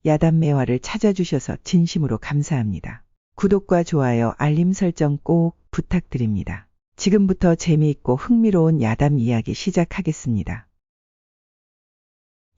야단 매화를 찾아주셔서 진심으로 감사합니다. 구독과 좋아요, 알림 설정 꼭 부탁드립니다. 지금부터 재미있고 흥미로운 야담 이야기 시작하겠습니다.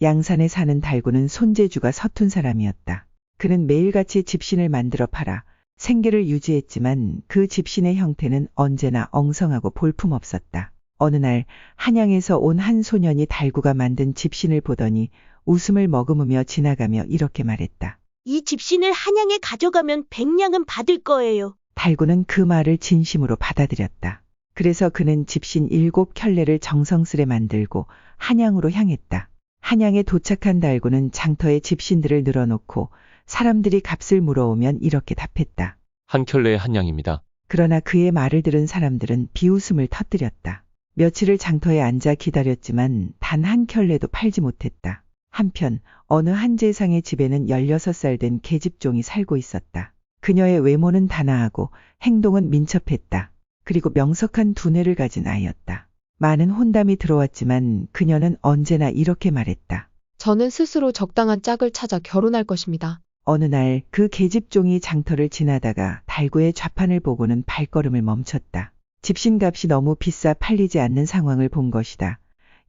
양산에 사는 달구는 손재주가 서툰 사람이었다. 그는 매일같이 집신을 만들어 팔아 생계를 유지했지만 그 집신의 형태는 언제나 엉성하고 볼품없었다. 어느 날 한양에서 온 한 소년이 달구가 만든 집신을 보더니 웃음을 머금으며 지나가며 이렇게 말했다. 이 집신을 한양에 가져가면 100냥은 받을 거예요. 달구는 그 말을 진심으로 받아들였다. 그래서 그는 집신 7켤레를 정성스레 만들고 한양으로 향했다. 한양에 도착한 달구는 장터에 집신들을 늘어놓고 사람들이 값을 물어오면 이렇게 답했다. 한 켤레에 한 냥입니다. 그러나 그의 말을 들은 사람들은 비웃음을 터뜨렸다. 며칠을 장터에 앉아 기다렸지만 단 한 켤레도 팔지 못했다. 한편 어느 한 재상의 집에는 16살 된 계집종이 살고 있었다. 그녀의 외모는 단아하고 행동은 민첩했다. 그리고 명석한 두뇌를 가진 아이였다. 많은 혼담이 들어왔지만 그녀는 언제나 이렇게 말했다. 저는 스스로 적당한 짝을 찾아 결혼할 것입니다. 어느 날 그 계집종이 장터를 지나다가 달구의 좌판을 보고는 발걸음을 멈췄다. 집신값이 너무 비싸 팔리지 않는 상황을 본 것이다.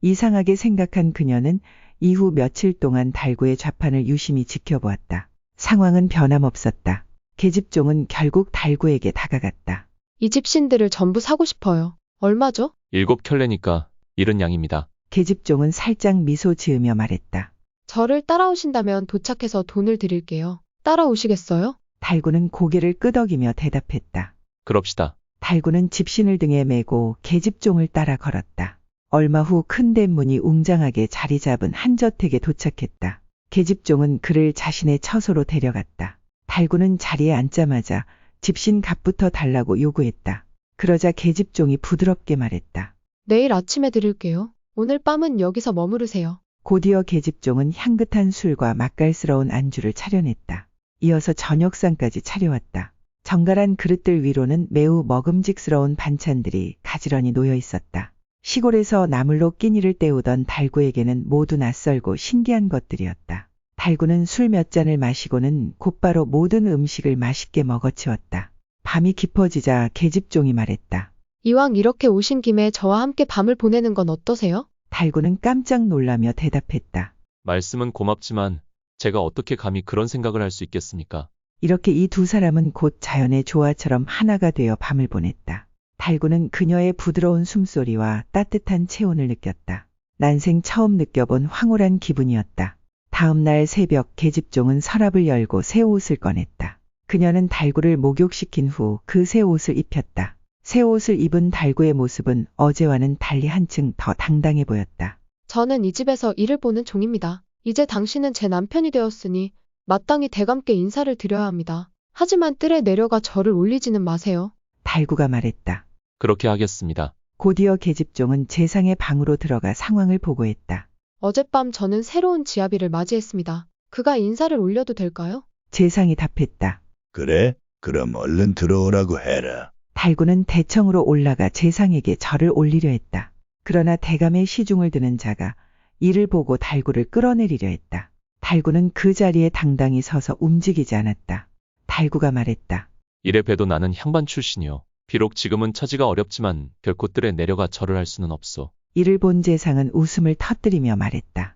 이상하게 생각한 그녀는 이후 며칠 동안 달구의 좌판을 유심히 지켜보았다. 상황은 변함없었다. 계집종은 결국 달구에게 다가갔다. 이 집신들을 전부 사고 싶어요. 얼마죠? 7켤레니까 70냥입니다. 계집종은 살짝 미소 지으며 말했다. 저를 따라오신다면 도착해서 돈을 드릴게요. 따라오시겠어요? 달구는 고개를 끄덕이며 대답했다. 그럽시다. 달구는 집신을 등에 메고 계집종을 따라 걸었다. 얼마 후 큰 대문이 웅장하게 자리 잡은 한 저택에 도착했다. 계집종은 그를 자신의 처소로 데려갔다. 달구는 자리에 앉자마자 집신 값부터 달라고 요구했다. 그러자 계집종이 부드럽게 말했다. 내일 아침에 드릴게요. 오늘 밤은 여기서 머무르세요. 곧이어 계집종은 향긋한 술과 맛깔스러운 안주를 차려냈다. 이어서 저녁상까지 차려왔다. 정갈한 그릇들 위로는 매우 먹음직스러운 반찬들이 가지런히 놓여 있었다. 시골에서 나물로 끼니를 때우던 달구에게는 모두 낯설고 신기한 것들이었다. 달구는 술 몇 잔을 마시고는 곧바로 모든 음식을 맛있게 먹어치웠다. 밤이 깊어지자 계집종이 말했다. 이왕 이렇게 오신 김에 저와 함께 밤을 보내는 건 어떠세요? 달구는 깜짝 놀라며 대답했다. 말씀은 고맙지만 제가 어떻게 감히 그런 생각을 할 수 있겠습니까? 이렇게 이 두 사람은 곧 자연의 조화처럼 하나가 되어 밤을 보냈다. 달구는 그녀의 부드러운 숨소리와 따뜻한 체온을 느꼈다. 난생 처음 느껴본 황홀한 기분이었다. 다음 날 새벽 계집종은 서랍을 열고 새 옷을 꺼냈다. 그녀는 달구를 목욕시킨 후 그 새 옷을 입혔다. 새 옷을 입은 달구의 모습은 어제와는 달리 한층 더 당당해 보였다. 저는 이 집에서 일을 보는 종입니다. 이제 당신은 제 남편이 되었으니 마땅히 대감께 인사를 드려야 합니다. 하지만 뜰에 내려가 저를 올리지는 마세요. 달구가 말했다. 그렇게 하겠습니다. 곧이어 계집종은 재상의 방으로 들어가 상황을 보고했다. 어젯밤 저는 새로운 지아비를 맞이했습니다. 그가 인사를 올려도 될까요? 재상이 답했다. 그래? 그럼 얼른 들어오라고 해라. 달구는 대청으로 올라가 재상에게 절을 올리려 했다. 그러나 대감의 시중을 드는 자가 이를 보고 달구를 끌어내리려 했다. 달구는 그 자리에 당당히 서서 움직이지 않았다. 달구가 말했다. 이래 봬도 나는 향반 출신이요. 비록 지금은 처지가 어렵지만 결코 뜰에 내려가 절을 할 수는 없소. 이를 본 재상은 웃음을 터뜨리며 말했다.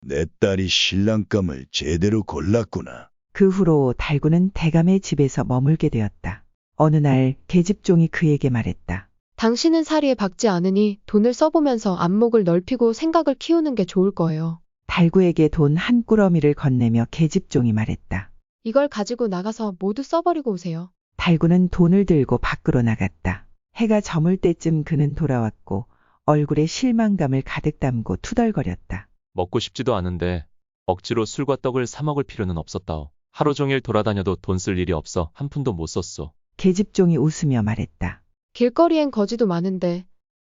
내 딸이 신랑감을 제대로 골랐구나. 그 후로 달구는 대감의 집에서 머물게 되었다. 어느 날 계집종이 그에게 말했다. 당신은 사리에 박지 않으니 돈을 써보면서 안목을 넓히고 생각을 키우는 게 좋을 거예요. 달구에게 돈 한 꾸러미를 건네며 계집종이 말했다. 이걸 가지고 나가서 모두 써버리고 오세요. 달구는 돈을 들고 밖으로 나갔다. 해가 저물 때쯤 그는 돌아왔고 얼굴에 실망감을 가득 담고 투덜거렸다. 먹고 싶지도 않은데 억지로 술과 떡을 사 먹을 필요는 없었다오. 하루 종일 돌아다녀도 돈 쓸 일이 없어 한 푼도 못 썼소. 계집종이 웃으며 말했다. 길거리엔 거지도 많은데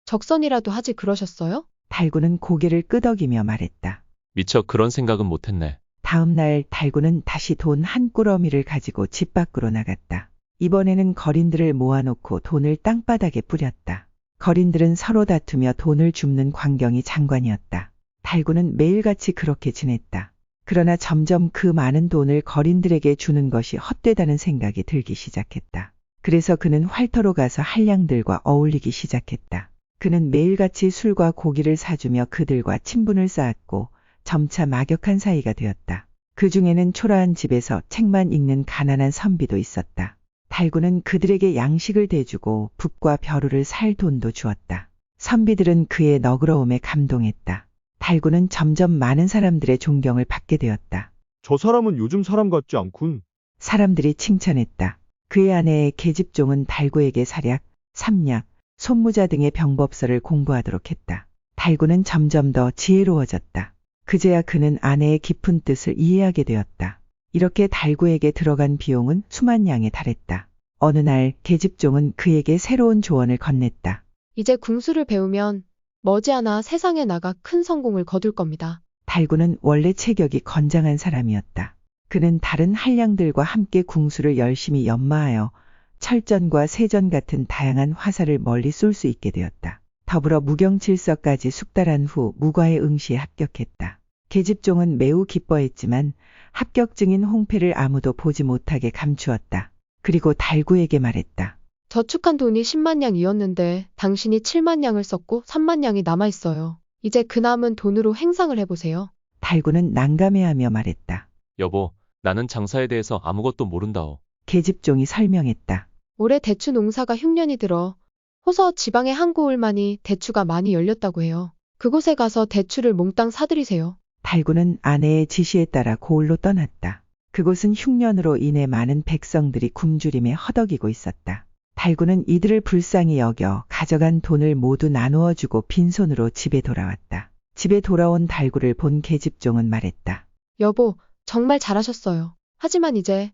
적선이라도 하지 그러셨어요? 달구는 고개를 끄덕이며 말했다. 미처 그런 생각은 못했네. 다음 날 달구는 다시 돈 한 꾸러미를 가지고 집 밖으로 나갔다. 이번에는 거린들을 모아놓고 돈을 땅바닥에 뿌렸다. 거린들은 서로 다투며 돈을 줍는 광경이 장관이었다. 달구는 매일같이 그렇게 지냈다. 그러나 점점 그 많은 돈을 거린들에게 주는 것이 헛되다는 생각이 들기 시작했다. 그래서 그는 활터로 가서 한량들과 어울리기 시작했다. 그는 매일같이 술과 고기를 사주며 그들과 친분을 쌓았고 점차 막역한 사이가 되었다. 그 중에는 초라한 집에서 책만 읽는 가난한 선비도 있었다. 달구는 그들에게 양식을 대주고 붓과 벼루를 살 돈도 주었다. 선비들은 그의 너그러움에 감동했다. 달구는 점점 많은 사람들의 존경을 받게 되었다. 저 사람은 요즘 사람 같지 않군. 사람들이 칭찬했다. 그의 아내의 계집종은 달구에게 사략, 삼약, 손무자 등의 병법서를 공부하도록 했다. 달구는 점점 더 지혜로워졌다. 그제야 그는 아내의 깊은 뜻을 이해하게 되었다. 이렇게 달구에게 들어간 비용은 수만 양에 달했다. 어느 날 계집종은 그에게 새로운 조언을 건넸다. 이제 궁수를 배우면 머지않아 세상에 나가 큰 성공을 거둘 겁니다. 달구는 원래 체격이 건장한 사람이었다. 그는 다른 한량들과 함께 궁수를 열심히 연마하여 철전과 세전 같은 다양한 화살을 멀리 쏠 수 있게 되었다. 더불어 무경칠서까지 숙달한 후 무과의 응시에 합격했다. 계집종은 매우 기뻐했지만 합격증인 홍패를 아무도 보지 못하게 감추었다. 그리고 달구에게 말했다. 저축한 돈이 10만 양이었는데 당신이 7만 양을 썼고 3만 양이 남아있어요. 이제 그 남은 돈으로 행상을 해보세요. 달구는 난감해하며 말했다. 여보, 나는 장사에 대해서 아무것도 모른다오. 계집종이 설명했다. 올해 대추 농사가 흉년이 들어 호서 지방의 한 고을만이 대추가 많이 열렸다고 해요. 그곳에 가서 대추를 몽땅 사들이세요. 달구는 아내의 지시에 따라 고을로 떠났다. 그곳은 흉년으로 인해 많은 백성들이 굶주림에 허덕이고 있었다. 달구는 이들을 불쌍히 여겨 가져간 돈을 모두 나누어 주고 빈손으로 집에 돌아왔다. 집에 돌아온 달구를 본 계집종은 말했다. 여보, 정말 잘하셨어요. 하지만 이제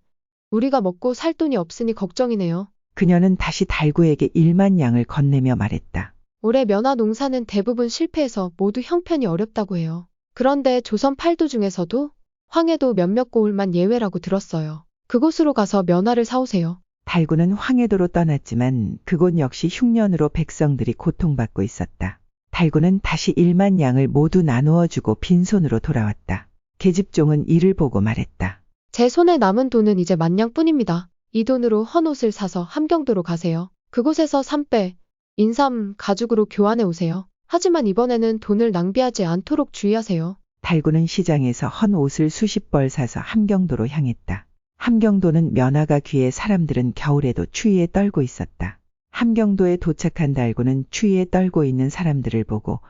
우리가 먹고 살 돈이 없으니 걱정이네요. 그녀는 다시 달구에게 1만 양을 건네며 말했다. 올해 면화 농사는 대부분 실패해서 모두 형편이 어렵다고 해요. 그런데 조선 팔도 중에서도 황해도 몇몇 고을만 예외라고 들었어요. 그곳으로 가서 면화를 사오세요. 달구는 황해도로 떠났지만 그곳 역시 흉년으로 백성들이 고통받고 있었다. 달구는 다시 1만 양을 모두 나누어 주고 빈손으로 돌아왔다. 계집종은 이를 보고 말했다. 제 손에 남은 돈은 이제 10,000냥뿐입니다. 이 돈으로 헌옷을 사서 함경도로 가세요. 그곳에서 삼배, 인삼, 가죽으로 교환해 오세요. 하지만 이번에는 돈을 낭비하지 않도록 주의하세요. 달구는 시장에서 헌 옷을 수십 벌 사서 함경도로 향했다. 함경도는 면화가 귀해 사람들은 겨울에도 추위에 떨고 있었다. 함경도에 도착한 달구는 추위에 떨고 있는 사람들을 보고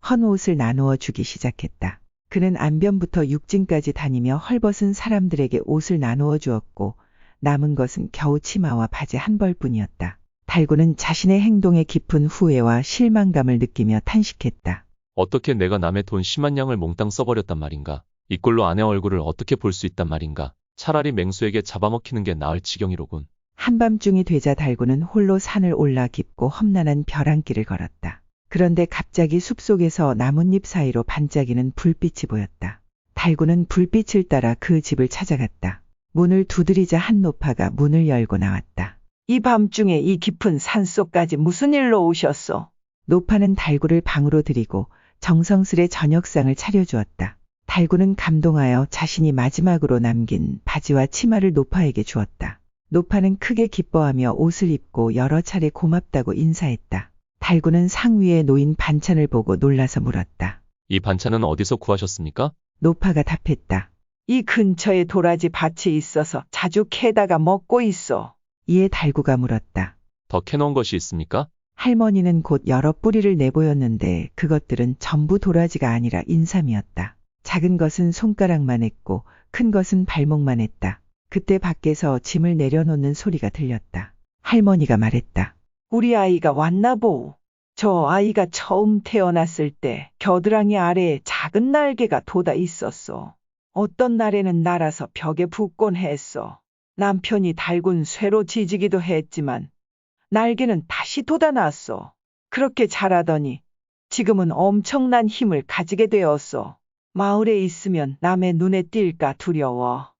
헌 옷을 나누어 주기 시작했다. 그는 안변부터 육진까지 다니며 헐벗은 사람들에게 옷을 나누어 주었고 남은 것은 겨우 치마와 바지 한 벌뿐이었다. 달구는 자신의 행동에 깊은 후회와 실망감을 느끼며 탄식했다. 어떻게 내가 남의 돈 10만 양을 몽땅 써버렸단 말인가? 이 꼴로 아내 얼굴을 어떻게 볼 수 있단 말인가? 차라리 맹수에게 잡아먹히는 게 나을 지경이로군. 한밤중이 되자 달구는 홀로 산을 올라 깊고 험난한 벼랑길을 걸었다. 그런데 갑자기 숲속에서 나뭇잎 사이로 반짝이는 불빛이 보였다. 달구는 불빛을 따라 그 집을 찾아갔다. 문을 두드리자 한 노파가 문을 열고 나왔다. 이 밤중에 이 깊은 산속까지 무슨 일로 오셨소? 노파는 달구를 방으로 들이고 정성스레 저녁상을 차려주었다. 달구는 감동하여 자신이 마지막으로 남긴 바지와 치마를 노파에게 주었다. 노파는 크게 기뻐하며 옷을 입고 여러 차례 고맙다고 인사했다. 달구는 상 위에 놓인 반찬을 보고 놀라서 물었다. 이 반찬은 어디서 구하셨습니까? 노파가 답했다. 이 근처에 도라지 밭이 있어서 자주 캐다가 먹고 있어. 이에 달구가 물었다. 더 캐놓은 것이 있습니까? 할머니는 곧 여러 뿌리를 내보였는데 그것들은 전부 도라지가 아니라 인삼이었다. 작은 것은 손가락만 했고 큰 것은 발목만 했다. 그때 밖에서 짐을 내려놓는 소리가 들렸다. 할머니가 말했다. 우리 아이가 왔나 보. 저 아이가 처음 태어났을 때 겨드랑이 아래에 작은 날개가 돋아 있었어. 어떤 날에는 날아서 벽에 붙곤 했어. 남편이 달군 쇠로 지지기도 했지만 날개는 다시 돋아났어. 그렇게 자라더니 지금은 엄청난 힘을 가지게 되었어. 마을에 있으면 남의 눈에 띌까 두려워.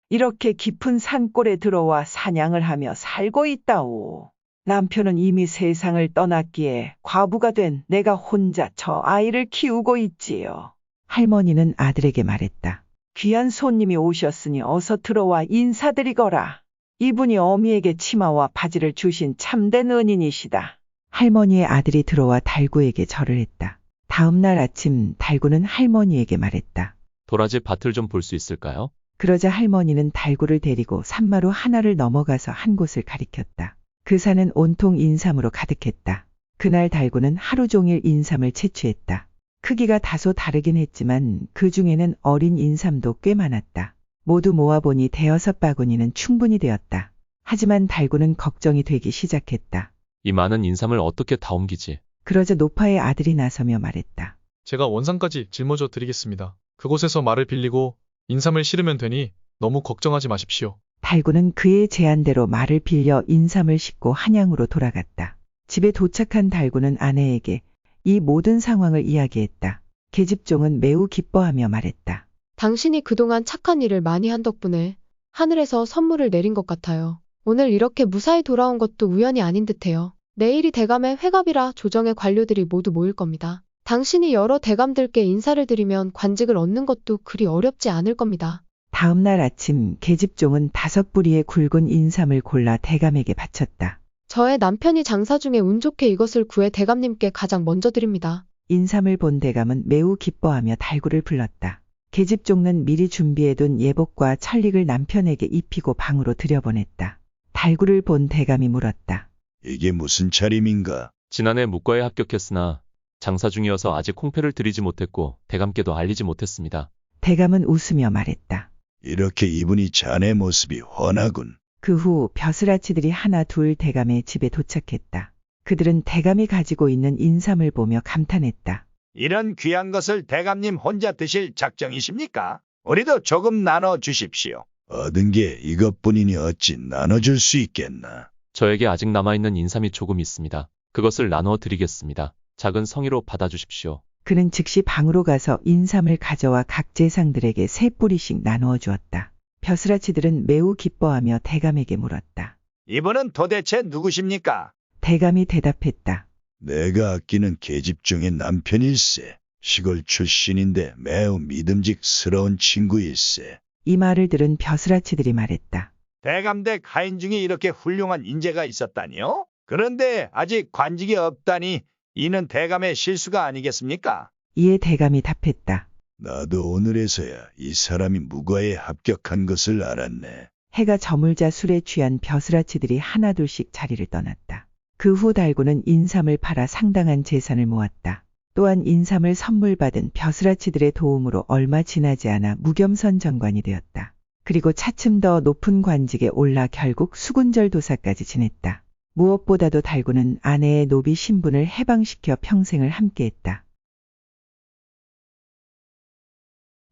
이렇게 깊은 산골에 들어와 사냥을 하며 살고 있다오. 남편은 이미 세상을 떠났기에 과부가 된 내가 혼자 저 아이를 키우고 있지요. 할머니는 아들에게 말했다. 귀한 손님이 오셨으니 어서 들어와 인사드리거라. 이분이 어미에게 치마와 바지를 주신 참된 은인이시다. 할머니의 아들이 들어와 달구에게 절을 했다. 다음 날 아침 달구는 할머니에게 말했다. 도라지 밭을 좀 볼 수 있을까요? 그러자 할머니는 달구를 데리고 산마루 하나를 넘어가서 한 곳을 가리켰다. 그 산은 온통 인삼으로 가득했다. 그날 달구는 하루 종일 인삼을 채취했다. 크기가 다소 다르긴 했지만 그 중에는 어린 인삼도 꽤 많았다. 모두 모아보니 5바구니는 충분히 되었다. 하지만 달구는 걱정이 되기 시작했다. 이 많은 인삼을 어떻게 다 옮기지? 그러자 노파의 아들이 나서며 말했다. 제가 원산까지 짊어져 드리겠습니다. 그곳에서 말을 빌리고 인삼을 실으면 되니 너무 걱정하지 마십시오. 달구는 그의 제안대로 말을 빌려 인삼을 싣고 한양으로 돌아갔다. 집에 도착한 달구는 아내에게 이 모든 상황을 이야기했다. 계집종은 매우 기뻐하며 말했다. 당신이 그동안 착한 일을 많이 한 덕분에 하늘에서 선물을 내린 것 같아요. 오늘 이렇게 무사히 돌아온 것도 우연이 아닌 듯해요. 내일이 대감의 회갑이라 조정의 관료들이 모두 모일 겁니다. 당신이 여러 대감들께 인사를 드리면 관직을 얻는 것도 그리 어렵지 않을 겁니다. 다음 날 아침 계집종은 5부리의 굵은 인삼을 골라 대감에게 바쳤다. 저의 남편이 장사 중에 운 좋게 이것을 구해 대감님께 가장 먼저 드립니다. 인삼을 본 대감은 매우 기뻐하며 달구를 불렀다. 계집종은 미리 준비해둔 예복과 천릭을 남편에게 입히고 방으로 들여보냈다. 달구를 본 대감이 물었다. 이게 무슨 차림인가? 지난해 묵과에 합격했으나 장사 중이어서 아직 홍패를 드리지 못했고 대감께도 알리지 못했습니다. 대감은 웃으며 말했다. 이렇게 이분이 자네 모습이 훤하군. 그 후 벼슬아치들이 하나 둘 대감의 집에 도착했다. 그들은 대감이 가지고 있는 인삼을 보며 감탄했다. 이런 귀한 것을 대감님 혼자 드실 작정이십니까? 우리도 조금 나눠 주십시오. 얻은 게 이것뿐이니 어찌 나눠줄 수 있겠나? 저에게 아직 남아있는 인삼이 조금 있습니다. 그것을 나누어 드리겠습니다. 작은 성의로 받아주십시오. 그는 즉시 방으로 가서 인삼을 가져와 각 제상들에게 3뿌리씩 나누어 주었다. 벼슬아치들은 매우 기뻐하며 대감에게 물었다. 이분은 도대체 누구십니까? 대감이 대답했다. 내가 아끼는 계집종의 남편일세. 시골 출신인데 매우 믿음직스러운 친구일세. 이 말을 들은 벼슬아치들이 말했다. 대감댁 하인 중에 이렇게 훌륭한 인재가 있었다니요? 그런데 아직 관직이 없다니 이는 대감의 실수가 아니겠습니까? 이에 대감이 답했다. 나도 오늘에서야 이 사람이 무과에 합격한 것을 알았네. 해가 저물자 술에 취한 벼슬아치들이 하나둘씩 자리를 떠났다. 그 후 달구는 인삼을 팔아 상당한 재산을 모았다. 또한 인삼을 선물 받은 벼슬아치들의 도움으로 얼마 지나지 않아 무겸선 정관이 되었다. 그리고 차츰 더 높은 관직에 올라 결국 수군절 도사까지 지냈다. 무엇보다도 달구는 아내의 노비 신분을 해방시켜 평생을 함께했다.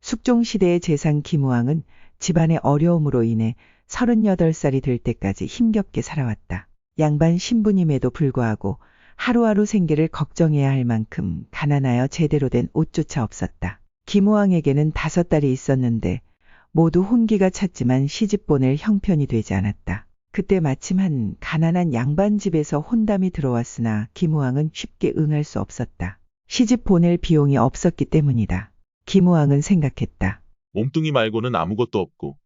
숙종시대의 재상 김우왕은 집안의 어려움으로 인해 38살이 될 때까지 힘겹게 살아왔다. 양반 신부님에도 불구하고 하루하루 생계를 걱정해야 할 만큼 가난하여 제대로 된 옷조차 없었다. 김우왕에게는 5딸이 있었는데 모두 혼기가 찼지만 시집 보낼 형편이 되지 않았다. 그때 마침 한 가난한 양반 집에서 혼담이 들어왔으나 김우왕은 쉽게 응할 수 없었다. 시집 보낼 비용이 없었기 때문이다. 김우왕은 생각했다. 몸뚱이 말고는 아무것도 없고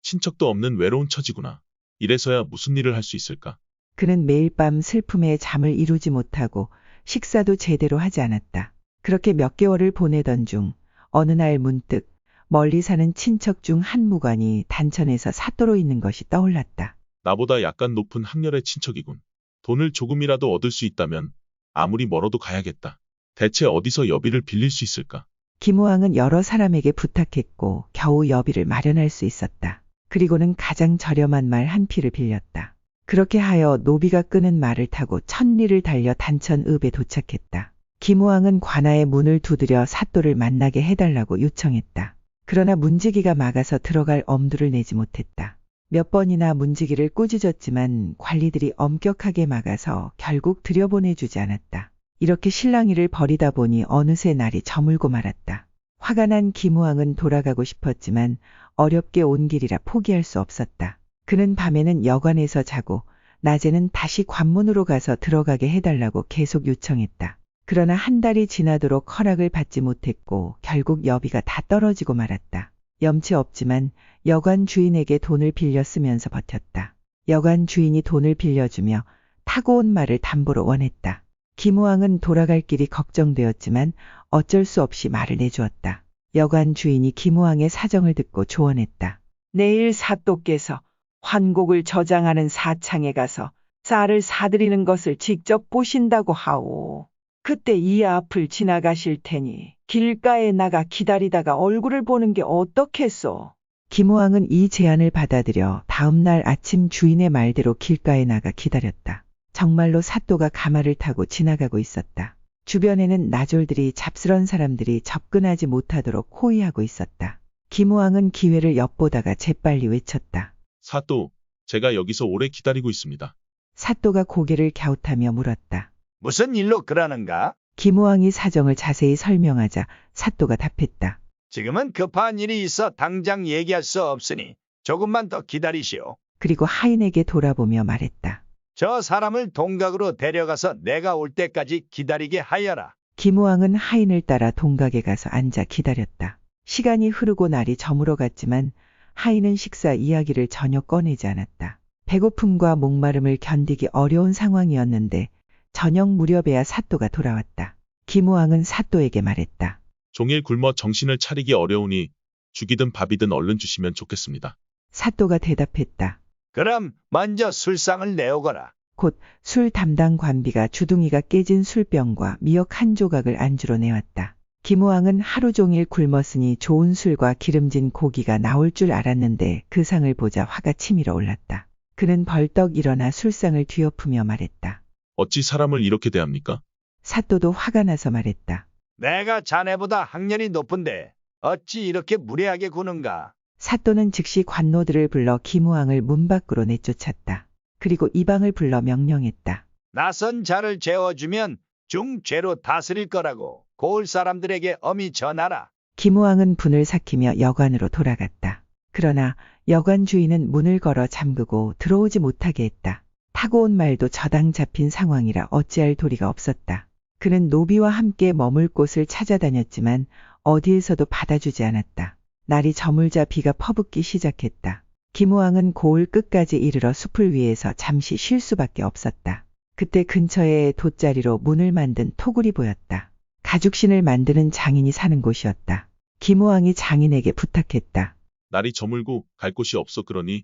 친척도 없는 외로운 처지구나. 이래서야 무슨 일을 할 수 있을까? 그는 매일 밤 슬픔에 잠을 이루지 못하고 식사도 제대로 하지 않았다. 그렇게 몇 개월을 보내던 중 어느 날 문득 멀리 사는 친척 중 한 무관이 단천에서 사또로 있는 것이 떠올랐다. 나보다 약간 높은 학렬의 친척이군. 돈을 조금이라도 얻을 수 있다면 아무리 멀어도 가야겠다. 대체 어디서 여비를 빌릴 수 있을까? 김우왕은 여러 사람에게 부탁했고 겨우 여비를 마련할 수 있었다. 그리고는 가장 저렴한 말 한 피를 빌렸다. 그렇게 하여 노비가 끄는 말을 타고 1000리를 달려 단천읍에 도착했다. 김우왕은 관아의 문을 두드려 사또를 만나게 해달라고 요청했다. 그러나 문지기가 막아서 들어갈 엄두를 내지 못했다. 몇 번이나 문지기를 꾸짖었지만 관리들이 엄격하게 막아서 결국 들여보내주지 않았다. 이렇게 실랑이를 벌이다 보니 어느새 날이 저물고 말았다. 화가 난 김우왕은 돌아가고 싶었지만 어렵게 온 길이라 포기할 수 없었다. 그는 밤에는 여관에서 자고 낮에는 다시 관문으로 가서 들어가게 해달라고 계속 요청했다. 그러나 한 달이 지나도록 허락을 받지 못했고 결국 여비가 다 떨어지고 말았다. 염치 없지만 여관 주인에게 돈을 빌려 쓰면서 버텼다. 여관 주인이 돈을 빌려주며 타고 온 말을 담보로 원했다. 김우왕은 돌아갈 길이 걱정되었지만 어쩔 수 없이 말을 내주었다. 여관 주인이 김우왕의 사정을 듣고 조언했다. 내일 사또께서 환곡을 저장하는 사창에 가서 쌀을 사드리는 것을 직접 보신다고 하오. 그때 이 앞을 지나가실 테니 길가에 나가 기다리다가 얼굴을 보는 게 어떻겠소? 김우왕은 이 제안을 받아들여 다음 날 아침 주인의 말대로 길가에 나가 기다렸다. 정말로 사또가 가마를 타고 지나가고 있었다. 주변에는 나졸들이 잡스런 사람들이 접근하지 못하도록 호위하고 있었다. 김우왕은 기회를 엿보다가 재빨리 외쳤다. 사또, 제가 여기서 오래 기다리고 있습니다. 사또가 고개를 갸웃하며 물었다. 무슨 일로 그러는가? 김우왕이 사정을 자세히 설명하자 사또가 답했다. 지금은 급한 일이 있어 당장 얘기할 수 없으니 조금만 더 기다리시오. 그리고 하인에게 돌아보며 말했다. 저 사람을 동각으로 데려가서 내가 올 때까지 기다리게 하여라. 김우왕은 하인을 따라 동각에 가서 앉아 기다렸다. 시간이 흐르고 날이 저물어 갔지만 하인은 식사 이야기를 전혀 꺼내지 않았다. 배고픔과 목마름을 견디기 어려운 상황이었는데 저녁 무렵에야 사또가 돌아왔다. 김우왕은 사또에게 말했다. 종일 굶어 정신을 차리기 어려우니 죽이든 밥이든 얼른 주시면 좋겠습니다. 사또가 대답했다. 그럼 먼저 술상을 내오거라. 곧 술 담당 관비가 주둥이가 깨진 술병과 미역 한 조각을 안주로 내왔다. 김우왕은 하루 종일 굶었으니 좋은 술과 기름진 고기가 나올 줄 알았는데 그 상을 보자 화가 치밀어 올랐다. 그는 벌떡 일어나 술상을 뒤엎으며 말했다. 어찌 사람을 이렇게 대합니까? 사또도 화가 나서 말했다. 내가 자네보다 학년이 높은데 어찌 이렇게 무례하게 구는가? 사또는 즉시 관노들을 불러 김우왕을 문 밖으로 내쫓았다. 그리고 이방을 불러 명령했다. 낯선 자를 재워주면 중죄로 다스릴 거라고 고을 사람들에게 엄히 전하라. 김우왕은 분을 삭히며 여관으로 돌아갔다. 그러나 여관 주인은 문을 걸어 잠그고 들어오지 못하게 했다. 타고 온 말도 저당 잡힌 상황이라 어찌할 도리가 없었다. 그는 노비와 함께 머물 곳을 찾아다녔지만 어디에서도 받아주지 않았다. 날이 저물자 비가 퍼붓기 시작했다. 김우왕은 고을 끝까지 이르러 숲을 위에서 잠시 쉴 수밖에 없었다. 그때 근처에 돗자리로 문을 만든 토굴이 보였다. 가죽신을 만드는 장인이 사는 곳이었다. 김우왕이 장인에게 부탁했다. 날이 저물고 갈 곳이 없어 그러니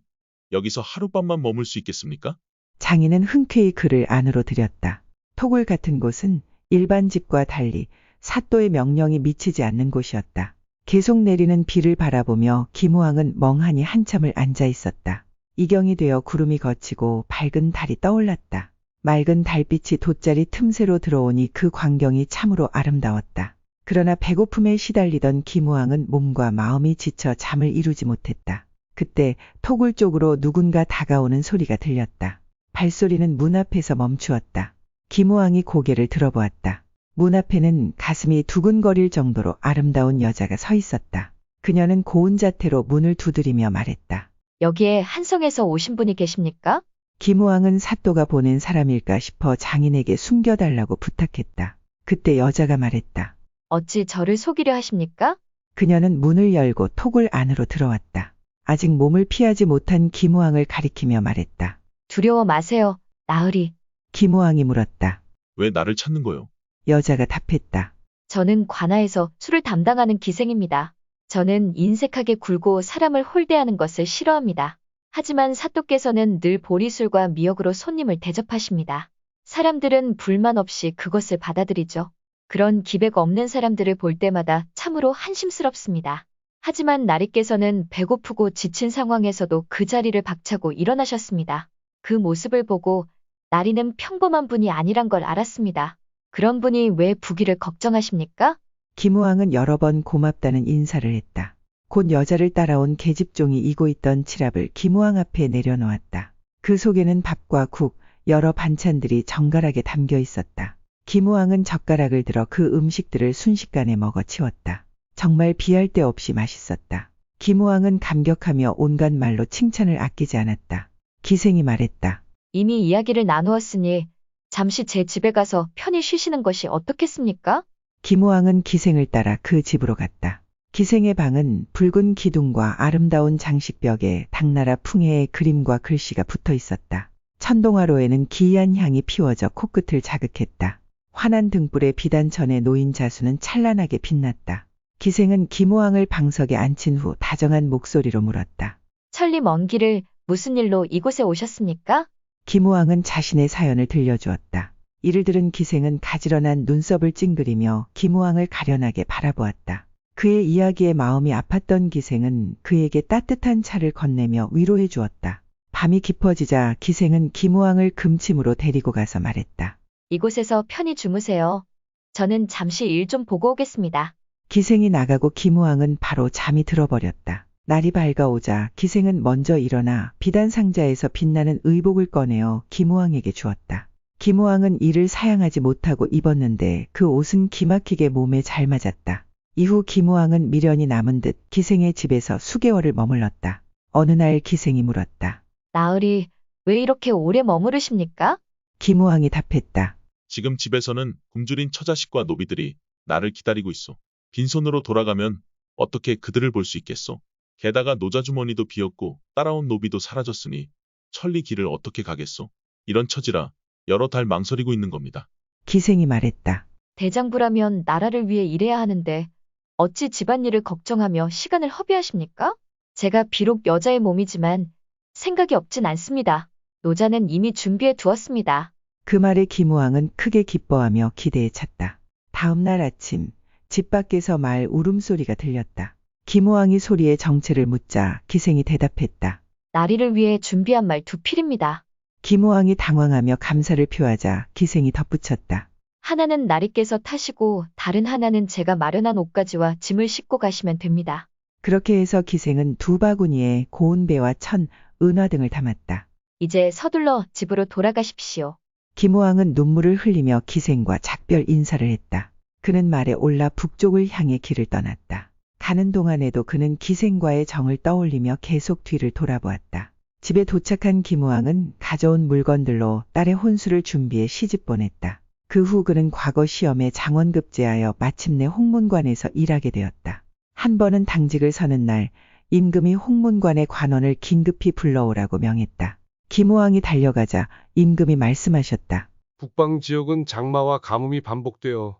여기서 하룻밤만 머물 수 있겠습니까? 장인은 흔쾌히 그를 안으로 들였다. 토굴 같은 곳은 일반 집과 달리 사또의 명령이 미치지 않는 곳이었다. 계속 내리는 비를 바라보며 김우왕은 멍하니 한참을 앉아 있었다. 이경이 되어 구름이 걷히고 밝은 달이 떠올랐다. 맑은 달빛이 돗자리 틈새로 들어오니 그 광경이 참으로 아름다웠다. 그러나 배고픔에 시달리던 김우왕은 몸과 마음이 지쳐 잠을 이루지 못했다. 그때 토굴 쪽으로 누군가 다가오는 소리가 들렸다. 발소리는 문 앞에서 멈추었다. 김우왕이 고개를 들어보았다. 문 앞에는 가슴이 두근거릴 정도로 아름다운 여자가 서 있었다. 그녀는 고운 자태로 문을 두드리며 말했다. 여기에 한성에서 오신 분이 계십니까? 김우왕은 사또가 보낸 사람일까 싶어 장인에게 숨겨달라고 부탁했다. 그때 여자가 말했다. 어찌 저를 속이려 하십니까? 그녀는 문을 열고 토굴 안으로 들어왔다. 아직 몸을 피하지 못한 김우왕을 가리키며 말했다. 두려워 마세요, 나으리. 김우왕이 물었다. 왜 나를 찾는 거요? 여자가 답했다. 저는 관아에서 술을 담당하는 기생입니다. 저는 인색하게 굴고 사람을 홀대하는 것을 싫어합니다. 하지만 사또께서는 늘 보리술과 미역으로 손님을 대접하십니다. 사람들은 불만 없이 그것을 받아들이죠. 그런 기백 없는 사람들을 볼 때마다 참으로 한심스럽습니다. 하지만 나리께서는 배고프고 지친 상황에서도 그 자리를 박차고 일어나셨습니다. 그 모습을 보고 나리는 평범한 분이 아니란 걸 알았습니다. 그런 분이 왜 부귀를 걱정하십니까? 김우왕은 여러 번 고맙다는 인사를 했다. 곧 여자를 따라온 계집종이 이고 있던 칠압을 김우왕 앞에 내려놓았다. 그 속에는 밥과 국, 여러 반찬들이 정갈하게 담겨 있었다. 김우왕은 젓가락을 들어 그 음식들을 순식간에 먹어 치웠다. 정말 비할 데 없이 맛있었다. 김우왕은 감격하며 온갖 말로 칭찬을 아끼지 않았다. 기생이 말했다. 이미 이야기를 나누었으니 잠시 제 집에 가서 편히 쉬시는 것이 어떻겠습니까? 김우왕은 기생을 따라 그 집으로 갔다. 기생의 방은 붉은 기둥과 아름다운 장식벽에 당나라 풍해의 그림과 글씨가 붙어 있었다. 천동화로에는 기이한 향이 피워져 코끝을 자극했다. 환한 등불에 비단천에 놓인 자수는 찬란하게 빛났다. 기생은 김호왕을 방석에 앉힌 후 다정한 목소리로 물었다. 천리 먼 길을 무슨 일로 이곳에 오셨습니까? 김호왕은 자신의 사연을 들려주었다. 이를 들은 기생은 가지런한 눈썹을 찡그리며 김호왕을 가련하게 바라보았다. 그의 이야기에 마음이 아팠던 기생은 그에게 따뜻한 차를 건네며 위로해 주었다. 밤이 깊어지자 기생은 김호왕을 금침으로 데리고 가서 말했다. 이곳에서 편히 주무세요. 저는 잠시 일 좀 보고 오겠습니다. 기생이 나가고 김호왕은 바로 잠이 들어버렸다. 날이 밝아오자 기생은 먼저 일어나 비단 상자에서 빛나는 의복을 꺼내어 김호왕에게 주었다. 김호왕은 이를 사양하지 못하고 입었는데 그 옷은 기막히게 몸에 잘 맞았다. 이후 김호왕은 미련이 남은 듯 기생의 집에서 수개월을 머물렀다. 어느 날 기생이 물었다. 나으리, 왜 이렇게 오래 머무르십니까? 김호왕이 답했다. 지금 집에서는 굶주린 처자식과 노비들이 나를 기다리고 있어. 빈손으로 돌아가면 어떻게 그들을 볼 수 있겠소? 게다가 노자주머니도 비었고 따라온 노비도 사라졌으니 천리 길을 어떻게 가겠소? 이런 처지라 여러 달 망설이고 있는 겁니다. 기생이 말했다. 대장부라면 나라를 위해 일해야 하는데 어찌 집안일을 걱정하며 시간을 허비하십니까? 제가 비록 여자의 몸이지만 생각이 없진 않습니다. 노자는 이미 준비해 두었습니다. 그 말에 김호왕은 크게 기뻐하며 기대에 찼다. 다음 날 아침 집 밖에서 말 울음소리가 들렸다. 김호왕이 소리의 정체를 묻자 기생이 대답했다. 나리를 위해 준비한 말 두 필입니다. 김호왕이 당황하며 감사를 표하자 기생이 덧붙였다. 하나는 나리께서 타시고 다른 하나는 제가 마련한 옷가지와 짐을 싣고 가시면 됩니다. 그렇게 해서 기생은 두 바구니에 고운 배와 천, 은화 등을 담았다. 이제 서둘러 집으로 돌아가십시오. 김호왕은 눈물을 흘리며 기생과 작별 인사를 했다. 그는 말에 올라 북쪽을 향해 길을 떠났다. 가는 동안에도 그는 기생과의 정을 떠올리며 계속 뒤를 돌아보았다. 집에 도착한 김호왕은 가져온 물건들로 딸의 혼수를 준비해 시집 보냈다. 그 후 그는 과거 시험에 장원급제하여 마침내 홍문관에서 일하게 되었다. 한 번은 당직을 서는 날 임금이 홍문관의 관원을 긴급히 불러오라고 명했다. 김호왕이 달려가자 임금이 말씀하셨다. 북방 지역은 장마와 가뭄이 반복되어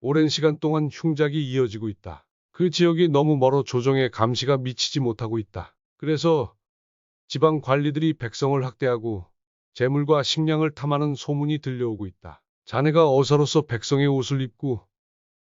오랜 시간 동안 흉작이 이어지고 있다. 그 지역이 너무 멀어 조정에 감시가 미치지 못하고 있다. 그래서 지방 관리들이 백성을 학대하고 재물과 식량을 탐하는 소문이 들려오고 있다. 자네가 어사로서 백성의 옷을 입고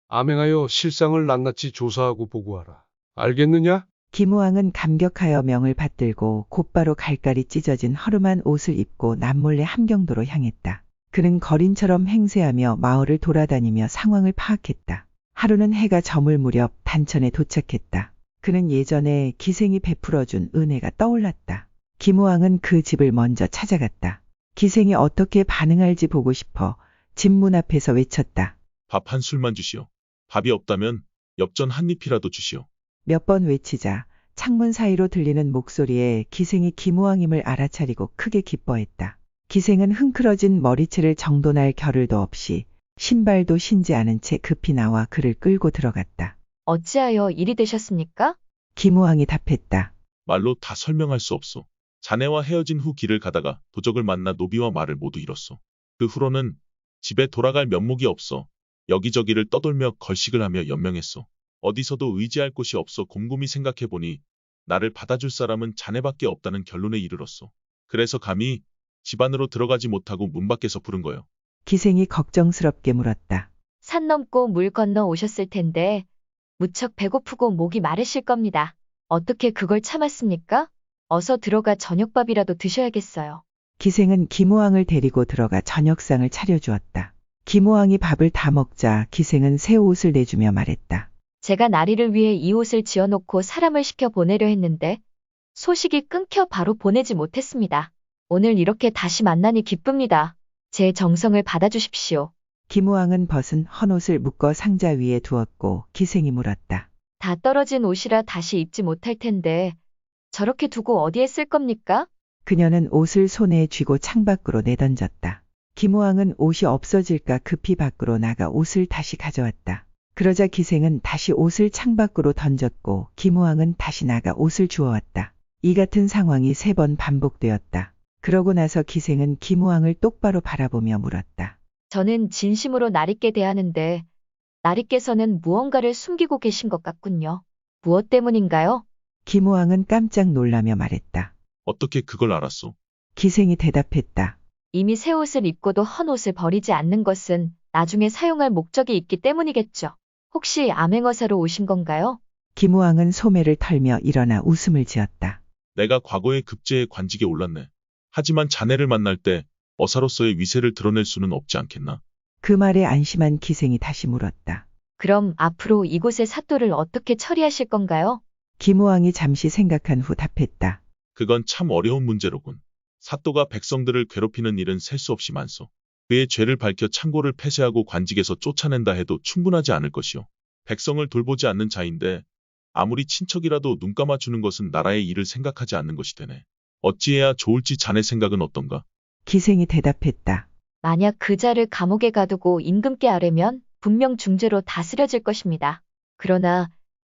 암행하여 실상을 낱낱이 조사하고 보고하라. 알겠느냐? 김호왕은 감격하여 명을 받들고 곧바로 갈갈이 찢어진 허름한 옷을 입고 남몰래 함경도로 향했다. 그는 거린처럼 행세하며 마을을 돌아다니며 상황을 파악했다. 하루는 해가 저물 무렵 단천에 도착했다. 그는 예전에 기생이 베풀어준 은혜가 떠올랐다. 김호왕은 그 집을 먼저 찾아갔다. 기생이 어떻게 반응할지 보고 싶어 집 문 앞에서 외쳤다. 밥 한 술만 주시오. 밥이 없다면 엽전 한 입이라도 주시오. 몇 번 외치자 창문 사이로 들리는 목소리에 기생이 김호왕임을 알아차리고 크게 기뻐했다. 기생은 흥크러진 머리채를 정돈할 겨를도 없이 신발도 신지 않은 채 급히 나와 그를 끌고 들어갔다. 어찌하여 일이 되셨습니까? 김호왕이 답했다. 말로 다 설명할 수 없소. 자네와 헤어진 후 길을 가다가 도적을 만나 노비와 말을 모두 잃었소. 그 후로는 집에 돌아갈 면목이 없어 여기저기를 떠돌며 걸식을 하며 연명했소. 어디서도 의지할 곳이 없어 곰곰이 생각해보니 나를 받아줄 사람은 자네밖에 없다는 결론에 이르렀소. 그래서 감히 집 안으로 들어가지 못하고 문 밖에서 부른 거요. 기생이 걱정스럽게 물었다. 산 넘고 물 건너 오셨을 텐데 무척 배고프고 목이 마르실 겁니다. 어떻게 그걸 참았습니까? 어서 들어가 저녁밥이라도 드셔야겠어요. 기생은 김호왕을 데리고 들어가 저녁상을 차려주었다. 김호왕이 밥을 다 먹자 기생은 새 옷을 내주며 말했다. 제가 나리를 위해 이 옷을 지어놓고 사람을 시켜 보내려 했는데 소식이 끊겨 바로 보내지 못했습니다. 오늘 이렇게 다시 만나니 기쁩니다. 제 정성을 받아주십시오. 김호왕은 벗은 헌옷을 묶어 상자 위에 두었고 기생이 물었다. 다 떨어진 옷이라 다시 입지 못할 텐데 저렇게 두고 어디에 쓸 겁니까? 그녀는 옷을 손에 쥐고 창밖으로 내던졌다. 김호왕은 옷이 없어질까 급히 밖으로 나가 옷을 다시 가져왔다. 그러자 기생은 다시 옷을 창밖으로 던졌고 김우왕은 다시 나가 옷을 주워왔다. 이 같은 상황이 3번 반복되었다. 그러고 나서 기생은 김우왕을 똑바로 바라보며 물었다. 저는 진심으로 나리께 대하는데 나리께서는 무언가를 숨기고 계신 것 같군요. 무엇 때문인가요? 김우왕은 깜짝 놀라며 말했다. 어떻게 그걸 알았소? 기생이 대답했다. 이미 새 옷을 입고도 헌 옷을 버리지 않는 것은 나중에 사용할 목적이 있기 때문이겠죠. 혹시 암행어사로 오신 건가요? 김우왕은 소매를 털며 일어나 웃음을 지었다. 내가 과거에 급제에 관직에 올랐네. 하지만 자네를 만날 때 어사로서의 위세를 드러낼 수는 없지 않겠나? 그 말에 안심한 기생이 다시 물었다. 그럼 앞으로 이곳의 사또를 어떻게 처리하실 건가요? 김우왕이 잠시 생각한 후 답했다. 그건 참 어려운 문제로군. 사또가 백성들을 괴롭히는 일은 셀 수 없이 많소. 그의 죄를 밝혀 창고를 폐쇄하고 관직에서 쫓아낸다 해도 충분하지 않을 것이오. 백성을 돌보지 않는 자인데 아무리 친척이라도 눈 감아주는 것은 나라의 일을 생각하지 않는 것이 되네. 어찌해야 좋을지 자네 생각은 어떤가? 기생이 대답했다. 만약 그 자를 감옥에 가두고 임금께 아뢰면 분명 중죄로 다스려질 것입니다. 그러나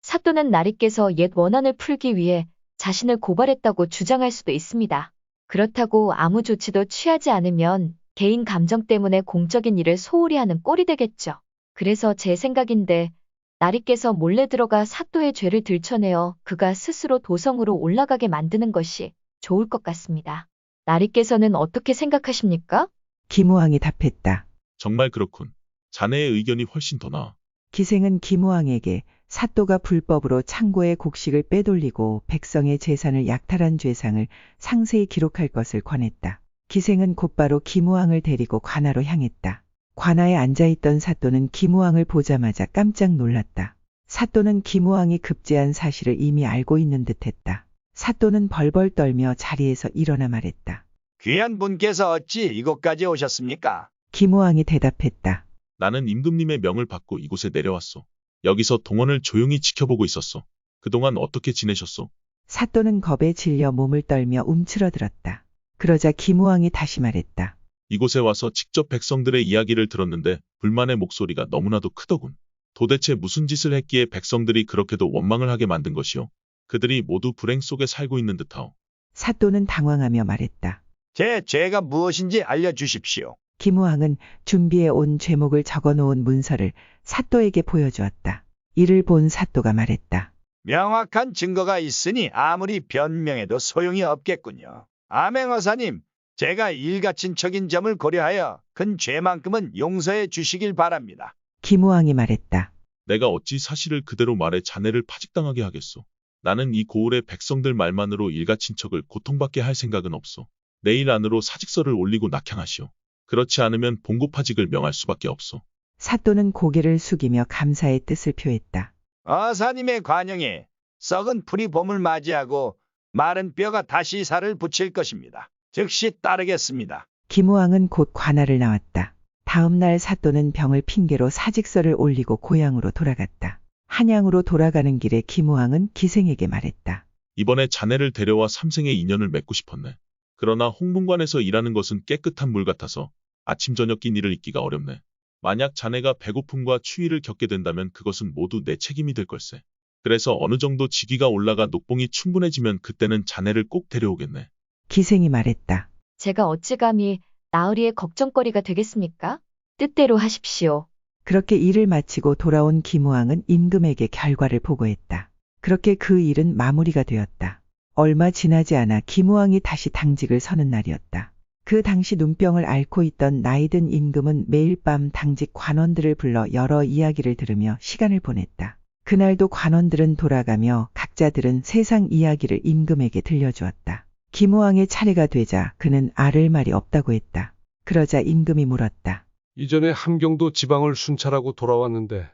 사또는 나리께서 옛 원한을 풀기 위해 자신을 고발했다고 주장할 수도 있습니다. 그렇다고 아무 조치도 취하지 않으면 개인 감정 때문에 공적인 일을 소홀히 하는 꼴이 되겠죠. 그래서 제 생각인데 나리께서 몰래 들어가 사또의 죄를 들춰내어 그가 스스로 도성으로 올라가게 만드는 것이 좋을 것 같습니다. 나리께서는 어떻게 생각하십니까? 김우왕이 답했다. 정말 그렇군. 자네의 의견이 훨씬 더 나아. 기생은 김우왕에게 사또가 불법으로 창고의 곡식을 빼돌리고 백성의 재산을 약탈한 죄상을 상세히 기록할 것을 권했다. 기생은 곧바로 김우왕을 데리고 관아로 향했다. 관아에 앉아있던 사또는 김우왕을 보자마자 깜짝 놀랐다. 사또는 김우왕이 급제한 사실을 이미 알고 있는 듯했다. 사또는 벌벌 떨며 자리에서 일어나 말했다. 귀한 분께서 어찌 이곳까지 오셨습니까? 김우왕이 대답했다. 나는 임금님의 명을 받고 이곳에 내려왔소. 여기서 동원을 조용히 지켜보고 있었소. 그동안 어떻게 지내셨소? 사또는 겁에 질려 몸을 떨며 움츠러들었다. 그러자 김우왕이 다시 말했다. 이곳에 와서 직접 백성들의 이야기를 들었는데 불만의 목소리가 너무나도 크더군. 도대체 무슨 짓을 했기에 백성들이 그렇게도 원망을 하게 만든 것이오? 그들이 모두 불행 속에 살고 있는 듯하오. 사또는 당황하며 말했다. 제 죄가 무엇인지 알려주십시오. 김우왕은 준비해 온 죄목을 적어놓은 문서를 사또에게 보여주었다. 이를 본 사또가 말했다. 명확한 증거가 있으니 아무리 변명해도 소용이 없겠군요. 암행어사님, 제가 일가친척인 점을 고려하여 큰 죄만큼은 용서해 주시길 바랍니다. 김우왕이 말했다. 내가 어찌 사실을 그대로 말해 자네를 파직당하게 하겠소. 나는 이 고을의 백성들 말만으로 일가친척을 고통받게 할 생각은 없소. 내일 안으로 사직서를 올리고 낙향하시오. 그렇지 않으면 봉고파직을 명할 수밖에 없소. 사또는 고개를 숙이며 감사의 뜻을 표했다. 어사님의 관영에 썩은 풀이 봄을 맞이하고 마른 뼈가 다시 살을 붙일 것입니다. 즉시 따르겠습니다. 김우왕은 곧 관아를 나왔다. 다음 날 사또는 병을 핑계로 사직서를 올리고 고향으로 돌아갔다. 한양으로 돌아가는 길에 김우왕은 기생에게 말했다. 이번에 자네를 데려와 삼생의 인연을 맺고 싶었네. 그러나 홍문관에서 일하는 것은 깨끗한 물 같아서 아침 저녁 낀 일을 잊기가 어렵네. 만약 자네가 배고픔과 추위를 겪게 된다면 그것은 모두 내 책임이 될 걸세. 그래서 어느 정도 직위가 올라가 녹봉이 충분해지면 그때는 자네를 꼭 데려오겠네. 기생이 말했다. 제가 어찌 감히 나으리의 걱정거리가 되겠습니까? 뜻대로 하십시오. 그렇게 일을 마치고 돌아온 김우왕은 임금에게 결과를 보고했다. 그렇게 그 일은 마무리가 되었다. 얼마 지나지 않아 김우왕이 다시 당직을 서는 날이었다. 그 당시 눈병을 앓고 있던 나이든 임금은 매일 밤 당직 관원들을 불러 여러 이야기를 들으며 시간을 보냈다. 그날도 관원들은 돌아가며 각자들은 세상 이야기를 임금에게 들려주었다. 김우왕의 차례가 되자 그는 앓을 말이 없다고 했다. 그러자 임금이 물었다. 이전에 함경도 지방을 순찰하고 돌아왔는데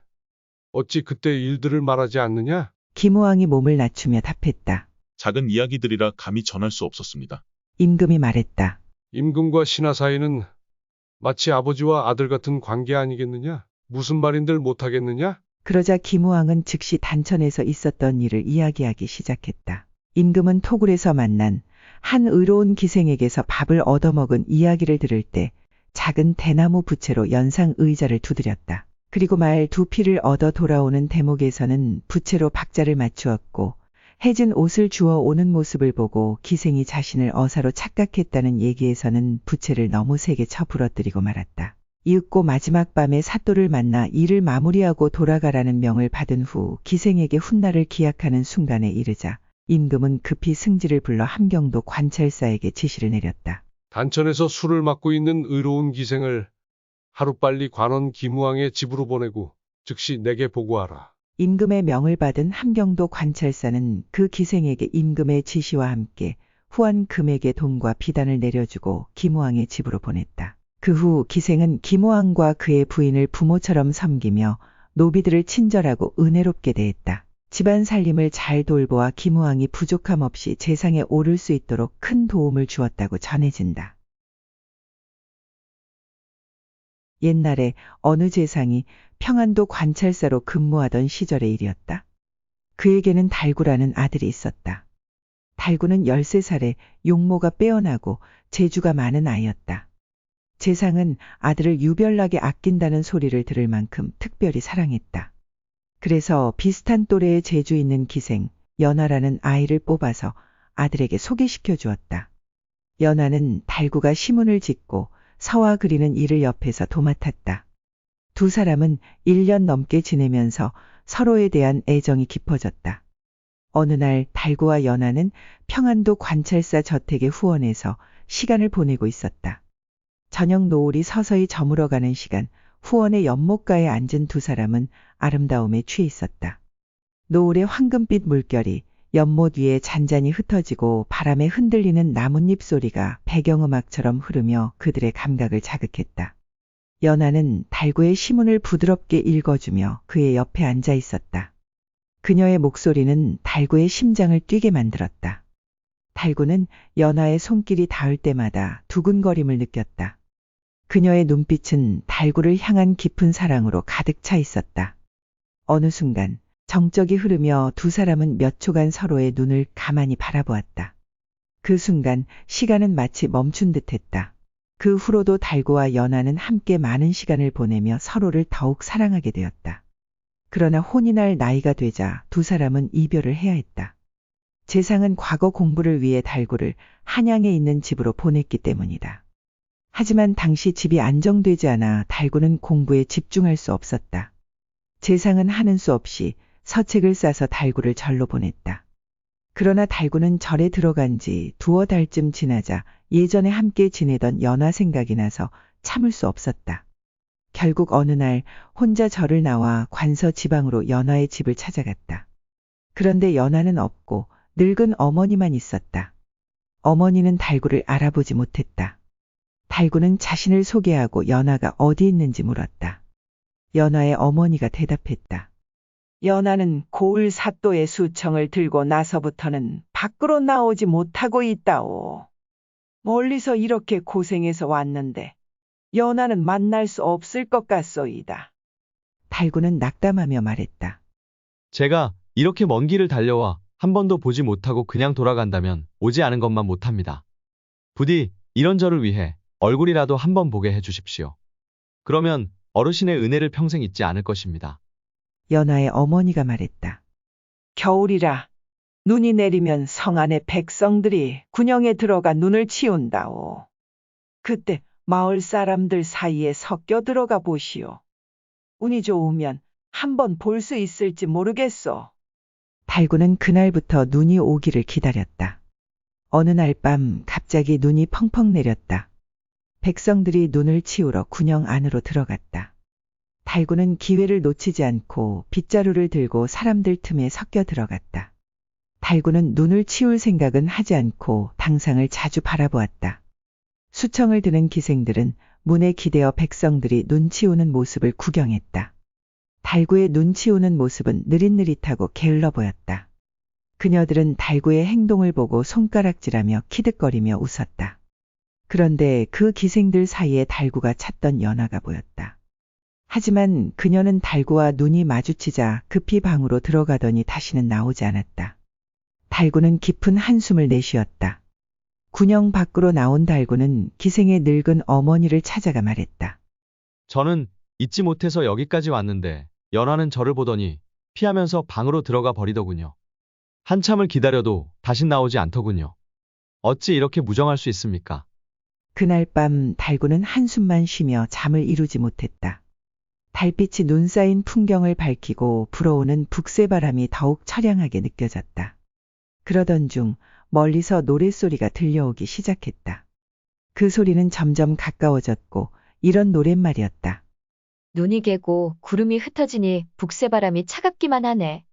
어찌 그때 일들을 말하지 않느냐? 김우왕이 몸을 낮추며 답했다. 작은 이야기들이라 감히 전할 수 없었습니다. 임금이 말했다. 임금과 신하 사이는 마치 아버지와 아들 같은 관계 아니겠느냐? 무슨 말인들 못하겠느냐? 그러자 김우왕은 즉시 단천에서 있었던 일을 이야기하기 시작했다. 임금은 토굴에서 만난 한 의로운 기생에게서 밥을 얻어먹은 이야기를 들을 때 작은 대나무 부채로 연상 의자를 두드렸다. 그리고 말 두 피를 얻어 돌아오는 대목에서는 부채로 박자를 맞추었고 해진 옷을 주워 오는 모습을 보고 기생이 자신을 어사로 착각했다는 얘기에서는 부채를 너무 세게 쳐 부러뜨리고 말았다. 이윽고 마지막 밤에 사또를 만나 일을 마무리하고 돌아가라는 명을 받은 후 기생에게 훗날을 기약하는 순간에 이르자 임금은 급히 승지를 불러 함경도 관찰사에게 지시를 내렸다. 단천에서 술을 맡고 있는 의로운 기생을 하루빨리 관원 김우왕의 집으로 보내고 즉시 내게 보고하라. 임금의 명을 받은 함경도 관찰사는 그 기생에게 임금의 지시와 함께 후한 금액의 돈과 비단을 내려주고 김우왕의 집으로 보냈다. 그 후 기생은 김우왕과 그의 부인을 부모처럼 섬기며 노비들을 친절하고 은혜롭게 대했다. 집안 살림을 잘 돌보아 김우왕이 부족함 없이 재상에 오를 수 있도록 큰 도움을 주었다고 전해진다. 옛날에 어느 재상이 평안도 관찰사로 근무하던 시절의 일이었다. 그에게는 달구라는 아들이 있었다. 달구는 13살에 용모가 빼어나고 재주가 많은 아이였다. 재상은 아들을 유별나게 아낀다는 소리를 들을 만큼 특별히 사랑했다. 그래서 비슷한 또래의 재주 있는 기생, 연하라는 아이를 뽑아서 아들에게 소개시켜 주었다. 연하는 달구가 시문을 짓고 서화 그리는 일을 옆에서 도맡았다. 두 사람은 1년 넘게 지내면서 서로에 대한 애정이 깊어졌다. 어느 날 달구와 연하는 평안도 관찰사 저택의 후원에서 시간을 보내고 있었다. 저녁 노을이 서서히 저물어가는 시간, 후원의 연못가에 앉은 두 사람은 아름다움에 취해 있었다. 노을의 황금빛 물결이 연못 위에 잔잔히 흩어지고 바람에 흔들리는 나뭇잎 소리가 배경음악처럼 흐르며 그들의 감각을 자극했다. 연하는 달구의 시문을 부드럽게 읽어주며 그의 옆에 앉아 있었다. 그녀의 목소리는 달구의 심장을 뛰게 만들었다. 달구는 연하의 손길이 닿을 때마다 두근거림을 느꼈다. 그녀의 눈빛은 달구를 향한 깊은 사랑으로 가득 차 있었다. 어느 순간 정적이 흐르며 두 사람은 몇 초간 서로의 눈을 가만히 바라보았다. 그 순간 시간은 마치 멈춘 듯했다. 그 후로도 달구와 연하는 함께 많은 시간을 보내며 서로를 더욱 사랑하게 되었다. 그러나 혼이 날 나이가 되자 두 사람은 이별을 해야 했다. 재상은 과거 공부를 위해 달구를 한양에 있는 집으로 보냈기 때문이다. 하지만 당시 집이 안정되지 않아 달구는 공부에 집중할 수 없었다. 재상은 하는 수 없이 서책을 싸서 달구를 절로 보냈다. 그러나 달구는 절에 들어간 지 두어 달쯤 지나자 예전에 함께 지내던 연하 생각이 나서 참을 수 없었다. 결국 어느 날 혼자 절을 나와 관서 지방으로 연하의 집을 찾아갔다. 그런데 연하는 없고 늙은 어머니만 있었다. 어머니는 달구를 알아보지 못했다. 달구는 자신을 소개하고 연하가 어디 있는지 물었다. 연하의 어머니가 대답했다. 연하는 고을 사또의 수청을 들고 나서부터는 밖으로 나오지 못하고 있다오. 멀리서 이렇게 고생해서 왔는데 연하는 만날 수 없을 것 같소이다. 달구는 낙담하며 말했다. 제가 이렇게 먼 길을 달려와 한 번도 보지 못하고 그냥 돌아간다면 오지 않은 것만 못합니다. 부디 이런 저를 위해 얼굴이라도 한번 보게 해주십시오. 그러면 어르신의 은혜를 평생 잊지 않을 것입니다. 연하의 어머니가 말했다. 겨울이라 눈이 내리면 성 안의 백성들이 군영에 들어가 눈을 치운다오. 그때 마을 사람들 사이에 섞여 들어가 보시오. 운이 좋으면 한번 볼 수 있을지 모르겠소. 달구는 그날부터 눈이 오기를 기다렸다. 어느 날 밤 갑자기 눈이 펑펑 내렸다. 백성들이 눈을 치우러 군영 안으로 들어갔다. 달구는 기회를 놓치지 않고 빗자루를 들고 사람들 틈에 섞여 들어갔다. 달구는 눈을 치울 생각은 하지 않고 당상을 자주 바라보았다. 수청을 드는 기생들은 문에 기대어 백성들이 눈 치우는 모습을 구경했다. 달구의 눈 치우는 모습은 느릿느릿하고 게을러 보였다. 그녀들은 달구의 행동을 보고 손가락질하며 키득거리며 웃었다. 그런데 그 기생들 사이에 달구가 찾던 연하가 보였다. 하지만 그녀는 달구와 눈이 마주치자 급히 방으로 들어가더니 다시는 나오지 않았다. 달구는 깊은 한숨을 내쉬었다. 군영 밖으로 나온 달구는 기생의 늙은 어머니를 찾아가 말했다. 저는 잊지 못해서 여기까지 왔는데 연하는 저를 보더니 피하면서 방으로 들어가 버리더군요. 한참을 기다려도 다신 나오지 않더군요. 어찌 이렇게 무정할 수 있습니까? 그날 밤 달구는 한숨만 쉬며 잠을 이루지 못했다. 달빛이 눈 쌓인 풍경을 밝히고 불어오는 북새바람이 더욱 처량하게 느껴졌다. 그러던 중 멀리서 노랫소리가 들려오기 시작했다. 그 소리는 점점 가까워졌고 이런 노랫말이었다. 눈이 개고 구름이 흩어지니 북새바람이 차갑기만 하네.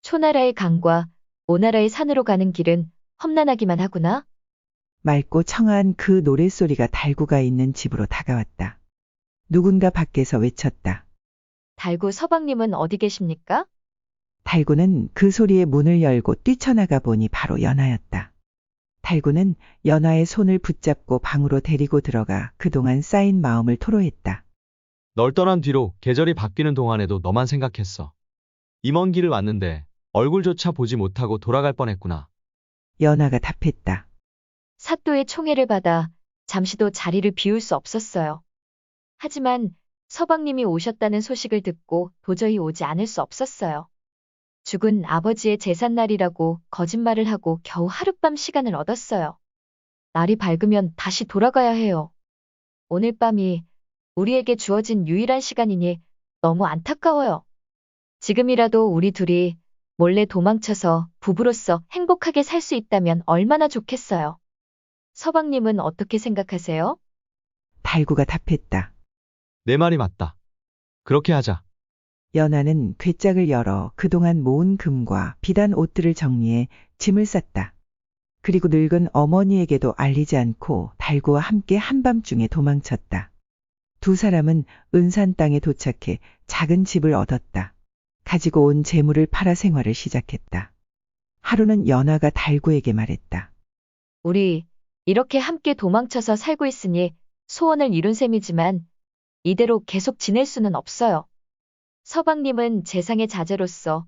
초나라의 강과 오나라의 산으로 가는 길은 험난하기만 하구나. 맑고 청아한 그 노랫소리가 달구가 있는 집으로 다가왔다. 누군가 밖에서 외쳤다. 달구 서방님은 어디 계십니까? 달구는 그 소리에 문을 열고 뛰쳐나가 보니 바로 연하였다. 달구는 연하의 손을 붙잡고 방으로 데리고 들어가 그동안 쌓인 마음을 토로했다. 널 떠난 뒤로 계절이 바뀌는 동안에도 너만 생각했어. 이 먼 길을 왔는데 얼굴조차 보지 못하고 돌아갈 뻔했구나. 연하가 답했다. 사또의 총애를 받아 잠시도 자리를 비울 수 없었어요. 하지만 서방님이 오셨다는 소식을 듣고 도저히 오지 않을 수 없었어요. 죽은 아버지의 제삿날이라고 거짓말을 하고 겨우 하룻밤 시간을 얻었어요. 날이 밝으면 다시 돌아가야 해요. 오늘 밤이 우리에게 주어진 유일한 시간이니 너무 안타까워요. 지금이라도 우리 둘이 몰래 도망쳐서 부부로서 행복하게 살 수 있다면 얼마나 좋겠어요. 서방님은 어떻게 생각하세요? 달구가 답했다. 내 말이 맞다. 그렇게 하자. 연하는 괴짝을 열어 그동안 모은 금과 비단 옷들을 정리해 짐을 쌌다. 그리고 늙은 어머니에게도 알리지 않고 달구와 함께 한밤중에 도망쳤다. 두 사람은 은산 땅에 도착해 작은 집을 얻었다. 가지고 온 재물을 팔아 생활을 시작했다. 하루는 연하가 달구에게 말했다. 우리 이렇게 함께 도망쳐서 살고 있으니 소원을 이룬 셈이지만 이대로 계속 지낼 수는 없어요. 서방님은 재상의 자제로서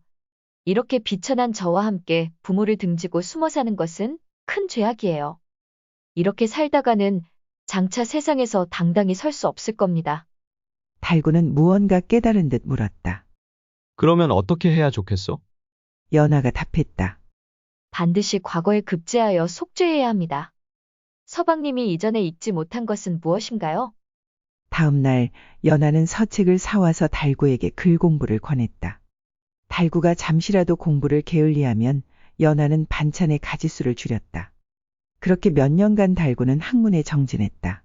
이렇게 비천한 저와 함께 부모를 등지고 숨어 사는 것은 큰 죄악이에요. 이렇게 살다가는 장차 세상에서 당당히 설 수 없을 겁니다. 달구는 무언가 깨달은 듯 물었다. 그러면 어떻게 해야 좋겠어? 연하가 답했다. 반드시 과거에 급제하여 속죄해야 합니다. 서방님이 이전에 잊지 못한 것은 무엇인가요? 다음 날 연하는 서책을 사와서 달구에게 글 공부를 권했다. 달구가 잠시라도 공부를 게을리하면 연하는 반찬의 가짓수를 줄였다. 그렇게 몇 년간 달구는 학문에 정진했다.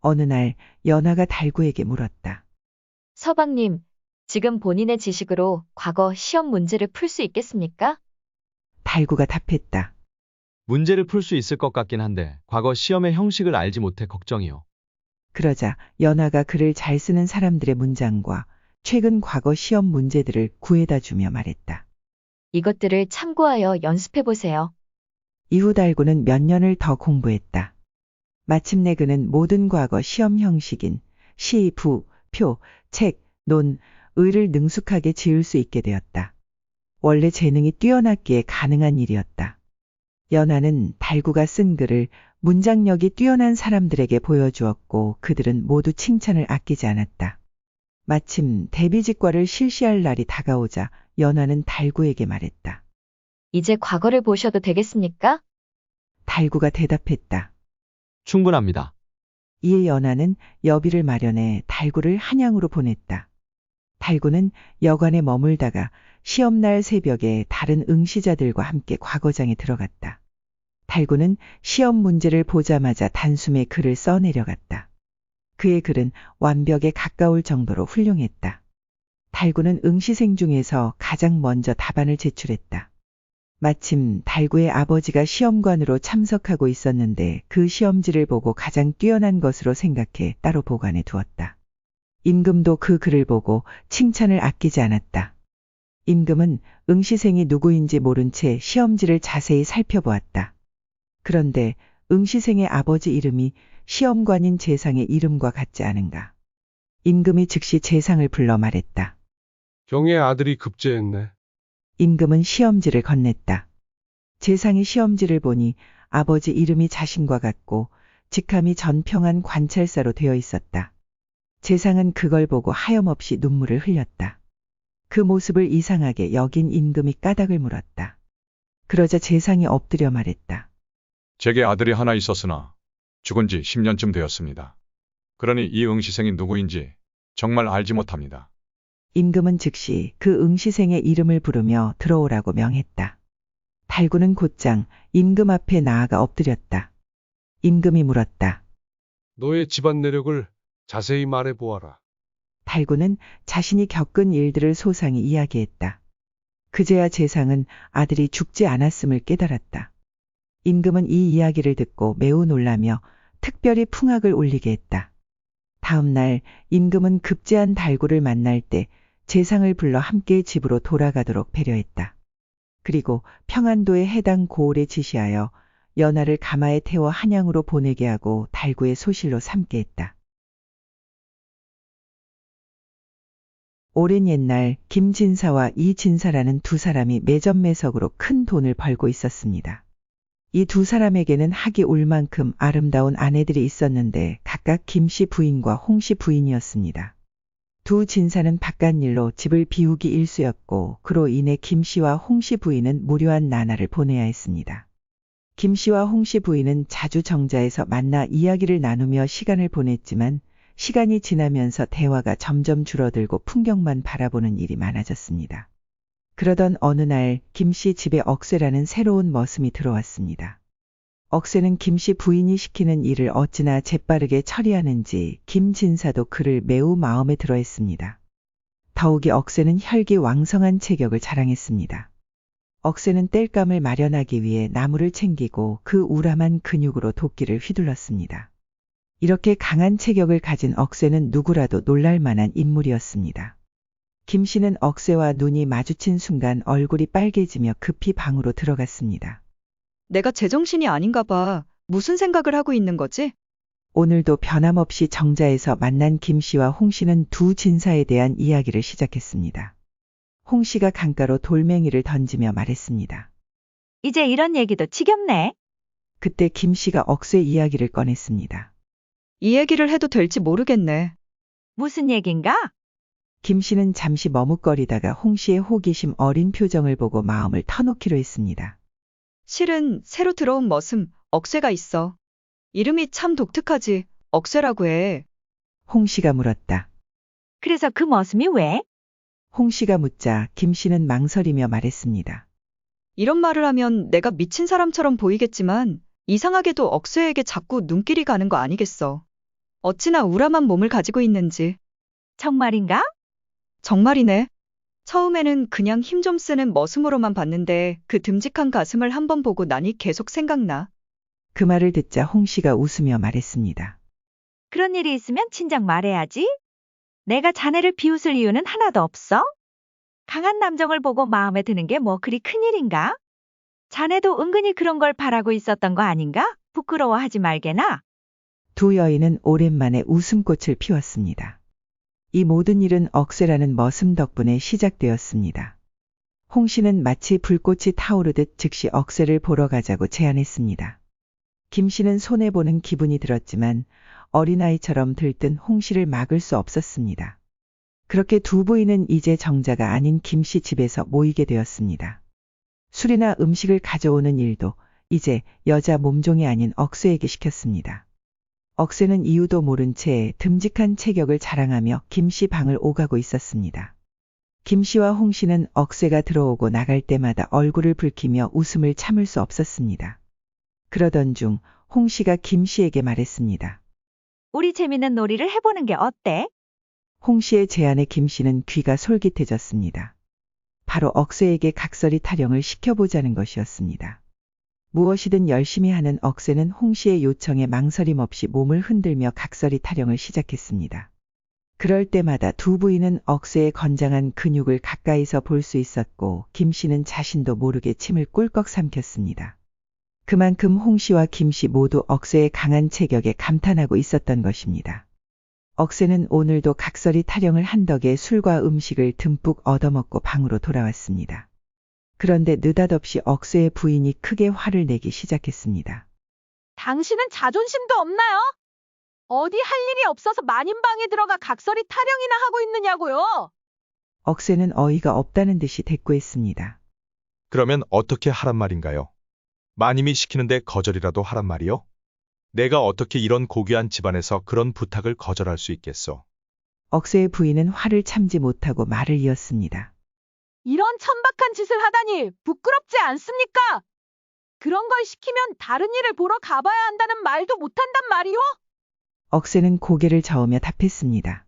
어느 날 연하가 달구에게 물었다. 서방님, 지금 본인의 지식으로 과거 시험 문제를 풀 수 있겠습니까? 달구가 답했다. 문제를 풀 수 있을 것 같긴 한데 과거 시험의 형식을 알지 못해 걱정이요. 그러자 연하가 글을 잘 쓰는 사람들의 문장과 최근 과거 시험 문제들을 구해다 주며 말했다. 이것들을 참고하여 연습해 보세요. 이후 달구는 몇 년을 더 공부했다. 마침내 그는 모든 과거 시험 형식인 시, 부, 표, 책, 논, 의를 능숙하게 지을 수 있게 되었다. 원래 재능이 뛰어났기에 가능한 일이었다. 연하는 달구가 쓴 글을 문장력이 뛰어난 사람들에게 보여주었고 그들은 모두 칭찬을 아끼지 않았다. 마침 대비직과를 실시할 날이 다가오자 연하는 달구에게 말했다. 이제 과거를 보셔도 되겠습니까? 달구가 대답했다. 충분합니다. 이에 연하는 여비를 마련해 달구를 한양으로 보냈다. 달구는 여관에 머물다가 시험날 새벽에 다른 응시자들과 함께 과거장에 들어갔다. 달구는 시험 문제를 보자마자 단숨에 글을 써내려갔다. 그의 글은 완벽에 가까울 정도로 훌륭했다. 달구는 응시생 중에서 가장 먼저 답안을 제출했다. 마침 달구의 아버지가 시험관으로 참석하고 있었는데 그 시험지를 보고 가장 뛰어난 것으로 생각해 따로 보관해 두었다. 임금도 그 글을 보고 칭찬을 아끼지 않았다. 임금은 응시생이 누구인지 모른 채 시험지를 자세히 살펴보았다. 그런데 응시생의 아버지 이름이 시험관인 재상의 이름과 같지 않은가. 임금이 즉시 재상을 불러 말했다. 경의 아들이 급제했네. 임금은 시험지를 건넸다. 재상이 시험지를 보니 아버지 이름이 자신과 같고 직함이 전평안 관찰사로 되어 있었다. 재상은 그걸 보고 하염없이 눈물을 흘렸다. 그 모습을 이상하게 여긴 임금이 까닭을 물었다. 그러자 재상이 엎드려 말했다. 제게 아들이 하나 있었으나 죽은 지 10년쯤 되었습니다. 그러니 이 응시생이 누구인지 정말 알지 못합니다. 임금은 즉시 그 응시생의 이름을 부르며 들어오라고 명했다. 달구는 곧장 임금 앞에 나아가 엎드렸다. 임금이 물었다. 너의 집안 내력을 자세히 말해 보아라. 달구는 자신이 겪은 일들을 소상히 이야기했다. 그제야 재상은 아들이 죽지 않았음을 깨달았다. 임금은 이 이야기를 듣고 매우 놀라며 특별히 풍악을 울리게 했다. 다음 날 임금은 급제한 달구를 만날 때 재상을 불러 함께 집으로 돌아가도록 배려했다. 그리고 평안도의 해당 고을에 지시하여 연하를 가마에 태워 한양으로 보내게 하고 달구의 소실로 삼게 했다. 오랜 옛날 김진사와 이진사라는 두 사람이 매점매석으로 큰 돈을 벌고 있었습니다. 이 두 사람에게는 하기 울 만큼 아름다운 아내들이 있었는데 각각 김씨 부인과 홍씨 부인이었습니다. 두 진사는 바깥일로 집을 비우기 일쑤였고 그로 인해 김씨와 홍씨 부인은 무료한 나날을 보내야 했습니다. 김씨와 홍씨 부인은 자주 정자에서 만나 이야기를 나누며 시간을 보냈지만 시간이 지나면서 대화가 점점 줄어들고 풍경만 바라보는 일이 많아졌습니다. 그러던 어느 날 김씨 집에 억새라는 새로운 머슴이 들어왔습니다. 억새는 김씨 부인이 시키는 일을 어찌나 재빠르게 처리하는지 김진사도 그를 매우 마음에 들어 했습니다. 더욱이 억새는 혈기왕성한 체격을 자랑했습니다. 억새는 땔감을 마련하기 위해 나무를 챙기고 그 우람한 근육으로 도끼를 휘둘렀습니다. 이렇게 강한 체격을 가진 억새는 누구라도 놀랄 만한 인물이었습니다. 김씨는 억새와 눈이 마주친 순간 얼굴이 빨개지며 급히 방으로 들어갔습니다. 내가 제정신이 아닌가 봐. 무슨 생각을 하고 있는 거지? 오늘도 변함없이 정자에서 만난 김씨와 홍씨는 두 진사에 대한 이야기를 시작했습니다. 홍씨가 강가로 돌멩이를 던지며 말했습니다. 이제 이런 얘기도 지겹네. 그때 김씨가 억새 이야기를 꺼냈습니다. 이 얘기를 해도 될지 모르겠네. 무슨 얘긴가? 김씨는 잠시 머뭇거리다가 홍씨의 호기심 어린 표정을 보고 마음을 터놓기로 했습니다. 실은 새로 들어온 머슴, 억새가 있어. 이름이 참 독특하지. 억새라고 해. 홍씨가 물었다. 그래서 그 머슴이 왜? 홍씨가 묻자 김씨는 망설이며 말했습니다. 이런 말을 하면 내가 미친 사람처럼 보이겠지만 이상하게도 억새에게 자꾸 눈길이 가는 거 아니겠어. 어찌나 우람한 몸을 가지고 있는지. 정말인가? 정말이네. 처음에는 그냥 힘 좀 쓰는 머슴으로만 봤는데 그 듬직한 가슴을 한번 보고 나니 계속 생각나. 그 말을 듣자 홍씨가 웃으며 말했습니다. 그런 일이 있으면 진작 말해야지. 내가 자네를 비웃을 이유는 하나도 없어. 강한 남정을 보고 마음에 드는 게 뭐 그리 큰일인가? 자네도 은근히 그런 걸 바라고 있었던 거 아닌가? 부끄러워하지 말게나. 두 여인은 오랜만에 웃음꽃을 피웠습니다. 이 모든 일은 억새라는 머슴 덕분에 시작되었습니다. 홍씨는 마치 불꽃이 타오르듯 즉시 억새를 보러 가자고 제안했습니다. 김씨는 손해보는 기분이 들었지만 어린아이처럼 들뜬 홍씨를 막을 수 없었습니다. 그렇게 두 부인은 이제 정자가 아닌 김씨 집에서 모이게 되었습니다. 술이나 음식을 가져오는 일도 이제 여자 몸종이 아닌 억새에게 시켰습니다. 억새는 이유도 모른 채 듬직한 체격을 자랑하며 김씨 방을 오가고 있었습니다. 김씨와 홍씨는 억새가 들어오고 나갈 때마다 얼굴을 붉히며 웃음을 참을 수 없었습니다. 그러던 중 홍씨가 김씨에게 말했습니다. 우리 재밌는 놀이를 해보는 게 어때? 홍씨의 제안에 김씨는 귀가 솔깃해졌습니다. 바로 억새에게 각설이 타령을 시켜보자는 것이었습니다. 무엇이든 열심히 하는 억새는 홍씨의 요청에 망설임 없이 몸을 흔들며 각설이 타령을 시작했습니다. 그럴 때마다 두 부인은 억새의 건장한 근육을 가까이서 볼 수 있었고 김씨는 자신도 모르게 침을 꿀꺽 삼켰습니다. 그만큼 홍씨와 김씨 모두 억새의 강한 체격에 감탄하고 있었던 것입니다. 억새는 오늘도 각설이 타령을 한 덕에 술과 음식을 듬뿍 얻어먹고 방으로 돌아왔습니다. 그런데 느닷없이 억새의 부인이 크게 화를 내기 시작했습니다. 당신은 자존심도 없나요? 어디 할 일이 없어서 마님방에 들어가 각설이 타령이나 하고 있느냐고요. 억새는 어이가 없다는 듯이 대꾸했습니다. 그러면 어떻게 하란 말인가요? 마님이 시키는데 거절이라도 하란 말이요? 내가 어떻게 이런 고귀한 집안에서 그런 부탁을 거절할 수 있겠소? 억새의 부인은 화를 참지 못하고 말을 이었습니다. 이런 천박한 짓을 하다니 부끄럽지 않습니까? 그런 걸 시키면 다른 일을 보러 가봐야 한다는 말도 못한단 말이요? 억새는 고개를 저으며 답했습니다.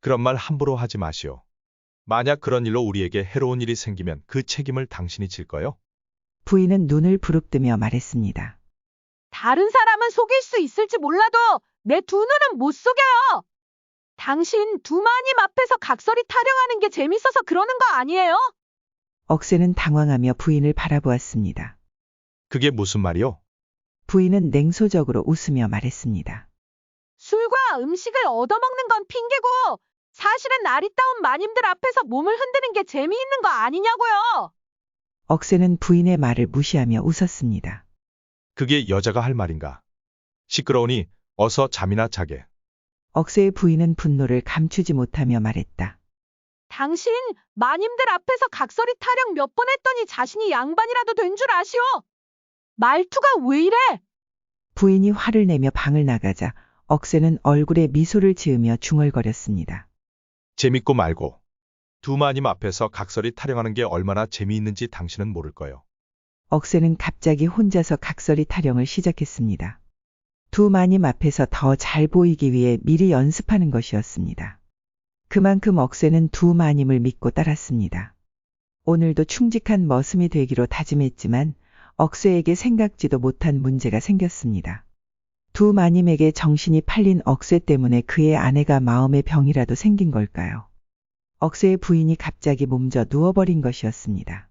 그런 말 함부로 하지 마시오. 만약 그런 일로 우리에게 해로운 일이 생기면 그 책임을 당신이 질 거요? 부인은 눈을 부릅뜨며 말했습니다. 다른 사람은 속일 수 있을지 몰라도 내 두 눈은 못 속여요. 당신 두 마님 앞에서 각설이 타령하는 게 재밌어서 그러는 거 아니에요? 억새는 당황하며 부인을 바라보았습니다. 그게 무슨 말이오? 부인은 냉소적으로 웃으며 말했습니다. 술과 음식을 얻어먹는 건 핑계고 사실은 아리따운 마님들 앞에서 몸을 흔드는 게 재미있는 거 아니냐고요. 억새는 부인의 말을 무시하며 웃었습니다. 그게 여자가 할 말인가? 시끄러우니 어서 잠이나 자게. 억새의 부인은 분노를 감추지 못하며 말했다. 당신 마님들 앞에서 각설이 타령 몇 번 했더니 자신이 양반이라도 된 줄 아시오? 말투가 왜 이래? 부인이 화를 내며 방을 나가자 억새는 얼굴에 미소를 지으며 중얼거렸습니다. 재밌고 말고. 두 마님 앞에서 각설이 타령하는 게 얼마나 재미있는지 당신은 모를 거요. 억새는 갑자기 혼자서 각설이 타령을 시작했습니다. 두 마님 앞에서 더 잘 보이기 위해 미리 연습하는 것이었습니다. 그만큼 억새는 두 마님을 믿고 따랐습니다. 오늘도 충직한 머슴이 되기로 다짐했지만 억새에게 생각지도 못한 문제가 생겼습니다. 두 마님에게 정신이 팔린 억새 때문에 그의 아내가 마음의 병이라도 생긴 걸까요? 억새의 부인이 갑자기 몸져 누워버린 것이었습니다.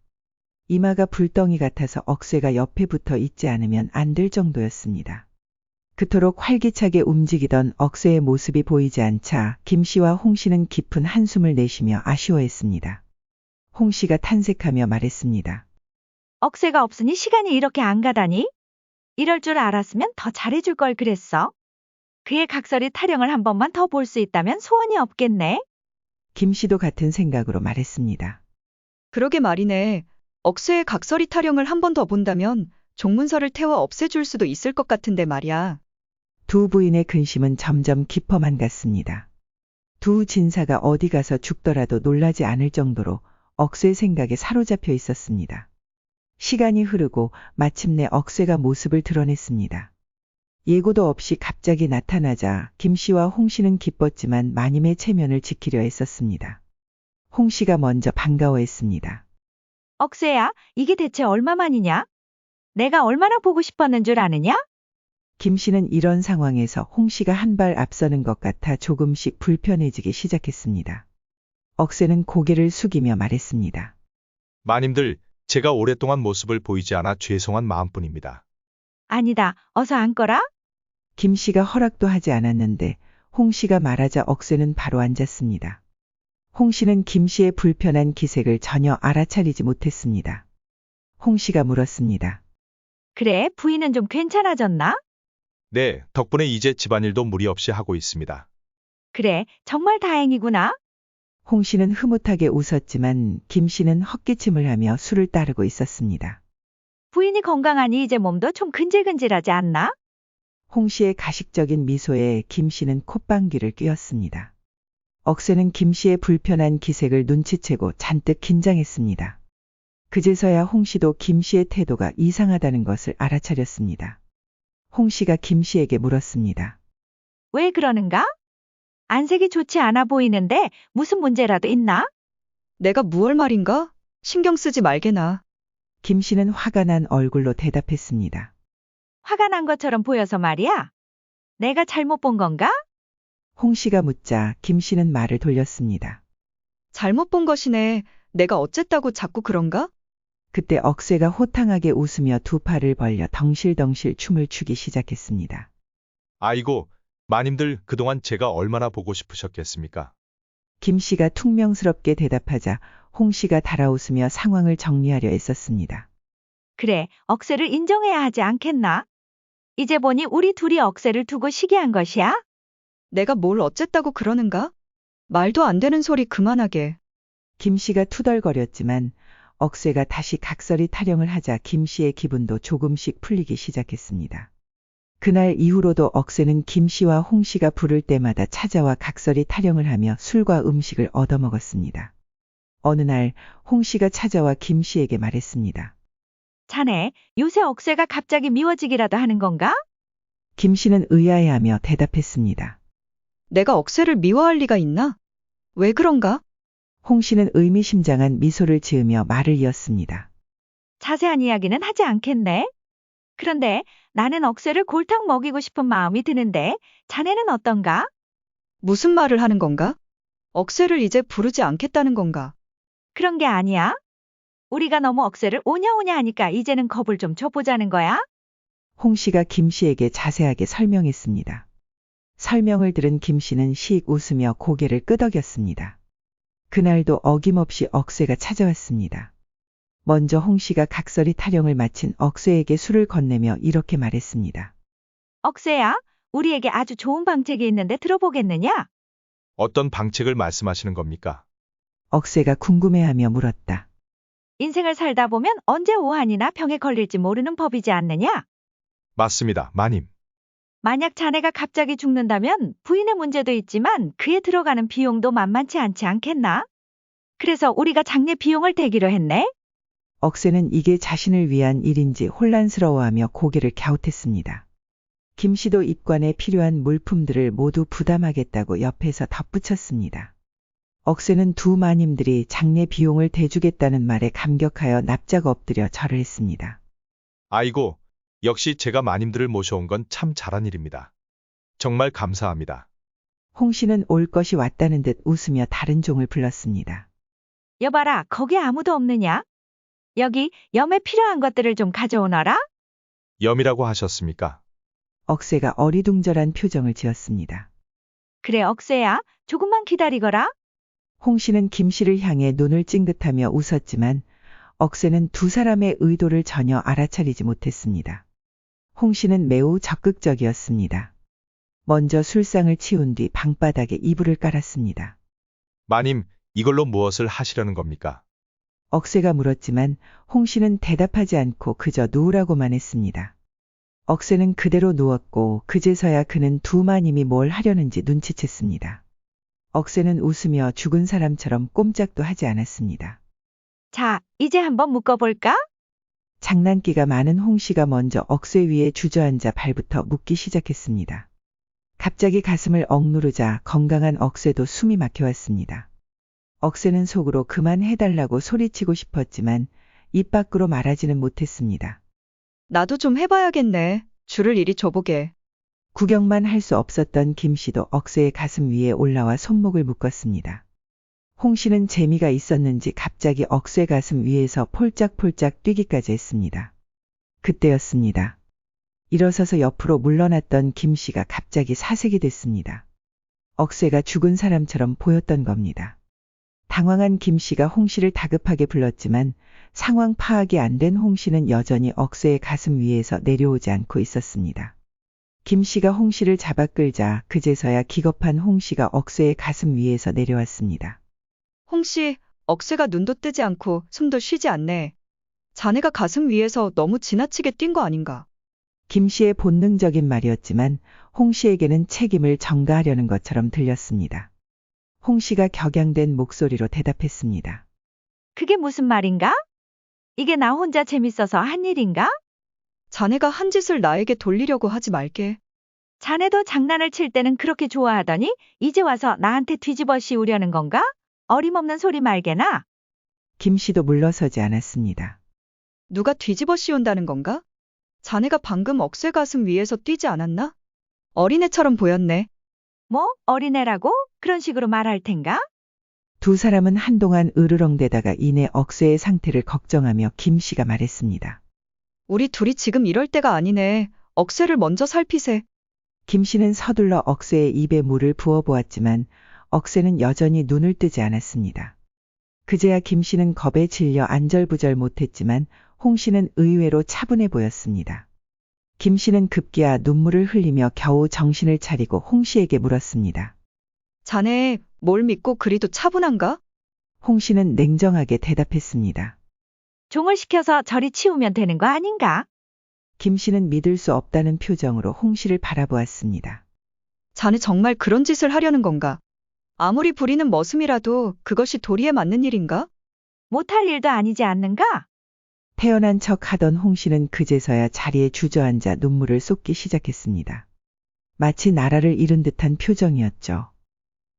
이마가 불덩이 같아서 억새가 옆에 붙어 있지 않으면 안 될 정도였습니다. 그토록 활기차게 움직이던 억새의 모습이 보이지 않자 김 씨와 홍 씨는 깊은 한숨을 내쉬며 아쉬워했습니다. 홍 씨가 탄색하며 말했습니다. 억새가 없으니 시간이 이렇게 안 가다니? 이럴 줄 알았으면 더 잘해줄 걸 그랬어. 그의 각설이 타령을 한 번만 더 볼 수 있다면 소원이 없겠네. 김 씨도 같은 생각으로 말했습니다. 그러게 말이네. 억새의 각설이 타령을 한 번 더 본다면 종문서를 태워 없애줄 수도 있을 것 같은데 말이야. 두 부인의 근심은 점점 깊어만 갔습니다. 두 진사가 어디 가서 죽더라도 놀라지 않을 정도로 억새 생각에 사로잡혀 있었습니다. 시간이 흐르고 마침내 억새가 모습을 드러냈습니다. 예고도 없이 갑자기 나타나자 김 씨와 홍 씨는 기뻤지만 마님의 체면을 지키려 했었습니다. 홍 씨가 먼저 반가워했습니다. 억새야, 이게 대체 얼마만이냐? 내가 얼마나 보고 싶었는 줄 아느냐? 김 씨는 이런 상황에서 홍 씨가 한 발 앞서는 것 같아 조금씩 불편해지기 시작했습니다. 억새는 고개를 숙이며 말했습니다. 마님들, 제가 오랫동안 모습을 보이지 않아 죄송한 마음뿐입니다. 아니다, 어서 앉거라. 김 씨가 허락도 하지 않았는데 홍 씨가 말하자 억새는 바로 앉았습니다. 홍 씨는 김 씨의 불편한 기색을 전혀 알아차리지 못했습니다. 홍 씨가 물었습니다. 그래, 부인은 좀 괜찮아졌나? 네, 덕분에 이제 집안일도 무리 없이 하고 있습니다. 그래, 정말 다행이구나. 홍 씨는 흐뭇하게 웃었지만 김 씨는 헛기침을 하며 술을 따르고 있었습니다. 부인이 건강하니 이제 몸도 좀 근질근질하지 않나? 홍 씨의 가식적인 미소에 김 씨는 콧방귀를 뀌었습니다. 억새는 김 씨의 불편한 기색을 눈치채고 잔뜩 긴장했습니다. 그제서야 홍 씨도 김 씨의 태도가 이상하다는 것을 알아차렸습니다. 홍 씨가 김 씨에게 물었습니다. 왜 그러는가? 안색이 좋지 않아 보이는데 무슨 문제라도 있나? 내가 무얼 말인가? 신경 쓰지 말게나. 김 씨는 화가 난 얼굴로 대답했습니다. 화가 난 것처럼 보여서 말이야. 내가 잘못 본 건가? 홍 씨가 묻자 김 씨는 말을 돌렸습니다. 잘못 본 것이네. 내가 어쨌다고 자꾸 그런가? 그때 억새가 호탕하게 웃으며 두 팔을 벌려 덩실덩실 춤을 추기 시작했습니다. 아이고, 마님들 그동안 제가 얼마나 보고 싶으셨겠습니까? 김 씨가 퉁명스럽게 대답하자 홍 씨가 달아웃으며 상황을 정리하려 애썼습니다. 그래, 억새를 인정해야 하지 않겠나? 이제 보니 우리 둘이 억새를 두고 시기한 것이야? 내가 뭘 어쨌다고 그러는가? 말도 안 되는 소리 그만하게. 김 씨가 투덜거렸지만 억새가 다시 각설이 타령을 하자 김 씨의 기분도 조금씩 풀리기 시작했습니다. 그날 이후로도 억새는 김 씨와 홍 씨가 부를 때마다 찾아와 각설이 타령을 하며 술과 음식을 얻어먹었습니다. 어느 날 홍 씨가 찾아와 김 씨에게 말했습니다. 자네, 요새 억새가 갑자기 미워지기라도 하는 건가? 김 씨는 의아해하며 대답했습니다. 내가 억새를 미워할 리가 있나? 왜 그런가? 홍 씨는 의미심장한 미소를 지으며 말을 이었습니다. 자세한 이야기는 하지 않겠네. 그런데 나는 억새를 골탕 먹이고 싶은 마음이 드는데 자네는 어떤가? 무슨 말을 하는 건가? 억새를 이제 부르지 않겠다는 건가? 그런 게 아니야. 우리가 너무 억새를 오냐오냐 하니까 이제는 겁을 좀 줘보자는 거야? 홍 씨가 김 씨에게 자세하게 설명했습니다. 설명을 들은 김 씨는 씩 웃으며 고개를 끄덕였습니다. 그날도 어김없이 억새가 찾아왔습니다. 먼저 홍 씨가 각설이 타령을 마친 억새에게 술을 건네며 이렇게 말했습니다. 억새야, 우리에게 아주 좋은 방책이 있는데 들어보겠느냐? 어떤 방책을 말씀하시는 겁니까? 억새가 궁금해하며 물었다. 인생을 살다 보면 언제 오한이나 병에 걸릴지 모르는 법이지 않느냐? 맞습니다, 마님. 만약 자네가 갑자기 죽는다면 부인의 문제도 있지만 그에 들어가는 비용도 만만치 않지 않겠나? 그래서 우리가 장례 비용을 대기로 했네? 억새는 이게 자신을 위한 일인지 혼란스러워하며 고개를 갸웃했습니다. 김 씨도 입관에 필요한 물품들을 모두 부담하겠다고 옆에서 덧붙였습니다. 억새는 두 마님들이 장례 비용을 대주겠다는 말에 감격하여 납작 엎드려 절을 했습니다. 아이고, 역시 제가 마님들을 모셔온 건 참 잘한 일입니다. 정말 감사합니다. 홍 씨는 올 것이 왔다는 듯 웃으며 다른 종을 불렀습니다. 여봐라, 거기 아무도 없느냐? 여기 염에 필요한 것들을 좀 가져오너라? 염이라고 하셨습니까? 억새가 어리둥절한 표정을 지었습니다. 그래, 억새야. 조금만 기다리거라. 홍 씨는 김 씨를 향해 눈을 찡긋하며 웃었지만 억새는 두 사람의 의도를 전혀 알아차리지 못했습니다. 홍 씨는 매우 적극적이었습니다. 먼저 술상을 치운 뒤 방바닥에 이불을 깔았습니다. 마님, 이걸로 무엇을 하시려는 겁니까? 억새가 물었지만 홍 씨는 대답하지 않고 그저 누우라고만 했습니다. 억새는 그대로 누웠고 그제서야 그는 두 마님이 뭘 하려는지 눈치챘습니다. 억새는 웃으며 죽은 사람처럼 꼼짝도 하지 않았습니다. 자, 이제 한번 묶어볼까? 장난기가 많은 홍 씨가 먼저 억새 위에 주저앉아 발부터 묶기 시작했습니다. 갑자기 가슴을 억누르자 건강한 억새도 숨이 막혀왔습니다. 억새는 속으로 그만해달라고 소리치고 싶었지만 입 밖으로 말하지는 못했습니다. 나도 좀 해봐야겠네. 줄을 이리 줘보게. 구경만 할 수 없었던 김 씨도 억새의 가슴 위에 올라와 손목을 묶었습니다. 홍 씨는 재미가 있었는지 갑자기 억새 가슴 위에서 폴짝폴짝 뛰기까지 했습니다. 그때였습니다. 일어서서 옆으로 물러났던 김 씨가 갑자기 사색이 됐습니다. 억새가 죽은 사람처럼 보였던 겁니다. 당황한 김 씨가 홍 씨를 다급하게 불렀지만 상황 파악이 안 된 홍 씨는 여전히 억새의 가슴 위에서 내려오지 않고 있었습니다. 김 씨가 홍 씨를 잡아 끌자 그제서야 기겁한 홍 씨가 억새의 가슴 위에서 내려왔습니다. 홍 씨, 억새가 눈도 뜨지 않고 숨도 쉬지 않네. 자네가 가슴 위에서 너무 지나치게 뛴 거 아닌가? 김 씨의 본능적인 말이었지만 홍 씨에게는 책임을 전가하려는 것처럼 들렸습니다. 홍 씨가 격양된 목소리로 대답했습니다. 그게 무슨 말인가? 이게 나 혼자 재밌어서 한 일인가? 자네가 한 짓을 나에게 돌리려고 하지 말게. 자네도 장난을 칠 때는 그렇게 좋아하더니 이제 와서 나한테 뒤집어 씌우려는 건가? 어림없는 소리 말게나. 김 씨도 물러서지 않았습니다. 누가 뒤집어 씌운다는 건가? 자네가 방금 억새 가슴 위에서 뛰지 않았나? 어린애처럼 보였네. 뭐? 어린애라고? 그런 식으로 말할 텐가? 두 사람은 한동안 으르렁대다가 이내 억새의 상태를 걱정하며 김 씨가 말했습니다. 우리 둘이 지금 이럴 때가 아니네. 억새를 먼저 살피세. 김 씨는 서둘러 억새의 입에 물을 부어보았지만 억새는 여전히 눈을 뜨지 않았습니다. 그제야 김 씨는 겁에 질려 안절부절 못했지만 홍 씨는 의외로 차분해 보였습니다. 김 씨는 급기야 눈물을 흘리며 겨우 정신을 차리고 홍 씨에게 물었습니다. 자네 뭘 믿고 그리도 차분한가? 홍 씨는 냉정하게 대답했습니다. 종을 시켜서 저리 치우면 되는 거 아닌가? 김 씨는 믿을 수 없다는 표정으로 홍 씨를 바라보았습니다. 자네 정말 그런 짓을 하려는 건가? 아무리 부리는 머슴이라도 그것이 도리에 맞는 일인가? 못할 일도 아니지 않는가? 태연한 척 하던 홍 씨는 그제서야 자리에 주저앉아 눈물을 쏟기 시작했습니다. 마치 나라를 잃은 듯한 표정이었죠.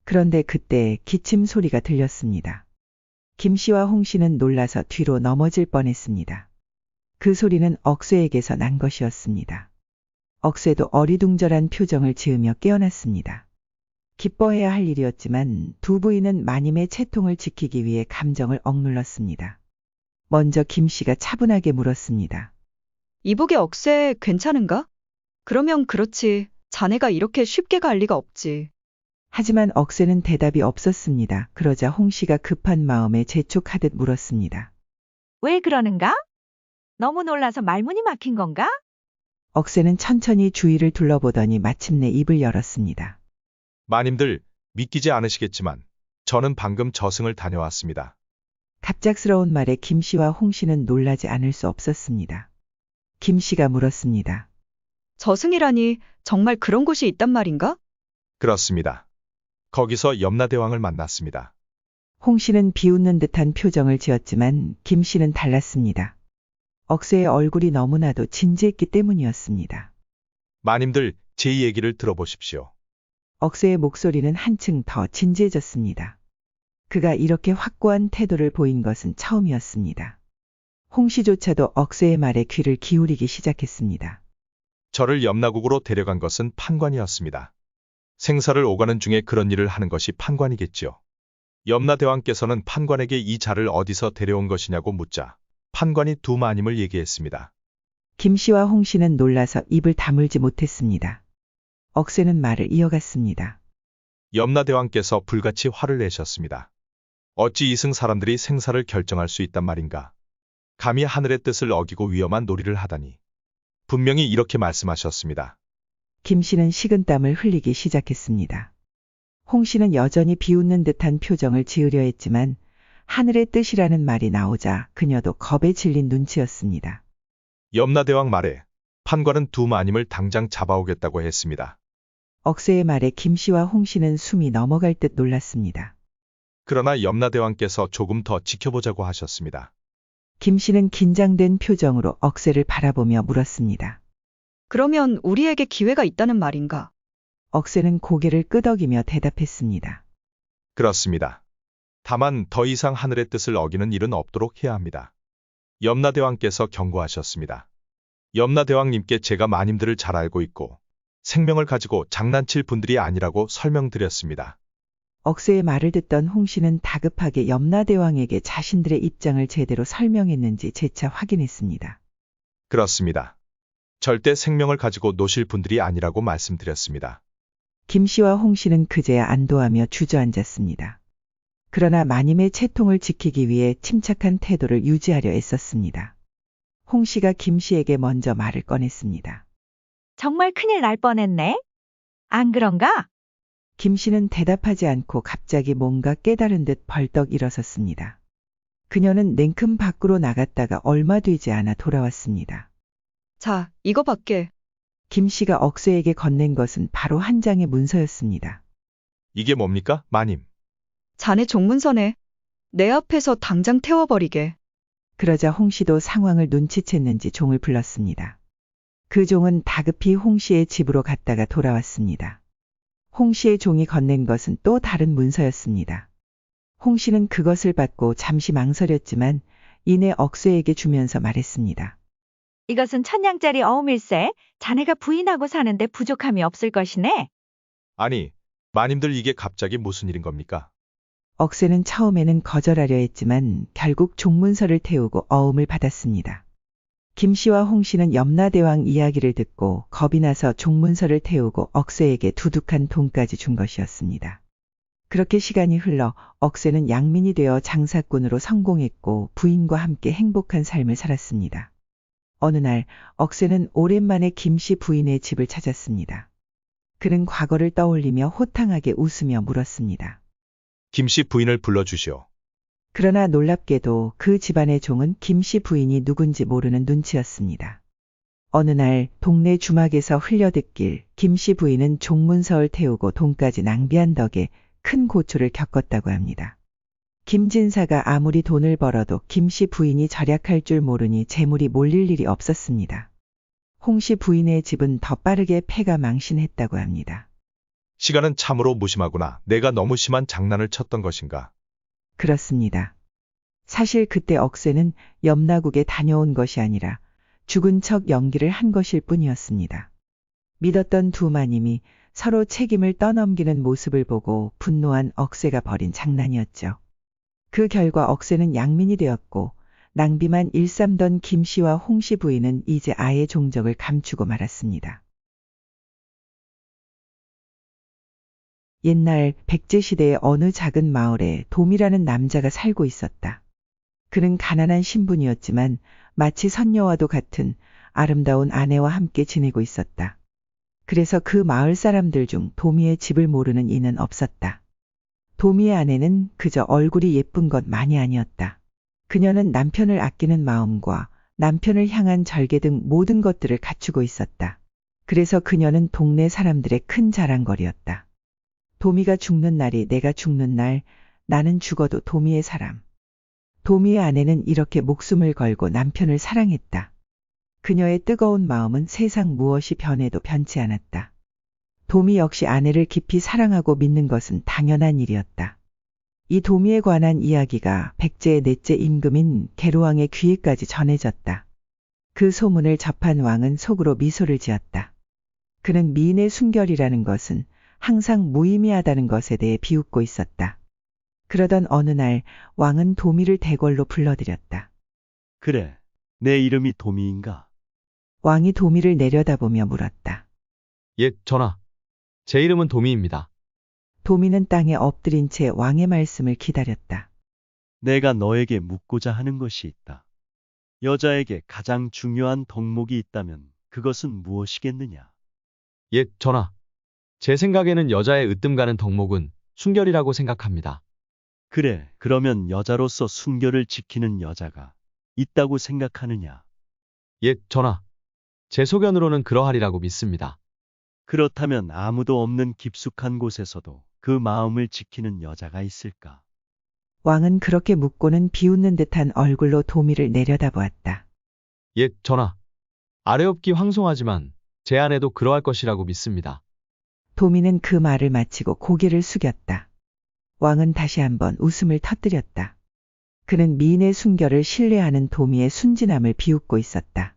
그런데 그때 기침 소리가 들렸습니다. 김 씨와 홍 씨는 놀라서 뒤로 넘어질 뻔했습니다. 그 소리는 억쇠에게서 난 것이었습니다. 억쇠도 어리둥절한 표정을 지으며 깨어났습니다. 기뻐해야 할 일이었지만 두 부인은 마님의 채통을 지키기 위해 감정을 억눌렀습니다. 먼저 김 씨가 차분하게 물었습니다. 이복의 억새 괜찮은가? 그러면 그렇지. 자네가 이렇게 쉽게 갈 리가 없지. 하지만 억새는 대답이 없었습니다. 그러자 홍 씨가 급한 마음에 재촉하듯 물었습니다. 왜 그러는가? 너무 놀라서 말문이 막힌 건가? 억새는 천천히 주위를 둘러보더니 마침내 입을 열었습니다. 마님들 믿기지 않으시겠지만 저는 방금 저승을 다녀왔습니다. 갑작스러운 말에 김 씨와 홍 씨는 놀라지 않을 수 없었습니다. 김 씨가 물었습니다. 저승이라니 정말 그런 곳이 있단 말인가? 그렇습니다. 거기서 염라대왕을 만났습니다. 홍 씨는 비웃는 듯한 표정을 지었지만 김 씨는 달랐습니다. 억새의 얼굴이 너무나도 진지했기 때문이었습니다. 마님들 제 얘기를 들어보십시오. 억새의 목소리는 한층 더 진지해졌습니다. 그가 이렇게 확고한 태도를 보인 것은 처음이었습니다. 홍 씨조차도 억새의 말에 귀를 기울이기 시작했습니다. 저를 염라국으로 데려간 것은 판관이었습니다. 생사를 오가는 중에 그런 일을 하는 것이 판관이겠지요. 염라대왕께서는 판관에게 이 자를 어디서 데려온 것이냐고 묻자 판관이 두 마님을 얘기했습니다. 김 씨와 홍 씨는 놀라서 입을 다물지 못했습니다. 억새는 말을 이어갔습니다. 염라대왕께서 불같이 화를 내셨습니다. 어찌 이승 사람들이 생사를 결정할 수 있단 말인가? 감히 하늘의 뜻을 어기고 위험한 놀이를 하다니. 분명히 이렇게 말씀하셨습니다. 김 씨는 식은땀을 흘리기 시작했습니다. 홍 씨는 여전히 비웃는 듯한 표정을 지으려 했지만 하늘의 뜻이라는 말이 나오자 그녀도 겁에 질린 눈치였습니다. 염라대왕 말에 판관은 두 마님을 당장 잡아오겠다고 했습니다. 억새의 말에 김 씨와 홍 씨는 숨이 넘어갈 듯 놀랐습니다. 그러나 염라대왕께서 조금 더 지켜보자고 하셨습니다. 김 씨는 긴장된 표정으로 억새를 바라보며 물었습니다. 그러면 우리에게 기회가 있다는 말인가? 억새는 고개를 끄덕이며 대답했습니다. 그렇습니다. 다만 더 이상 하늘의 뜻을 어기는 일은 없도록 해야 합니다. 염라대왕께서 경고하셨습니다. 염라대왕님께 제가 마님들을 잘 알고 있고 생명을 가지고 장난칠 분들이 아니라고 설명드렸습니다. 억새의 말을 듣던 홍 씨는 다급하게 염라대왕에게 자신들의 입장을 제대로 설명했는지 재차 확인했습니다. 그렇습니다. 절대 생명을 가지고 노실 분들이 아니라고 말씀드렸습니다. 김 씨와 홍 씨는 그제야 안도하며 주저앉았습니다. 그러나 마님의 채통을 지키기 위해 침착한 태도를 유지하려 애썼습니다. 홍 씨가 김 씨에게 먼저 말을 꺼냈습니다. 정말 큰일 날 뻔했네. 안 그런가? 김 씨는 대답하지 않고 갑자기 뭔가 깨달은 듯 벌떡 일어섰습니다. 그녀는 냉큼 밖으로 나갔다가 얼마 되지 않아 돌아왔습니다. 자, 이거 밖에. 김 씨가 억새에게 건넨 것은 바로 한 장의 문서였습니다. 이게 뭡니까, 마님? 자네 종문서네. 내 앞에서 당장 태워버리게. 그러자 홍 씨도 상황을 눈치챘는지 종을 불렀습니다. 그 종은 다급히 홍 씨의 집으로 갔다가 돌아왔습니다. 홍 씨의 종이 건넨 것은 또 다른 문서였습니다. 홍 씨는 그것을 받고 잠시 망설였지만 이내 억새에게 주면서 말했습니다. 이것은 1000냥짜리 어음일세. 자네가 부인하고 사는데 부족함이 없을 것이네. 아니, 마님들 이게 갑자기 무슨 일인 겁니까? 억새는 처음에는 거절하려 했지만 결국 종문서를 태우고 어음을 받았습니다. 김 씨와 홍 씨는 염라대왕 이야기를 듣고 겁이 나서 종문서를 태우고 억새에게 두둑한 돈까지 준 것이었습니다. 그렇게 시간이 흘러 억새는 양민이 되어 장사꾼으로 성공했고 부인과 함께 행복한 삶을 살았습니다. 어느 날 억새는 오랜만에 김씨 부인의 집을 찾았습니다. 그는 과거를 떠올리며 호탕하게 웃으며 물었습니다. 김씨 부인을 불러주시오. 그러나 놀랍게도 그 집안의 종은 김씨 부인이 누군지 모르는 눈치였습니다. 어느 날 동네 주막에서 흘려듣길 김씨 부인은 종문서를 태우고 돈까지 낭비한 덕에 큰 고초를 겪었다고 합니다. 김진사가 아무리 돈을 벌어도 김씨 부인이 절약할 줄 모르니 재물이 몰릴 일이 없었습니다. 홍씨 부인의 집은 더 빠르게 폐가 망신했다고 합니다. 시간은 참으로 무심하구나. 내가 너무 심한 장난을 쳤던 것인가? 그렇습니다. 사실 그때 억새는 염라국에 다녀온 것이 아니라 죽은 척 연기를 한 것일 뿐이었습니다. 믿었던 두 마님이 서로 책임을 떠넘기는 모습을 보고 분노한 억새가 벌인 장난이었죠. 그 결과 억새는 양민이 되었고 낭비만 일삼던 김씨와 홍씨 부인은 이제 아예 종적을 감추고 말았습니다. 옛날 백제시대의 어느 작은 마을에 도미라는 남자가 살고 있었다. 그는 가난한 신분이었지만 마치 선녀와도 같은 아름다운 아내와 함께 지내고 있었다. 그래서 그 마을 사람들 중 도미의 집을 모르는 이는 없었다. 도미의 아내는 그저 얼굴이 예쁜 것만이 아니었다. 그녀는 남편을 아끼는 마음과 남편을 향한 절개 등 모든 것들을 갖추고 있었다. 그래서 그녀는 동네 사람들의 큰 자랑거리였다. 도미가 죽는 날이 내가 죽는 날, 나는 죽어도 도미의 사람. 도미의 아내는 이렇게 목숨을 걸고 남편을 사랑했다. 그녀의 뜨거운 마음은 세상 무엇이 변해도 변치 않았다. 도미 역시 아내를 깊이 사랑하고 믿는 것은 당연한 일이었다. 이 도미에 관한 이야기가 백제의 넷째 임금인 계로왕의 귀에까지 전해졌다. 그 소문을 접한 왕은 속으로 미소를 지었다. 그는 미인의 순결이라는 것은 항상 무의미하다는 것에 대해 비웃고 있었다. 그러던 어느 날 왕은 도미를 대궐로 불러들였다. 그래, 내 이름이 도미인가? 왕이 도미를 내려다보며 물었다. 예, 전하. 제 이름은 도미입니다. 도미는 땅에 엎드린 채 왕의 말씀을 기다렸다. 내가 너에게 묻고자 하는 것이 있다. 여자에게 가장 중요한 덕목이 있다면 그것은 무엇이겠느냐? 예, 전하. 제 생각에는 여자의 으뜸 가는 덕목은 순결이라고 생각합니다. 그래, 그러면 여자로서 순결을 지키는 여자가 있다고 생각하느냐? 예, 전하. 제 소견으로는 그러하리라고 믿습니다. 그렇다면 아무도 없는 깊숙한 곳에서도 그 마음을 지키는 여자가 있을까? 왕은 그렇게 묻고는 비웃는 듯한 얼굴로 도미를 내려다보았다. 예, 전하. 아래옵기 황송하지만 제 아내도 그러할 것이라고 믿습니다. 도미는 그 말을 마치고 고개를 숙였다. 왕은 다시 한번 웃음을 터뜨렸다. 그는 미인의 순결을 신뢰하는 도미의 순진함을 비웃고 있었다.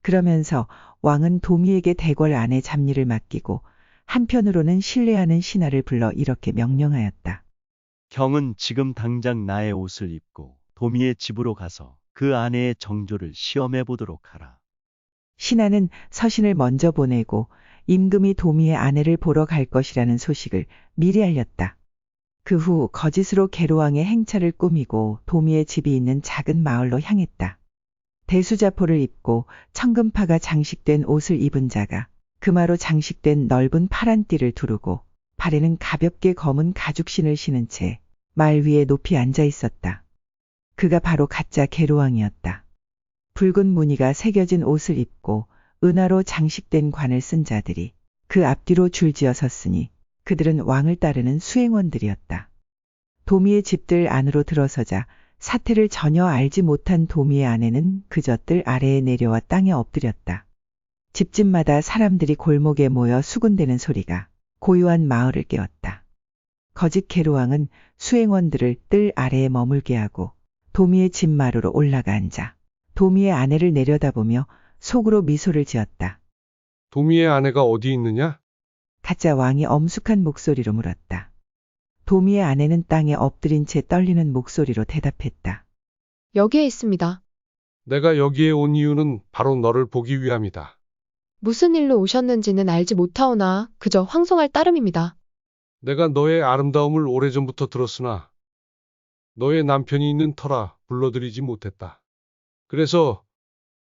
그러면서 왕은 도미에게 대궐 안의 잡일을 맡기고 한편으로는 신뢰하는 신하를 불러 이렇게 명령하였다. 경은 지금 당장 나의 옷을 입고 도미의 집으로 가서 그 아내의 정조를 시험해 보도록 하라. 신하는 서신을 먼저 보내고 임금이 도미의 아내를 보러 갈 것이라는 소식을 미리 알렸다. 그 후 거짓으로 계로왕의 행차를 꾸미고 도미의 집이 있는 작은 마을로 향했다. 대수자포를 입고 청금파가 장식된 옷을 입은 자가 금화로 장식된 넓은 파란 띠를 두르고 발에는 가볍게 검은 가죽신을 신은 채 말 위에 높이 앉아 있었다. 그가 바로 가짜 계로왕이었다. 붉은 무늬가 새겨진 옷을 입고 은화로 장식된 관을 쓴 자들이 그 앞뒤로 줄지어 섰으니 그들은 왕을 따르는 수행원들이었다. 도미의 집들 안으로 들어서자 사태를 전혀 알지 못한 도미의 아내는 그저 뜰 아래에 내려와 땅에 엎드렸다. 집집마다 사람들이 골목에 모여 수군대는 소리가 고요한 마을을 깨웠다. 거짓 계로왕은 수행원들을 뜰 아래에 머물게 하고 도미의 집 마루로 올라가 앉아 도미의 아내를 내려다보며 속으로 미소를 지었다. 도미의 아내가 어디 있느냐? 가짜 왕이 엄숙한 목소리로 물었다. 도미의 아내는 땅에 엎드린 채 떨리는 목소리로 대답했다. 여기에 있습니다. 내가 여기에 온 이유는 바로 너를 보기 위함이다. 무슨 일로 오셨는지는 알지 못하오나 그저 황송할 따름입니다. 내가 너의 아름다움을 오래전부터 들었으나 너의 남편이 있는 터라 불러들이지 못했다. 그래서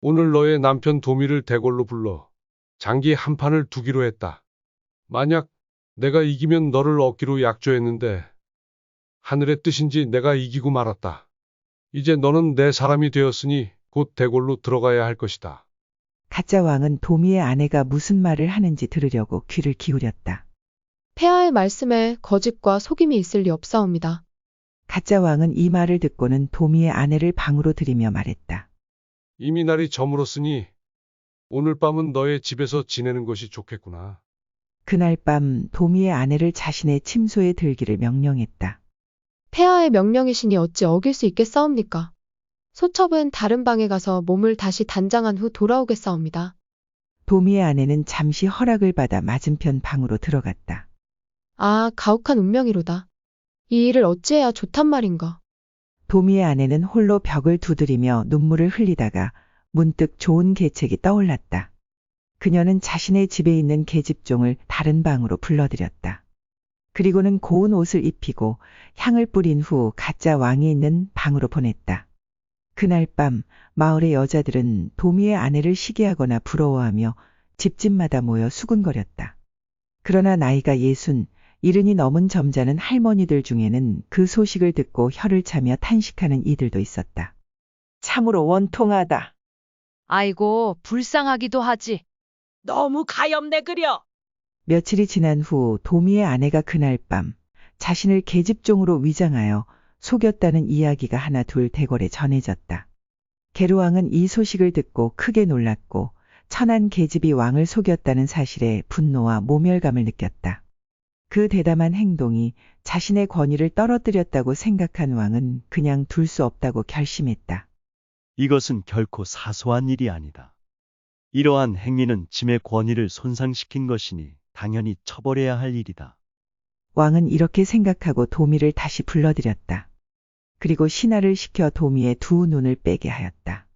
오늘 너의 남편 도미를 대궐로 불러 장기 한 판을 두기로 했다. 만약 내가 이기면 너를 얻기로 약조했는데 하늘의 뜻인지 내가 이기고 말았다. 이제 너는 내 사람이 되었으니 곧 대궐로 들어가야 할 것이다. 가짜 왕은 도미의 아내가 무슨 말을 하는지 들으려고 귀를 기울였다. 폐하의 말씀에 거짓과 속임이 있을 리 없사옵니다. 가짜 왕은 이 말을 듣고는 도미의 아내를 방으로 들이며 말했다. 이미 날이 저물었으니 오늘 밤은 너의 집에서 지내는 것이 좋겠구나. 그날 밤 도미의 아내를 자신의 침소에 들기를 명령했다. 폐하의 명령이시니 어찌 어길 수 있겠사옵니까? 소첩은 다른 방에 가서 몸을 다시 단장한 후 돌아오겠사옵니다. 도미의 아내는 잠시 허락을 받아 맞은편 방으로 들어갔다. 아, 가혹한 운명이로다. 이 일을 어찌해야 좋단 말인가. 도미의 아내는 홀로 벽을 두드리며 눈물을 흘리다가 문득 좋은 계책이 떠올랐다. 그녀는 자신의 집에 있는 계집종을 다른 방으로 불러들였다. 그리고는 고운 옷을 입히고 향을 뿌린 후 가짜 왕이 있는 방으로 보냈다. 그날 밤 마을의 여자들은 도미의 아내를 시기하거나 부러워하며 집집마다 모여 수군거렸다. 그러나 나이가 60, 70이 넘은 점잖은 할머니들 중에는 그 소식을 듣고 혀를 차며 탄식하는 이들도 있었다. 참으로 원통하다. 아이고, 불쌍하기도 하지. 너무 가엾네 그려. 며칠이 지난 후 도미의 아내가 그날 밤 자신을 계집종으로 위장하여 속였다는 이야기가 하나 둘 대궐에 전해졌다. 게르왕은 이 소식을 듣고 크게 놀랐고 천한 계집이 왕을 속였다는 사실에 분노와 모멸감을 느꼈다. 그 대담한 행동이 자신의 권위를 떨어뜨렸다고 생각한 왕은 그냥 둘 수 없다고 결심했다. 이것은 결코 사소한 일이 아니다. 이러한 행위는 짐의 권위를 손상시킨 것이니 당연히 처벌해야 할 일이다. 왕은 이렇게 생각하고 도미를 다시 불러들였다. 그리고 신하를 시켜 도미의 두 눈을 빼게 하였다.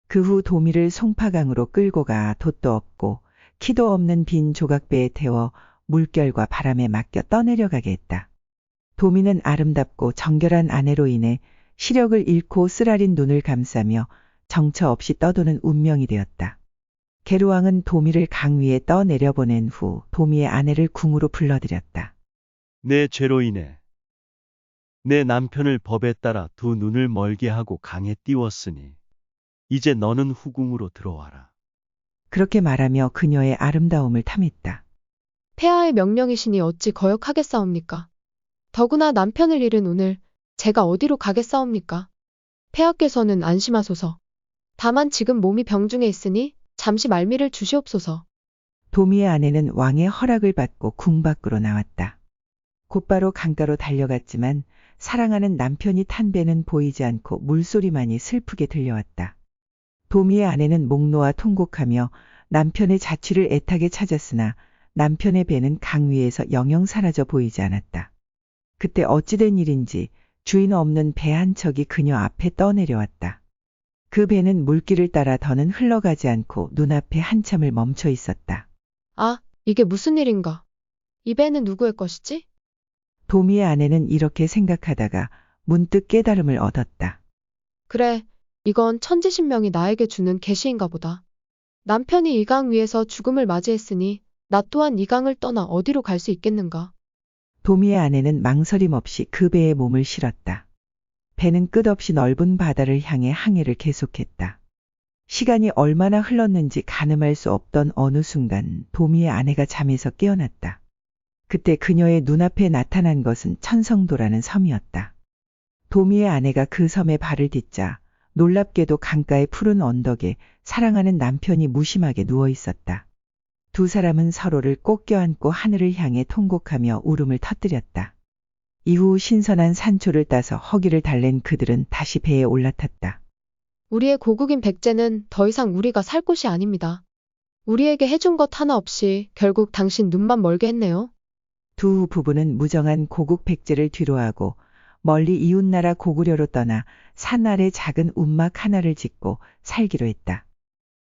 그 후 도미를 송파강으로 끌고 가 돛도 없고 키도 없는 빈 조각배에 태워 물결과 바람에 맡겨 떠내려가게 했다. 도미는 아름답고 정결한 아내로 인해 시력을 잃고 쓰라린 눈을 감싸며 정처 없이 떠도는 운명이 되었다. 게르왕은 도미를 강 위에 떠내려보낸 후 도미의 아내를 궁으로 불러들였다. 내 죄로 인해 내 남편을 법에 따라 두 눈을 멀게 하고 강에 띄웠으니 이제 너는 후궁으로 들어와라. 그렇게 말하며 그녀의 아름다움을 탐했다. 폐하의 명령이시니 어찌 거역하겠사옵니까? 더구나 남편을 잃은 오늘 제가 어디로 가겠사옵니까? 폐하께서는 안심하소서. 다만 지금 몸이 병중에 있으니 잠시 말미를 주시옵소서. 도미의 아내는 왕의 허락을 받고 궁 밖으로 나왔다. 곧바로 강가로 달려갔지만 사랑하는 남편이 탄 배는 보이지 않고 물소리만이 슬프게 들려왔다. 도미의 아내는 목 놓아 통곡하며 남편의 자취를 애타게 찾았으나 남편의 배는 강 위에서 영영 사라져 보이지 않았다. 그때 어찌된 일인지 주인 없는 배 한 척이 그녀 앞에 떠내려왔다. 그 배는 물길을 따라 더는 흘러가지 않고 눈앞에 한참을 멈춰 있었다. 아, 이게 무슨 일인가? 이 배는 누구의 것이지? 도미의 아내는 이렇게 생각하다가 문득 깨달음을 얻었다. 그래, 이건 천지신명이 나에게 주는 계시인가 보다. 남편이 이 강 위에서 죽음을 맞이했으니 나 또한 이 강을 떠나 어디로 갈 수 있겠는가? 도미의 아내는 망설임 없이 그 배에 몸을 실었다. 배는 끝없이 넓은 바다를 향해 항해를 계속했다. 시간이 얼마나 흘렀는지 가늠할 수 없던 어느 순간 도미의 아내가 잠에서 깨어났다. 그때 그녀의 눈앞에 나타난 것은 천성도라는 섬이었다. 도미의 아내가 그 섬에 발을 딛자 놀랍게도 강가의 푸른 언덕에 사랑하는 남편이 무심하게 누워 있었다. 두 사람은 서로를 꼭 껴안고 하늘을 향해 통곡하며 울음을 터뜨렸다. 이후 신선한 산초를 따서 허기를 달랜 그들은 다시 배에 올라탔다. 우리의 고국인 백제는 더 이상 우리가 살 곳이 아닙니다. 우리에게 해준 것 하나 없이 결국 당신 눈만 멀게 했네요. 두 부부는 무정한 고국 백제를 뒤로하고 멀리 이웃나라 고구려로 떠나 산 아래 작은 움막 하나를 짓고 살기로 했다.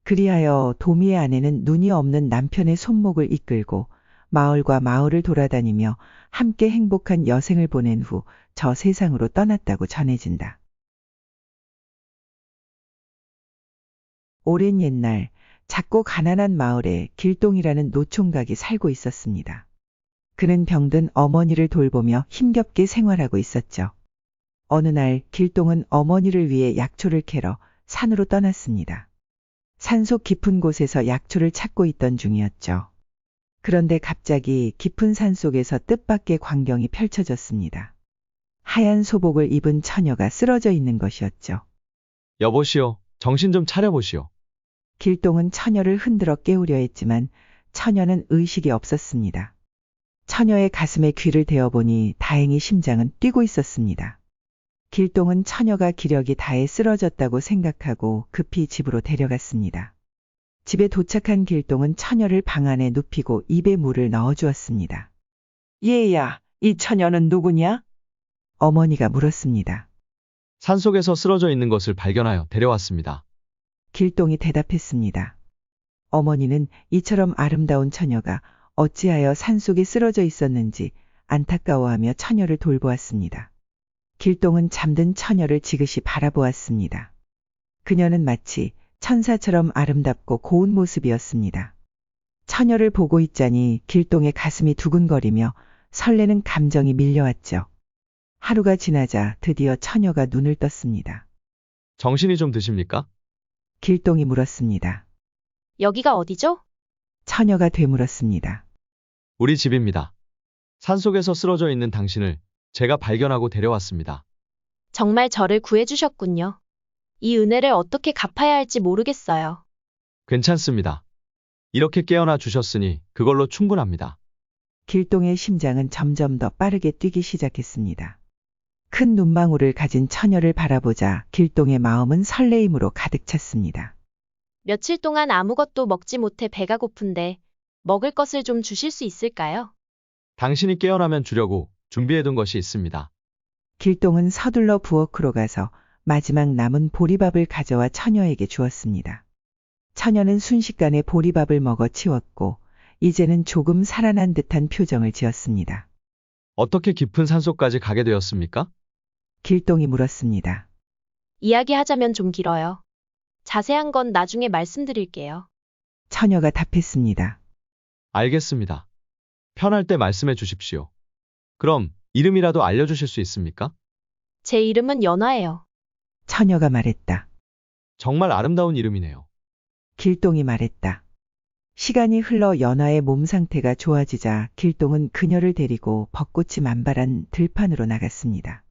그리하여 도미의 아내는 눈이 없는 남편의 손목을 이끌고 마을과 마을을 돌아다니며 함께 행복한 여생을 보낸 후 저 세상으로 떠났다고 전해진다. 오랜 옛날 작고 가난한 마을에 길동이라는 노총각이 살고 있었습니다. 그는 병든 어머니를 돌보며 힘겹게 생활하고 있었죠. 어느 날 길동은 어머니를 위해 약초를 캐러 산으로 떠났습니다. 산속 깊은 곳에서 약초를 찾고 있던 중이었죠. 그런데 갑자기 깊은 산속에서 뜻밖의 광경이 펼쳐졌습니다. 하얀 소복을 입은 처녀가 쓰러져 있는 것이었죠. 여보시오, 정신 좀 차려보시오. 길동은 처녀를 흔들어 깨우려 했지만 처녀는 의식이 없었습니다. 처녀의 가슴에 귀를 대어보니 다행히 심장은 뛰고 있었습니다. 길동은 처녀가 기력이 다해 쓰러졌다고 생각하고 급히 집으로 데려갔습니다. 집에 도착한 길동은 처녀를 방 안에 눕히고 입에 물을 넣어주었습니다. 얘야, 이 처녀는 누구냐? 어머니가 물었습니다. 산속에서 쓰러져 있는 것을 발견하여 데려왔습니다. 길동이 대답했습니다. 어머니는 이처럼 아름다운 처녀가 어찌하여 산속에 쓰러져 있었는지 안타까워하며 처녀를 돌보았습니다. 길동은 잠든 처녀를 지그시 바라보았습니다. 그녀는 마치 천사처럼 아름답고 고운 모습이었습니다. 처녀를 보고 있자니 길동의 가슴이 두근거리며 설레는 감정이 밀려왔죠. 하루가 지나자 드디어 처녀가 눈을 떴습니다. 정신이 좀 드십니까? 길동이 물었습니다. 여기가 어디죠? 처녀가 되물었습니다. 우리 집입니다. 산속에서 쓰러져 있는 당신을 제가 발견하고 데려왔습니다. 정말 저를 구해주셨군요. 이 은혜를 어떻게 갚아야 할지 모르겠어요. 괜찮습니다. 이렇게 깨어나 주셨으니 그걸로 충분합니다. 길동의 심장은 점점 더 빠르게 뛰기 시작했습니다. 큰 눈망울을 가진 처녀를 바라보자 길동의 마음은 설레임으로 가득 찼습니다. 며칠 동안 아무것도 먹지 못해 배가 고픈데 먹을 것을 좀 주실 수 있을까요? 당신이 깨어나면 주려고 준비해둔 것이 있습니다. 길동은 서둘러 부엌으로 가서 마지막 남은 보리밥을 가져와 처녀에게 주었습니다. 처녀는 순식간에 보리밥을 먹어 치웠고 이제는 조금 살아난 듯한 표정을 지었습니다. 어떻게 깊은 산속까지 가게 되었습니까? 길동이 물었습니다. 이야기하자면 좀 길어요. 자세한 건 나중에 말씀드릴게요. 처녀가 답했습니다. 알겠습니다. 편할 때 말씀해 주십시오. 그럼 이름이라도 알려주실 수 있습니까? 제 이름은 연화예요. 처녀가 말했다. 정말 아름다운 이름이네요. 길동이 말했다. 시간이 흘러 연화의 몸 상태가 좋아지자 길동은 그녀를 데리고 벚꽃이 만발한 들판으로 나갔습니다.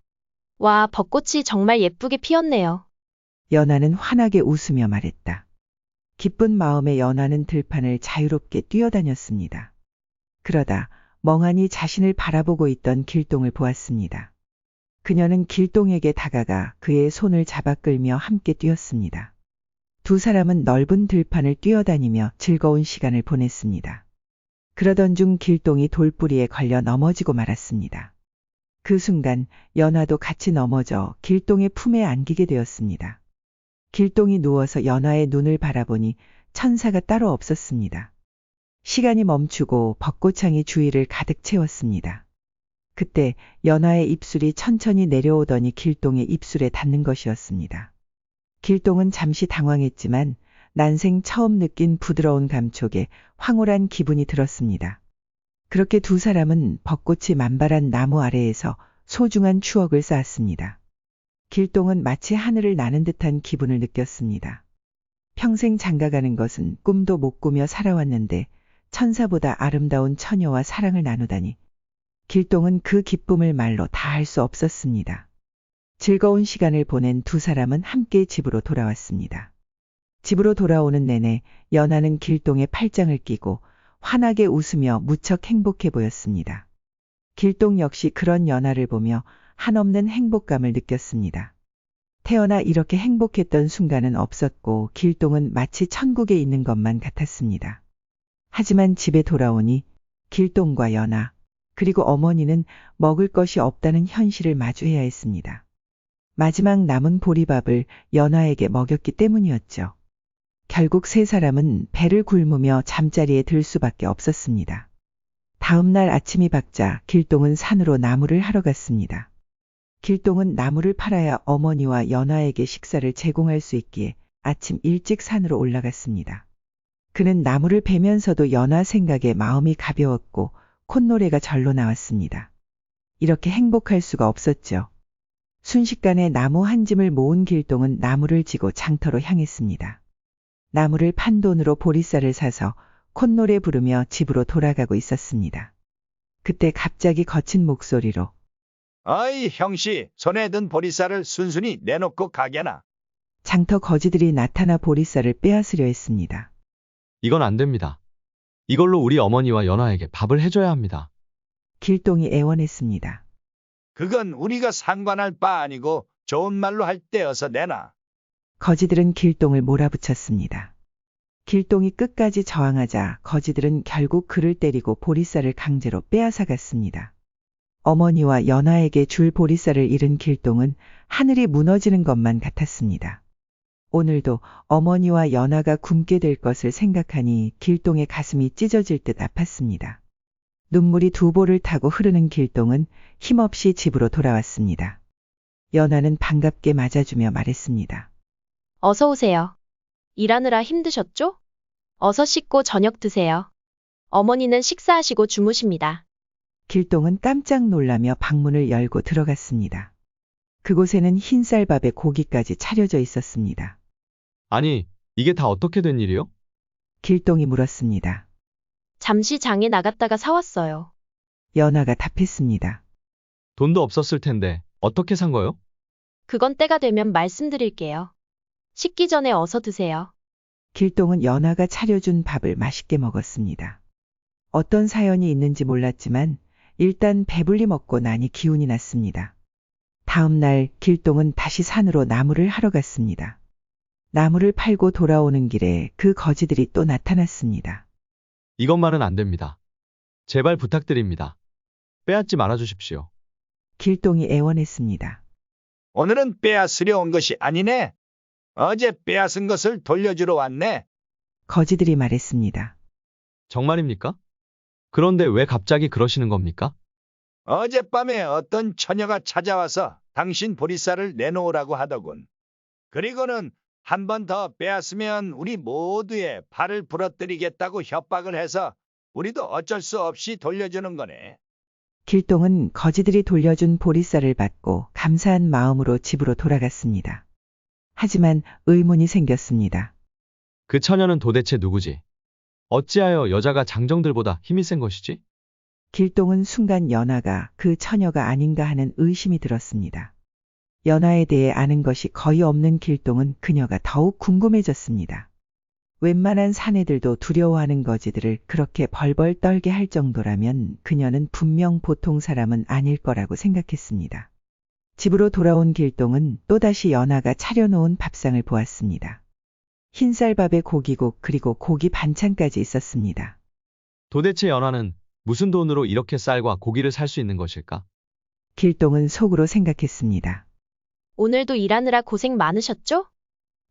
와, 벚꽃이 정말 예쁘게 피었네요. 연화는 환하게 웃으며 말했다. 기쁜 마음에 연화는 들판을 자유롭게 뛰어다녔습니다. 그러다 멍하니 자신을 바라보고 있던 길동을 보았습니다. 그녀는 길동에게 다가가 그의 손을 잡아 끌며 함께 뛰었습니다. 두 사람은 넓은 들판을 뛰어다니며 즐거운 시간을 보냈습니다. 그러던 중 길동이 돌뿌리에 걸려 넘어지고 말았습니다. 그 순간 연화도 같이 넘어져 길동의 품에 안기게 되었습니다. 길동이 누워서 연화의 눈을 바라보니 천사가 따로 없었습니다. 시간이 멈추고 벚꽃향이 주위를 가득 채웠습니다. 그때 연화의 입술이 천천히 내려오더니 길동의 입술에 닿는 것이었습니다. 길동은 잠시 당황했지만 난생 처음 느낀 부드러운 감촉에 황홀한 기분이 들었습니다. 그렇게 두 사람은 벚꽃이 만발한 나무 아래에서 소중한 추억을 쌓았습니다. 길동은 마치 하늘을 나는 듯한 기분을 느꼈습니다. 평생 장가가는 것은 꿈도 못 꾸며 살아왔는데 천사보다 아름다운 처녀와 사랑을 나누다니 길동은 그 기쁨을 말로 다 할 수 없었습니다. 즐거운 시간을 보낸 두 사람은 함께 집으로 돌아왔습니다. 집으로 돌아오는 내내 연화는 길동의 팔짱을 끼고 환하게 웃으며 무척 행복해 보였습니다. 길동 역시 그런 연화를 보며 한없는 행복감을 느꼈습니다. 태어나 이렇게 행복했던 순간은 없었고 길동은 마치 천국에 있는 것만 같았습니다. 하지만 집에 돌아오니 길동과 연화 그리고 어머니는 먹을 것이 없다는 현실을 마주해야 했습니다. 마지막 남은 보리밥을 연화에게 먹였기 때문이었죠. 결국 세 사람은 배를 굶으며 잠자리에 들 수밖에 없었습니다. 다음 날 아침이 밝자 길동은 산으로 나무를 하러 갔습니다. 길동은 나무를 팔아야 어머니와 연화에게 식사를 제공할 수 있기에 아침 일찍 산으로 올라갔습니다. 그는 나무를 베면서도 연화 생각에 마음이 가벼웠고 콧노래가 절로 나왔습니다. 이렇게 행복할 수가 없었죠. 순식간에 나무 한 짐을 모은 길동은 나무를 지고 장터로 향했습니다. 나무를 판 돈으로 보리쌀을 사서 콧노래 부르며 집으로 돌아가고 있었습니다. 그때 갑자기 거친 목소리로 어이 형씨, 손에 든 보리쌀을 순순히 내놓고 가게나. 장터 거지들이 나타나 보리쌀을 빼앗으려 했습니다. 이건 안 됩니다. 이걸로 우리 어머니와 연화에게 밥을 해줘야 합니다. 길동이 애원했습니다. 그건 우리가 상관할 바 아니고 좋은 말로 할 때여서 내놔. 거지들은 길동을 몰아붙였습니다. 길동이 끝까지 저항하자 거지들은 결국 그를 때리고 보리쌀을 강제로 빼앗아갔습니다. 어머니와 연화에게 줄 보리쌀을 잃은 길동은 하늘이 무너지는 것만 같았습니다. 오늘도 어머니와 연화가 굶게 될 것을 생각하니 길동의 가슴이 찢어질 듯 아팠습니다. 눈물이 두 볼을 타고 흐르는 길동은 힘없이 집으로 돌아왔습니다. 연화는 반갑게 맞아주며 말했습니다. 어서 오세요. 일하느라 힘드셨죠? 어서 씻고 저녁 드세요. 어머니는 식사하시고 주무십니다. 길동은 깜짝 놀라며 방문을 열고 들어갔습니다. 그곳에는 흰쌀밥에 고기까지 차려져 있었습니다. 아니, 이게 다 어떻게 된 일이요? 길동이 물었습니다. 잠시 장에 나갔다가 사왔어요. 연화가 답했습니다. 돈도 없었을 텐데 어떻게 산 거요? 그건 때가 되면 말씀드릴게요. 식기 전에 어서 드세요. 길동은 연화가 차려준 밥을 맛있게 먹었습니다. 어떤 사연이 있는지 몰랐지만 일단 배불리 먹고 나니 기운이 났습니다. 다음 날 길동은 다시 산으로 나무를 하러 갔습니다. 나무를 팔고 돌아오는 길에 그 거지들이 또 나타났습니다. 이것만은 안 됩니다. 제발 부탁드립니다. 빼앗지 말아 주십시오. 길동이 애원했습니다. 오늘은 빼앗으려 온 것이 아니네. 어제 빼앗은 것을 돌려주러 왔네. 거지들이 말했습니다. 정말입니까? 그런데 왜 갑자기 그러시는 겁니까? 어젯밤에 어떤 처녀가 찾아와서 당신 보리쌀을 내놓으라고 하더군. 그리고는 한 번 더 빼앗으면 우리 모두의 발을 부러뜨리겠다고 협박을 해서 우리도 어쩔 수 없이 돌려주는 거네. 길동은 거지들이 돌려준 보리쌀을 받고 감사한 마음으로 집으로 돌아갔습니다. 하지만 의문이 생겼습니다. 그 처녀는 도대체 누구지? 어찌하여 여자가 장정들보다 힘이 센 것이지? 길동은 순간 연화가 그 처녀가 아닌가 하는 의심이 들었습니다. 연화에 대해 아는 것이 거의 없는 길동은 그녀가 더욱 궁금해졌습니다. 웬만한 사내들도 두려워하는 거지들을 그렇게 벌벌 떨게 할 정도라면 그녀는 분명 보통 사람은 아닐 거라고 생각했습니다. 집으로 돌아온 길동은 또다시 연화가 차려놓은 밥상을 보았습니다. 흰쌀밥에 고기국 그리고 고기 반찬까지 있었습니다. 도대체 연화는 무슨 돈으로 이렇게 쌀과 고기를 살 수 있는 것일까? 길동은 속으로 생각했습니다. 오늘도 일하느라 고생 많으셨죠?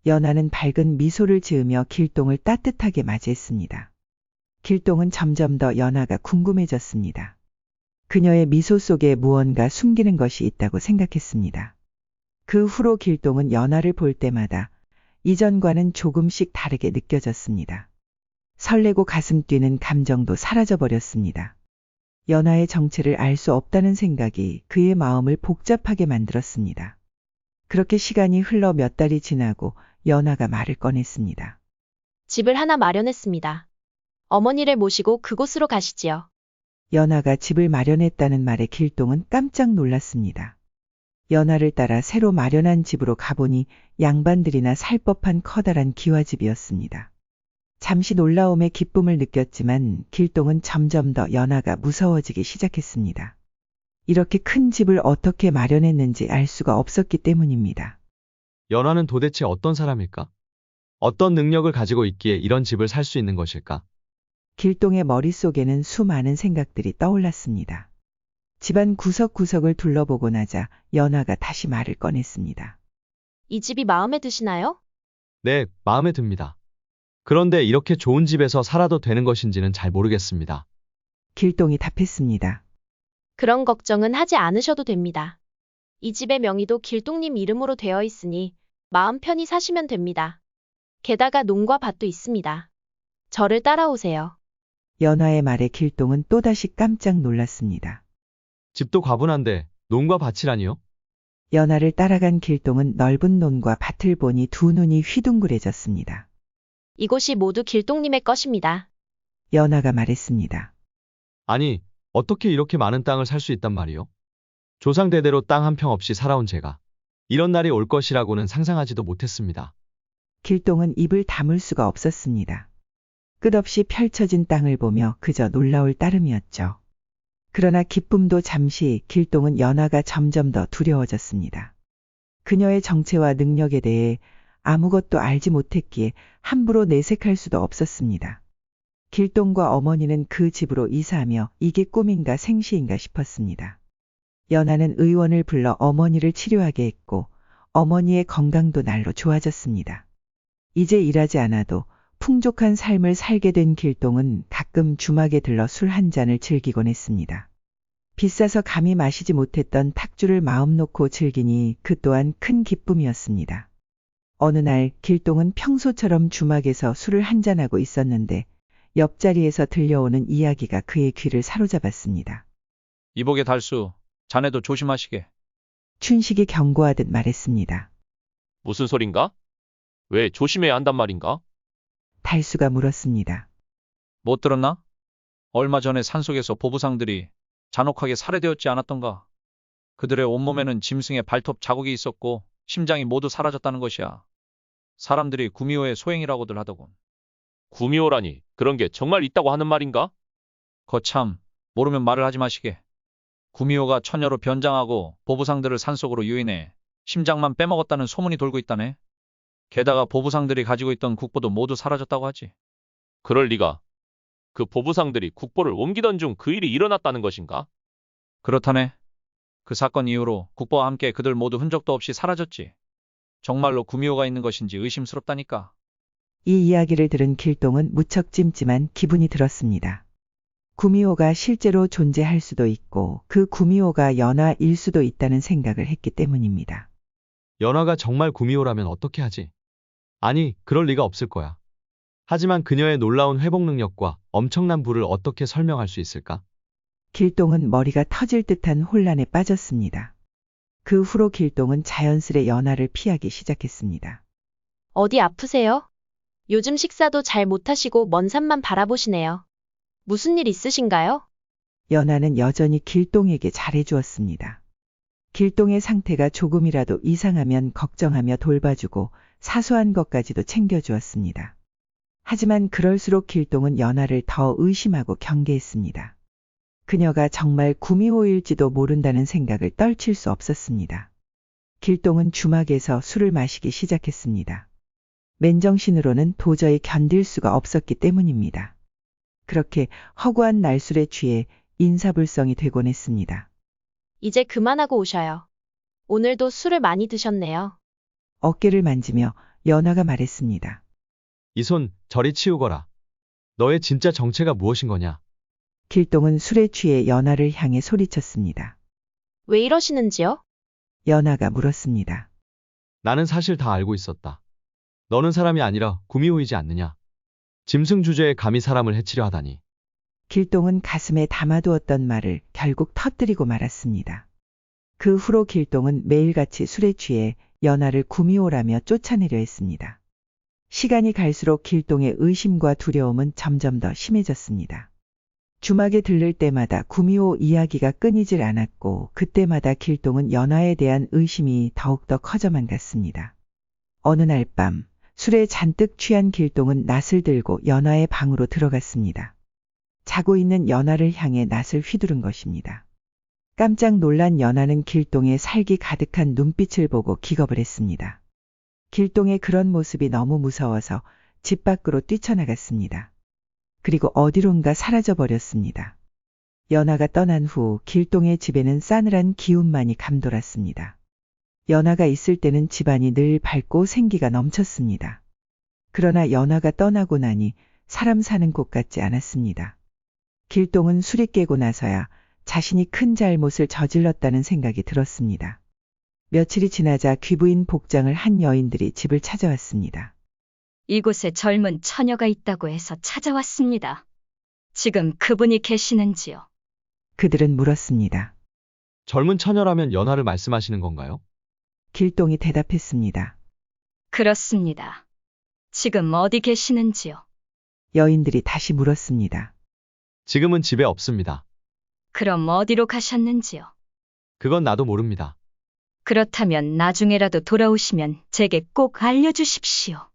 연화는 밝은 미소를 지으며 길동을 따뜻하게 맞이했습니다. 길동은 점점 더 연화가 궁금해졌습니다. 그녀의 미소 속에 무언가 숨기는 것이 있다고 생각했습니다. 그 후로 길동은 연화를 볼 때마다 이전과는 조금씩 다르게 느껴졌습니다. 설레고 가슴 뛰는 감정도 사라져버렸습니다. 연화의 정체를 알 수 없다는 생각이 그의 마음을 복잡하게 만들었습니다. 그렇게 시간이 흘러 몇 달이 지나고 연화가 말을 꺼냈습니다. 집을 하나 마련했습니다. 어머니를 모시고 그곳으로 가시지요. 연화가 집을 마련했다는 말에 길동은 깜짝 놀랐습니다. 연화를 따라 새로 마련한 집으로 가보니 양반들이나 살 법한 커다란 기와집이었습니다. 잠시 놀라움에 기쁨을 느꼈지만 길동은 점점 더 연화가 무서워지기 시작했습니다. 이렇게 큰 집을 어떻게 마련했는지 알 수가 없었기 때문입니다. 연화는 도대체 어떤 사람일까? 어떤 능력을 가지고 있기에 이런 집을 살 수 있는 것일까? 길동의 머릿속에는 수많은 생각들이 떠올랐습니다. 집안 구석구석을 둘러보고 나자 연화가 다시 말을 꺼냈습니다. 이 집이 마음에 드시나요? 네, 마음에 듭니다. 그런데 이렇게 좋은 집에서 살아도 되는 것인지는 잘 모르겠습니다. 길동이 답했습니다. 그런 걱정은 하지 않으셔도 됩니다. 이 집의 명의도 길동님 이름으로 되어 있으니 마음 편히 사시면 됩니다. 게다가 농과 밭도 있습니다. 저를 따라오세요. 연화의 말에 길동은 또다시 깜짝 놀랐습니다. 집도 과분한데 농과 밭이라니요? 연화를 따라간 길동은 넓은 논과 밭을 보니 두 눈이 휘둥그레졌습니다. 이곳이 모두 길동님의 것입니다. 연화가 말했습니다. 아니, 어떻게 이렇게 많은 땅을 살 수 있단 말이요? 조상 대대로 땅 한 평 없이 살아온 제가 이런 날이 올 것이라고는 상상하지도 못했습니다. 길동은 입을 다물 수가 없었습니다. 끝없이 펼쳐진 땅을 보며 그저 놀라울 따름이었죠. 그러나 기쁨도 잠시 길동은 연화가 점점 더 두려워졌습니다. 그녀의 정체와 능력에 대해 아무것도 알지 못했기에 함부로 내색할 수도 없었습니다. 길동과 어머니는 그 집으로 이사하며 이게 꿈인가 생시인가 싶었습니다. 연화는 의원을 불러 어머니를 치료하게 했고 어머니의 건강도 날로 좋아졌습니다. 이제 일하지 않아도 풍족한 삶을 살게 된 길동은 가끔 주막에 들러 술 한 잔을 즐기곤 했습니다. 비싸서 감히 마시지 못했던 탁주를 마음 놓고 즐기니 그 또한 큰 기쁨이었습니다. 어느 날 길동은 평소처럼 주막에서 술을 한잔하고 있었는데 옆자리에서 들려오는 이야기가 그의 귀를 사로잡았습니다. 이복의 달수, 자네도 조심하시게. 춘식이 경고하듯 말했습니다. 무슨 소린가? 왜 조심해야 한단 말인가? 달수가 물었습니다. 못 들었나? 얼마 전에 산속에서 보부상들이 잔혹하게 살해되었지 않았던가? 그들의 온몸에는 짐승의 발톱 자국이 있었고 심장이 모두 사라졌다는 것이야. 사람들이 구미호의 소행이라고들 하더군. 구미호라니 그런 게 정말 있다고 하는 말인가? 거참 모르면 말을 하지 마시게. 구미호가 처녀로 변장하고 보부상들을 산속으로 유인해 심장만 빼먹었다는 소문이 돌고 있다네. 게다가 보부상들이 가지고 있던 국보도 모두 사라졌다고 하지. 그럴 리가. 그 보부상들이 국보를 옮기던 중 그 일이 일어났다는 것인가? 그렇다네. 그 사건 이후로 국보와 함께 그들 모두 흔적도 없이 사라졌지. 정말로 구미호가 있는 것인지 의심스럽다니까. 이 이야기를 들은 길동은 무척 찜찜한 기분이 들었습니다. 구미호가 실제로 존재할 수도 있고 그 구미호가 연화일 수도 있다는 생각을 했기 때문입니다. 연화가 정말 구미호라면 어떻게 하지? 아니, 그럴 리가 없을 거야. 하지만 그녀의 놀라운 회복 능력과 엄청난 부를 어떻게 설명할 수 있을까? 길동은 머리가 터질 듯한 혼란에 빠졌습니다. 그 후로 길동은 자연스레 연화를 피하기 시작했습니다. 어디 아프세요? 요즘 식사도 잘 못하시고 먼 산만 바라보시네요. 무슨 일 있으신가요? 연화는 여전히 길동에게 잘해주었습니다. 길동의 상태가 조금이라도 이상하면 걱정하며 돌봐주고 사소한 것까지도 챙겨주었습니다. 하지만 그럴수록 길동은 연화를 더 의심하고 경계했습니다. 그녀가 정말 구미호일지도 모른다는 생각을 떨칠 수 없었습니다. 길동은 주막에서 술을 마시기 시작했습니다. 맨정신으로는 도저히 견딜 수가 없었기 때문입니다. 그렇게 허구한 날술에 취해 인사불성이 되곤 했습니다. 이제 그만하고 오셔요. 오늘도 술을 많이 드셨네요. 어깨를 만지며 연화가 말했습니다. 이 손 저리 치우거라. 너의 진짜 정체가 무엇인 거냐? 길동은 술에 취해 연화를 향해 소리쳤습니다. 왜 이러시는지요? 연화가 물었습니다. 나는 사실 다 알고 있었다. 너는 사람이 아니라 구미호이지 않느냐? 짐승 주제에 감히 사람을 해치려 하다니. 길동은 가슴에 담아두었던 말을 결국 터뜨리고 말았습니다. 그 후로 길동은 매일같이 술에 취해 연화를 구미호라며 쫓아내려 했습니다. 시간이 갈수록 길동의 의심과 두려움은 점점 더 심해졌습니다. 주막에 들를 때마다 구미호 이야기가 끊이질 않았고 그때마다 길동은 연화에 대한 의심이 더욱더 커져만 갔습니다. 어느 날 밤 술에 잔뜩 취한 길동은 낫을 들고 연화의 방으로 들어갔습니다. 자고 있는 연화를 향해 낫을 휘두른 것입니다. 깜짝 놀란 연화는 길동의 살기 가득한 눈빛을 보고 기겁을 했습니다. 길동의 그런 모습이 너무 무서워서 집 밖으로 뛰쳐나갔습니다. 그리고 어디론가 사라져버렸습니다. 연화가 떠난 후 길동의 집에는 싸늘한 기운만이 감돌았습니다. 연화가 있을 때는 집안이 늘 밝고 생기가 넘쳤습니다. 그러나 연화가 떠나고 나니 사람 사는 곳 같지 않았습니다. 길동은 술이 깨고 나서야 자신이 큰 잘못을 저질렀다는 생각이 들었습니다. 며칠이 지나자 귀부인 복장을 한 여인들이 집을 찾아왔습니다. 이곳에 젊은 처녀가 있다고 해서 찾아왔습니다. 지금 그분이 계시는지요? 그들은 물었습니다. 젊은 처녀라면 연하를 말씀하시는 건가요? 길동이 대답했습니다. 그렇습니다. 지금 어디 계시는지요? 여인들이 다시 물었습니다. 지금은 집에 없습니다. 그럼 어디로 가셨는지요? 그건 나도 모릅니다. 그렇다면 나중에라도 돌아오시면 제게 꼭 알려주십시오.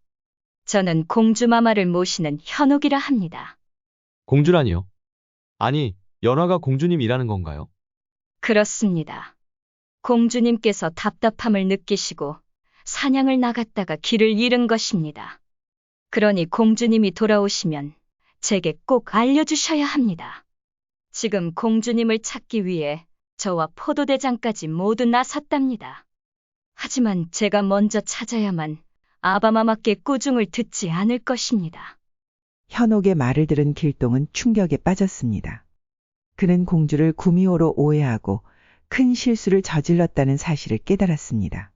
저는 공주마마를 모시는 현옥이라 합니다. 공주라니요? 아니, 연화가 공주님이라는 건가요? 그렇습니다. 공주님께서 답답함을 느끼시고 사냥을 나갔다가 길을 잃은 것입니다. 그러니 공주님이 돌아오시면 제게 꼭 알려주셔야 합니다. 지금 공주님을 찾기 위해 저와 포도대장까지 모두 나섰답니다. 하지만 제가 먼저 찾아야만 아바마마께 꾸중을 듣지 않을 것입니다. 현옥의 말을 들은 길동은 충격에 빠졌습니다. 그는 공주를 구미호로 오해하고 큰 실수를 저질렀다는 사실을 깨달았습니다.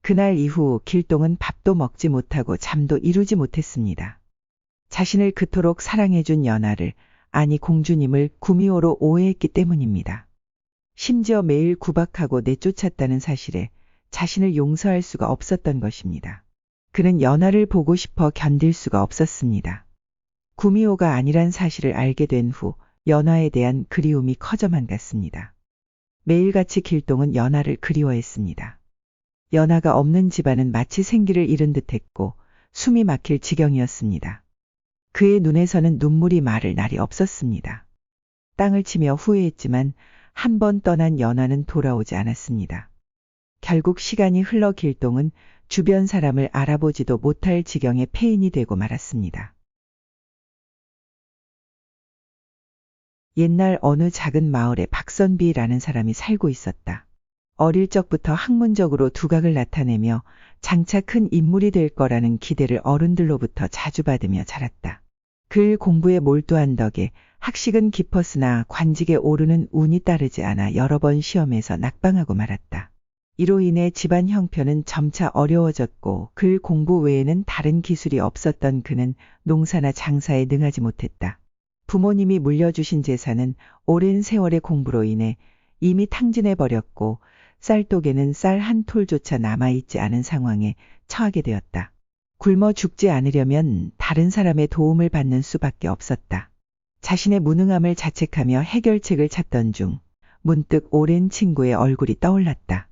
그날 이후 길동은 밥도 먹지 못하고 잠도 이루지 못했습니다. 자신을 그토록 사랑해준 연하를, 아니 공주님을 구미호로 오해했기 때문입니다. 심지어 매일 구박하고 내쫓았다는 사실에 자신을 용서할 수가 없었던 것입니다. 그는 연하를 보고 싶어 견딜 수가 없었습니다. 구미호가 아니란 사실을 알게 된 후 연하에 대한 그리움이 커져만 갔습니다. 매일같이 길동은 연하를 그리워했습니다. 연하가 없는 집안은 마치 생기를 잃은 듯했고 숨이 막힐 지경이었습니다. 그의 눈에서는 눈물이 마를 날이 없었습니다. 땅을 치며 후회했지만 한 번 떠난 연하는 돌아오지 않았습니다. 결국 시간이 흘러 길동은 주변 사람을 알아보지도 못할 지경의 폐인이 되고 말았습니다. 옛날 어느 작은 마을에 박선비라는 사람이 살고 있었다. 어릴 적부터 학문적으로 두각을 나타내며 장차 큰 인물이 될 거라는 기대를 어른들로부터 자주 받으며 자랐다. 글 공부에 몰두한 덕에 학식은 깊었으나 관직에 오르는 운이 따르지 않아 여러 번 시험에서 낙방하고 말았다. 이로 인해 집안 형편은 점차 어려워졌고 글 공부 외에는 다른 기술이 없었던 그는 농사나 장사에 능하지 못했다. 부모님이 물려주신 재산은 오랜 세월의 공부로 인해 이미 탕진해버렸고 쌀독에는 쌀 한 톨조차 남아있지 않은 상황에 처하게 되었다. 굶어 죽지 않으려면 다른 사람의 도움을 받는 수밖에 없었다. 자신의 무능함을 자책하며 해결책을 찾던 중 문득 오랜 친구의 얼굴이 떠올랐다.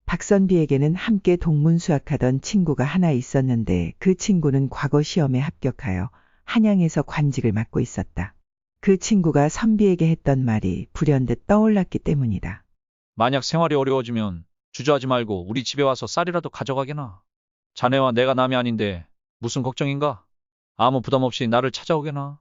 박선비에게는 함께 동문수학하던 친구가 하나 있었는데 그 친구는 과거 시험에 합격하여 한양에서 관직을 맡고 있었다. 그 친구가 선비에게 했던 말이 불현듯 떠올랐기 때문이다. 만약 생활이 어려워지면 주저하지 말고 우리 집에 와서 쌀이라도 가져가게나. 자네와 내가 남이 아닌데 무슨 걱정인가? 아무 부담 없이 나를 찾아오게나.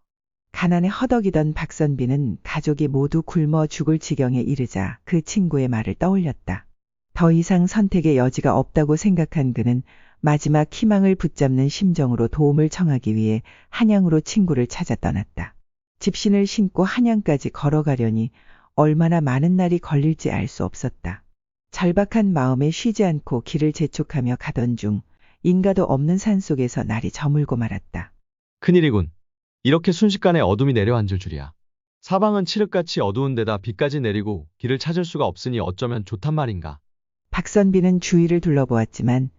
가난에 허덕이던 박선비는 가족이 모두 굶어 죽을 지경에 이르자 그 친구의 말을 떠올렸다. 더 이상 선택의 여지가 없다고 생각한 그는 마지막 희망을 붙잡는 심정으로 도움을 청하기 위해 한양으로 친구를 찾아 떠났다. 집신을 신고 한양까지 걸어가려니 얼마나 많은 날이 걸릴지 알 수 없었다. 절박한 마음에 쉬지 않고 길을 재촉하며 가던 중 인가도 없는 산속에서 날이 저물고 말았다. 큰일이군. 이렇게 순식간에 어둠이 내려앉을 줄이야. 사방은 칠흑같이 어두운 데다 비까지 내리고 길을 찾을 수가 없으니 어쩌면 좋단 말인가. 박선비는 주위를 둘러보았지만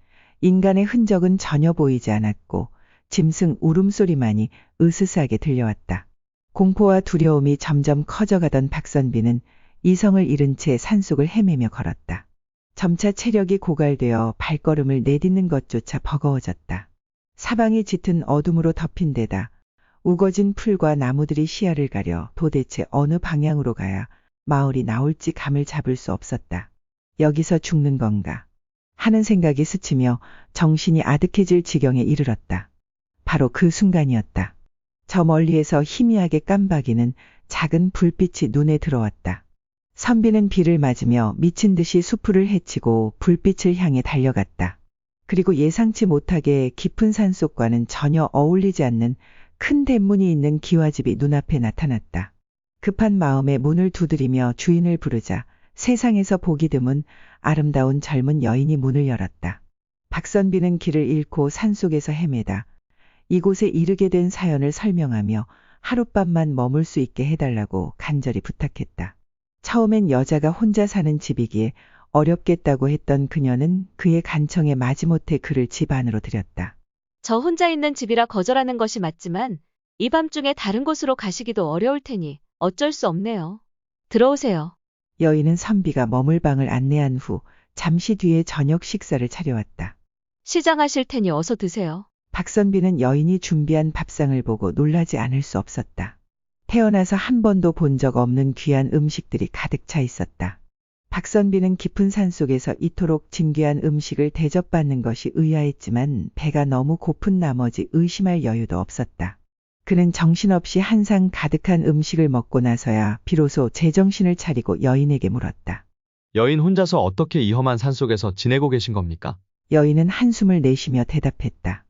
인간의 흔적은 전혀 보이지 않았고 짐승 울음소리만이 으스스하게 들려왔다. 공포와 두려움이 점점 커져가던 박선비는 이성을 잃은 채 산속을 헤매며 걸었다. 점차 체력이 고갈되어 발걸음을 내딛는 것조차 버거워졌다. 사방이 짙은 어둠으로 덮인 데다 우거진 풀과 나무들이 시야를 가려 도대체 어느 방향으로 가야 마을이 나올지 감을 잡을 수 없었다. 여기서 죽는 건가 하는 생각이 스치며 정신이 아득해질 지경에 이르렀다. 바로 그 순간이었다. 저 멀리에서 희미하게 깜박이는 작은 불빛이 눈에 들어왔다. 선비는 비를 맞으며 미친 듯이 수풀을 헤치고 불빛을 향해 달려갔다. 그리고 예상치 못하게 깊은 산속과는 전혀 어울리지 않는 큰 대문이 있는 기와집이 눈앞에 나타났다. 급한 마음에 문을 두드리며 주인을 부르자 세상에서 보기 드문 아름다운 젊은 여인이 문을 열었다. 박선비는 길을 잃고 산속에서 헤매다 이곳에 이르게 된 사연을 설명하며 하룻밤만 머물 수 있게 해달라고 간절히 부탁했다. 처음엔 여자가 혼자 사는 집이기에 어렵겠다고 했던 그녀는 그의 간청에 마지못해 그를 집 안으로 들였다. 저 혼자 있는 집이라 거절하는 것이 맞지만 이 밤중에 다른 곳으로 가시기도 어려울 테니 어쩔 수 없네요. 들어오세요. 여인은 선비가 머물 방을 안내한 후 잠시 뒤에 저녁 식사를 차려왔다. 시장하실 테니 어서 드세요. 박선비는 여인이 준비한 밥상을 보고 놀라지 않을 수 없었다. 태어나서 한 번도 본 적 없는 귀한 음식들이 가득 차 있었다. 박선비는 깊은 산속에서 이토록 진귀한 음식을 대접받는 것이 의아했지만 배가 너무 고픈 나머지 의심할 여유도 없었다. 그는 정신없이 한 상 가득한 음식을 먹고 나서야 비로소 제정신을 차리고 여인에게 물었다. 여인 혼자서 어떻게 이 험한 산속에서 지내고 계신 겁니까? 여인은 한숨을 내쉬며 대답했다.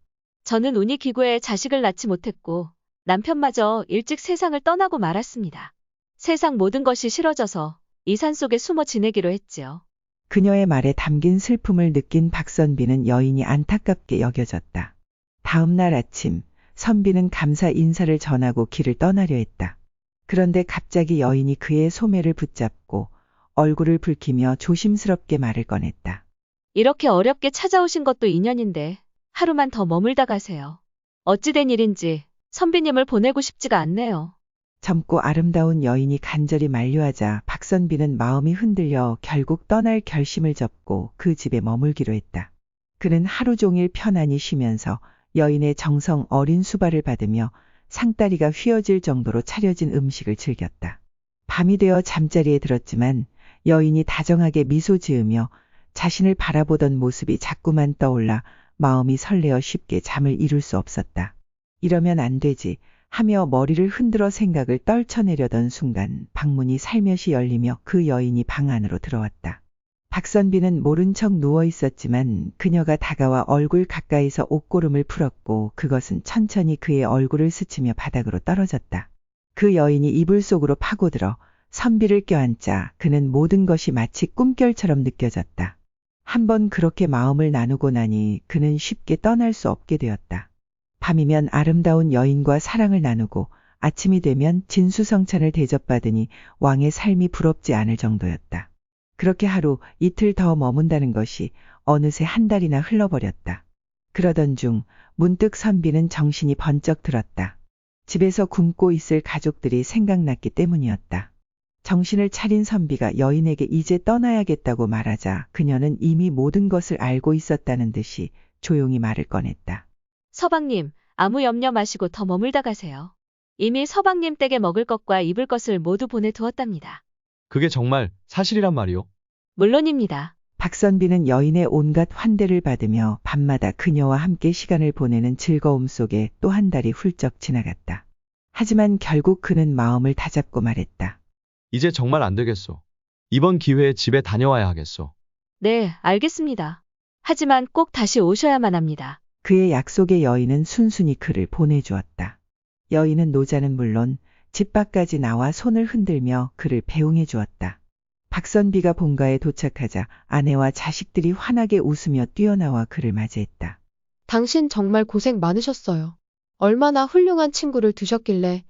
저는 운이 기구해 자식을 낳지 못했고 남편마저 일찍 세상을 떠나고 말았습니다. 세상 모든 것이 싫어져서 이 산속에 숨어 지내기로 했지요. 그녀의 말에 담긴 슬픔을 느낀 박선비는 여인이 안타깝게 여겨졌다. 다음 날 아침 선비는 감사 인사를 전하고 길을 떠나려 했다. 그런데 갑자기 여인이 그의 소매를 붙잡고 얼굴을 붉히며 조심스럽게 말을 꺼냈다. 이렇게 어렵게 찾아오신 것도 인연인데 하루만 더 머물다 가세요. 어찌된 일인지 선비님을 보내고 싶지가 않네요. 젊고 아름다운 여인이 간절히 만류하자 박선비는 마음이 흔들려 결국 떠날 결심을 접고 그 집에 머물기로 했다. 그는 하루 종일 편안히 쉬면서 여인의 정성 어린 수발을 받으며 상다리가 휘어질 정도로 차려진 음식을 즐겼다. 밤이 되어 잠자리에 들었지만 여인이 다정하게 미소 지으며 자신을 바라보던 모습이 자꾸만 떠올라 마음이 설레어 쉽게 잠을 이룰 수 없었다. 이러면 안 되지 하며 머리를 흔들어 생각을 떨쳐내려던 순간 방문이 살며시 열리며 그 여인이 방 안으로 들어왔다. 박선비는 모른 척 누워 있었지만 그녀가 다가와 얼굴 가까이서 옷고름을 풀었고 그것은 천천히 그의 얼굴을 스치며 바닥으로 떨어졌다. 그 여인이 이불 속으로 파고들어 선비를 껴안자 그는 모든 것이 마치 꿈결처럼 느껴졌다. 한번 그렇게 마음을 나누고 나니 그는 쉽게 떠날 수 없게 되었다. 밤이면 아름다운 여인과 사랑을 나누고 아침이 되면 진수성찬을 대접받으니 왕의 삶이 부럽지 않을 정도였다. 그렇게 하루 이틀 더 머문다는 것이 어느새 한 달이나 흘러버렸다. 그러던 중 문득 선비는 정신이 번쩍 들었다. 집에서 굶고 있을 가족들이 생각났기 때문이었다. 정신을 차린 선비가 여인에게 이제 떠나야겠다고 말하자 그녀는 이미 모든 것을 알고 있었다는 듯이 조용히 말을 꺼냈다. 서방님, 아무 염려 마시고 더 머물다 가세요. 이미 서방님 댁에 먹을 것과 입을 것을 모두 보내두었답니다. 그게 정말 사실이란 말이오? 물론입니다. 박선비는 여인의 온갖 환대를 받으며 밤마다 그녀와 함께 시간을 보내는 즐거움 속에 또 한 달이 훌쩍 지나갔다. 하지만 결국 그는 마음을 다잡고 말했다. 이제 정말 안 되겠소. 이번 기회에 집에 다녀와야 하겠소. 네, 알겠습니다. 하지만 꼭 다시 오셔야만 합니다. 그의 약속에 여인은 순순히 그를 보내주었다. 여인은 노자는 물론 집 밖까지 나와 손을 흔들며 그를 배웅해 주었다. 박선비가 본가에 도착하자 아내와 자식들이 환하게 웃으며 뛰어나와 그를 맞이했다. 당신 정말 고생 많으셨어요. 얼마나 훌륭한 친구를 두셨길래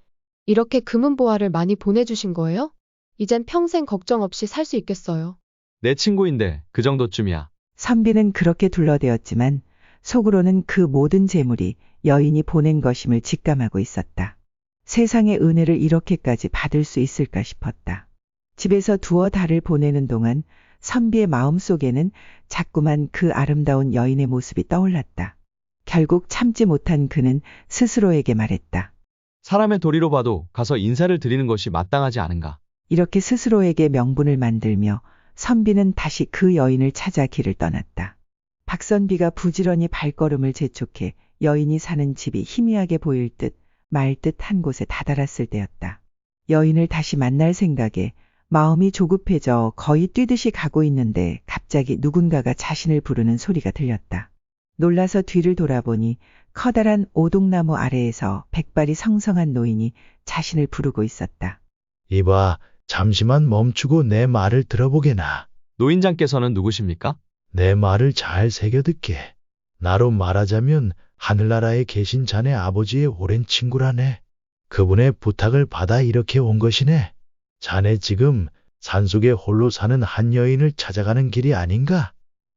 이렇게 금은보화를 많이 보내주신 거예요? 이젠 평생 걱정 없이 살 수 있겠어요. 내 친구인데 그 정도쯤이야. 선비는 그렇게 둘러대었지만 속으로는 그 모든 재물이 여인이 보낸 것임을 직감하고 있었다. 세상의 은혜를 이렇게까지 받을 수 있을까 싶었다. 집에서 두어 달을 보내는 동안 선비의 마음속에는 자꾸만 그 아름다운 여인의 모습이 떠올랐다. 결국 참지 못한 그는 스스로에게 말했다. 사람의 도리로 봐도 가서 인사를 드리는 것이 마땅하지 않은가. 이렇게 스스로에게 명분을 만들며 선비는 다시 그 여인을 찾아 길을 떠났다. 박선비가 부지런히 발걸음을 재촉해 여인이 사는 집이 희미하게 보일 듯 말 듯 한 곳에 다다랐을 때였다. 여인을 다시 만날 생각에 마음이 조급해져 거의 뛰듯이 가고 있는데 갑자기 누군가가 자신을 부르는 소리가 들렸다. 놀라서 뒤를 돌아보니 커다란 오동나무 아래에서 백발이 성성한 노인이 자신을 부르고 있었다. 이봐, 잠시만 멈추고 내 말을 들어보게나. 노인장께서는 누구십니까? 내 말을 잘 새겨 듣게. 나로 말하자면 하늘나라에 계신 자네 아버지의 오랜 친구라네. 그분의 부탁을 받아 이렇게 온 것이네. 자네 지금 산속에 홀로 사는 한 여인을 찾아가는 길이 아닌가?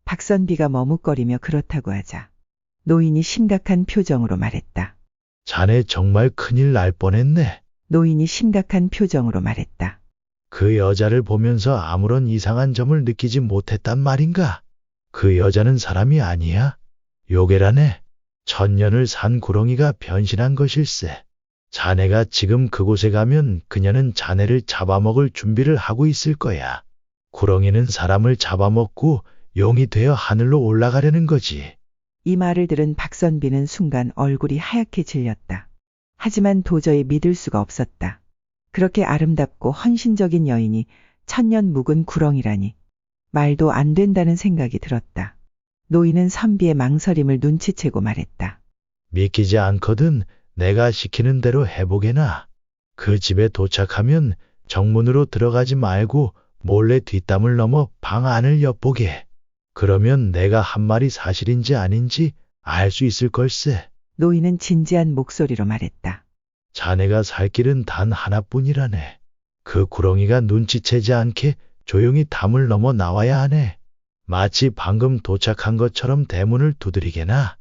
박선비가 머뭇거리며 그렇다고 하자 노인이 심각한 표정으로 말했다. 자네 정말 큰일 날 뻔했네. 노인이 심각한 표정으로 말했다. 그 여자를 보면서 아무런 이상한 점을 느끼지 못했단 말인가? 그 여자는 사람이 아니야. 요괴라네. 천년을 산 구렁이가 변신한 것일세. 자네가 지금 그곳에 가면 그녀는 자네를 잡아먹을 준비를 하고 있을 거야. 구렁이는 사람을 잡아먹고 용이 되어 하늘로 올라가려는 거지. 이 말을 들은 박선비는 순간 얼굴이 하얗게 질렸다. 하지만 도저히 믿을 수가 없었다. 그렇게 아름답고 헌신적인 여인이 천년 묵은 구렁이라니. 말도 안 된다는 생각이 들었다. 노인은 선비의 망설임을 눈치채고 말했다. 믿기지 않거든 내가 시키는 대로 해보게나. 그 집에 도착하면 정문으로 들어가지 말고 몰래 뒷담을 넘어 방 안을 엿보게. 그러면 내가 한 말이 사실인지 아닌지 알 수 있을 걸세. 노인은 진지한 목소리로 말했다. 자네가 살 길은 단 하나뿐이라네. 그 구렁이가 눈치채지 않게 조용히 담을 넘어 나와야 하네. 마치 방금 도착한 것처럼 대문을 두드리게나.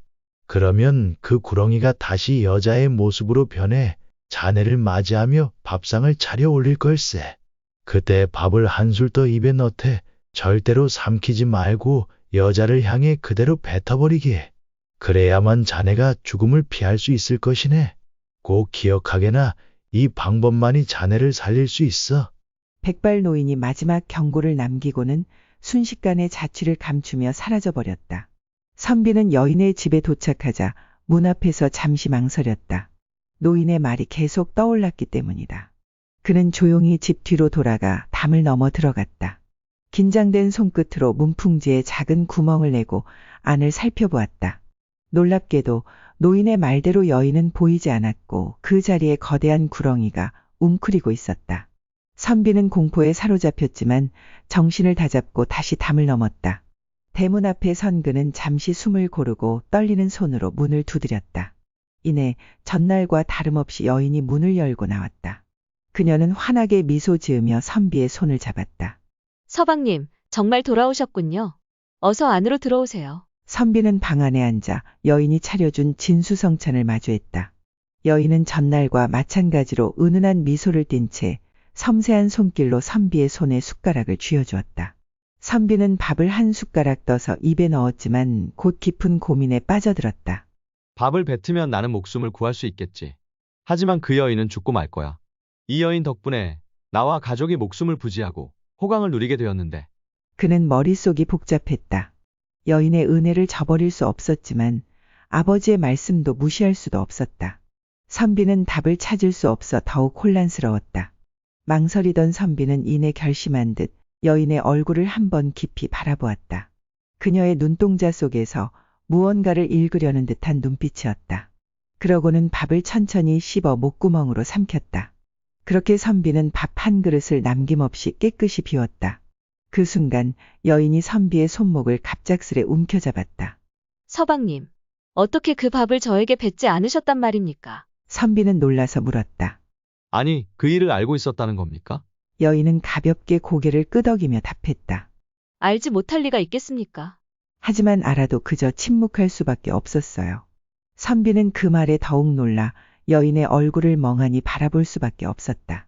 그러면 그 구렁이가 다시 여자의 모습으로 변해 자네를 맞이하며 밥상을 차려 올릴 걸세. 그때 밥을 한술 더 입에 넣되 절대로 삼키지 말고 여자를 향해 그대로 뱉어버리게. 그래야만 자네가 죽음을 피할 수 있을 것이네. 꼭 기억하게나. 이 방법만이 자네를 살릴 수 있어. 백발 노인이 마지막 경고를 남기고는 순식간에 자취를 감추며 사라져버렸다. 선비는 여인의 집에 도착하자 문 앞에서 잠시 망설였다. 노인의 말이 계속 떠올랐기 때문이다. 그는 조용히 집 뒤로 돌아가 담을 넘어 들어갔다. 긴장된 손끝으로 문풍지에 작은 구멍을 내고 안을 살펴보았다. 놀랍게도 노인의 말대로 여인은 보이지 않았고 그 자리에 거대한 구렁이가 웅크리고 있었다. 선비는 공포에 사로잡혔지만 정신을 다잡고 다시 담을 넘었다. 대문 앞에 선 그는 잠시 숨을 고르고 떨리는 손으로 문을 두드렸다. 이내 전날과 다름없이 여인이 문을 열고 나왔다. 그녀는 환하게 미소 지으며 선비의 손을 잡았다. 서방님, 정말 돌아오셨군요. 어서 안으로 들어오세요. 선비는 방 안에 앉아 여인이 차려준 진수성찬을 마주했다. 여인은 전날과 마찬가지로 은은한 미소를 띤 채 섬세한 손길로 선비의 손에 숟가락을 쥐어주었다. 선비는 밥을 한 숟가락 떠서 입에 넣었지만 곧 깊은 고민에 빠져들었다. 밥을 뱉으면 나는 목숨을 구할 수 있겠지. 하지만 그 여인은 죽고 말 거야. 이 여인 덕분에 나와 가족이 목숨을 부지하고 호강을 누리게 되었는데. 그는 머릿속이 복잡했다. 여인의 은혜를 저버릴 수 없었지만 아버지의 말씀도 무시할 수도 없었다. 선비는 답을 찾을 수 없어 더욱 혼란스러웠다. 망설이던 선비는 이내 결심한 듯 여인의 얼굴을 한번 깊이 바라보았다. 그녀의 눈동자 속에서 무언가를 읽으려는 듯한 눈빛이었다. 그러고는 밥을 천천히 씹어 목구멍으로 삼켰다. 그렇게 선비는 밥 한 그릇을 남김없이 깨끗이 비웠다. 그 순간 여인이 선비의 손목을 갑작스레 움켜잡았다. 서방님, 어떻게 그 밥을 저에게 뱉지 않으셨단 말입니까? 선비는 놀라서 물었다. 아니, 그 일을 알고 있었다는 겁니까? 여인은 가볍게 고개를 끄덕이며 답했다. 알지 못할 리가 있겠습니까? 하지만 알아도 그저 침묵할 수밖에 없었어요. 선비는 그 말에 더욱 놀라 여인의 얼굴을 멍하니 바라볼 수밖에 없었다.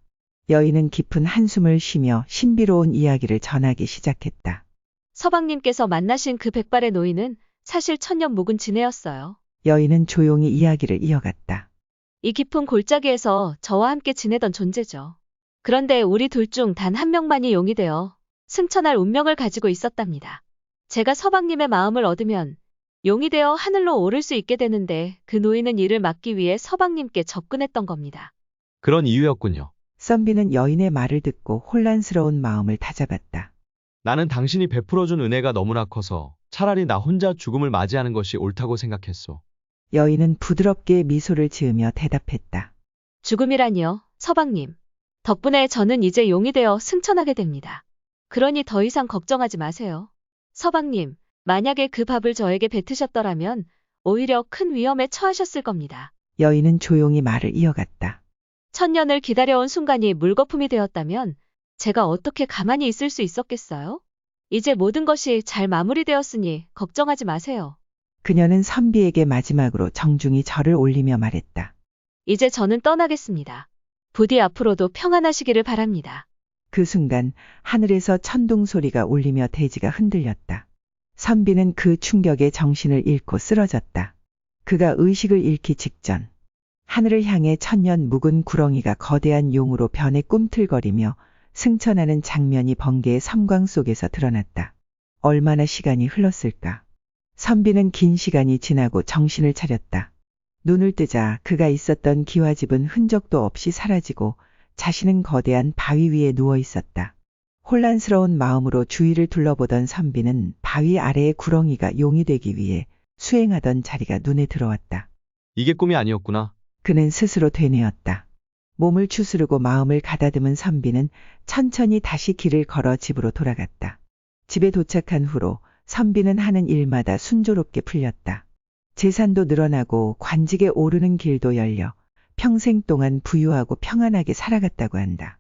여인은 깊은 한숨을 쉬며 신비로운 이야기를 전하기 시작했다. 서방님께서 만나신 그 백발의 노인은 사실 천년 묵은 지내였어요. 여인은 조용히 이야기를 이어갔다. 이 깊은 골짜기에서 저와 함께 지내던 존재죠. 그런데 우리 둘 중 단 한 명만이 용이 되어 승천할 운명을 가지고 있었답니다. 제가 서방님의 마음을 얻으면 용이 되어 하늘로 오를 수 있게 되는데 그 노인은 이를 막기 위해 서방님께 접근했던 겁니다. 그런 이유였군요. 선비는 여인의 말을 듣고 혼란스러운 마음을 다잡았다. 나는 당신이 베풀어준 은혜가 너무나 커서 차라리 나 혼자 죽음을 맞이하는 것이 옳다고 생각했소. 여인은 부드럽게 미소를 지으며 대답했다. 죽음이라니요, 서방님. 덕분에 저는 이제 용이 되어 승천하게 됩니다. 그러니 더 이상 걱정하지 마세요. 서방님, 만약에 그 밥을 저에게 뱉으셨더라면 오히려 큰 위험에 처하셨을 겁니다. 여인은 조용히 말을 이어갔다. 천년을 기다려온 순간이 물거품이 되었다면 제가 어떻게 가만히 있을 수 있었겠어요? 이제 모든 것이 잘 마무리되었으니 걱정하지 마세요. 그녀는 선비에게 마지막으로 정중히 절을 올리며 말했다. 이제 저는 떠나겠습니다. 부디 앞으로도 평안하시기를 바랍니다. 그 순간 하늘에서 천둥 소리가 울리며 대지가 흔들렸다. 선비는 그 충격에 정신을 잃고 쓰러졌다. 그가 의식을 잃기 직전 하늘을 향해 천년 묵은 구렁이가 거대한 용으로 변해 꿈틀거리며 승천하는 장면이 번개의 섬광 속에서 드러났다. 얼마나 시간이 흘렀을까? 선비는 긴 시간이 지나고 정신을 차렸다. 눈을 뜨자 그가 있었던 기와집은 흔적도 없이 사라지고 자신은 거대한 바위 위에 누워 있었다. 혼란스러운 마음으로 주위를 둘러보던 선비는 바위 아래의 구렁이가 용이 되기 위해 수행하던 자리가 눈에 들어왔다. 이게 꿈이 아니었구나. 그는 스스로 되뇌었다. 몸을 추스르고 마음을 가다듬은 선비는 천천히 다시 길을 걸어 집으로 돌아갔다. 집에 도착한 후로 선비는 하는 일마다 순조롭게 풀렸다. 재산도 늘어나고 관직에 오르는 길도 열려 평생 동안 부유하고 평안하게 살아갔다고 한다.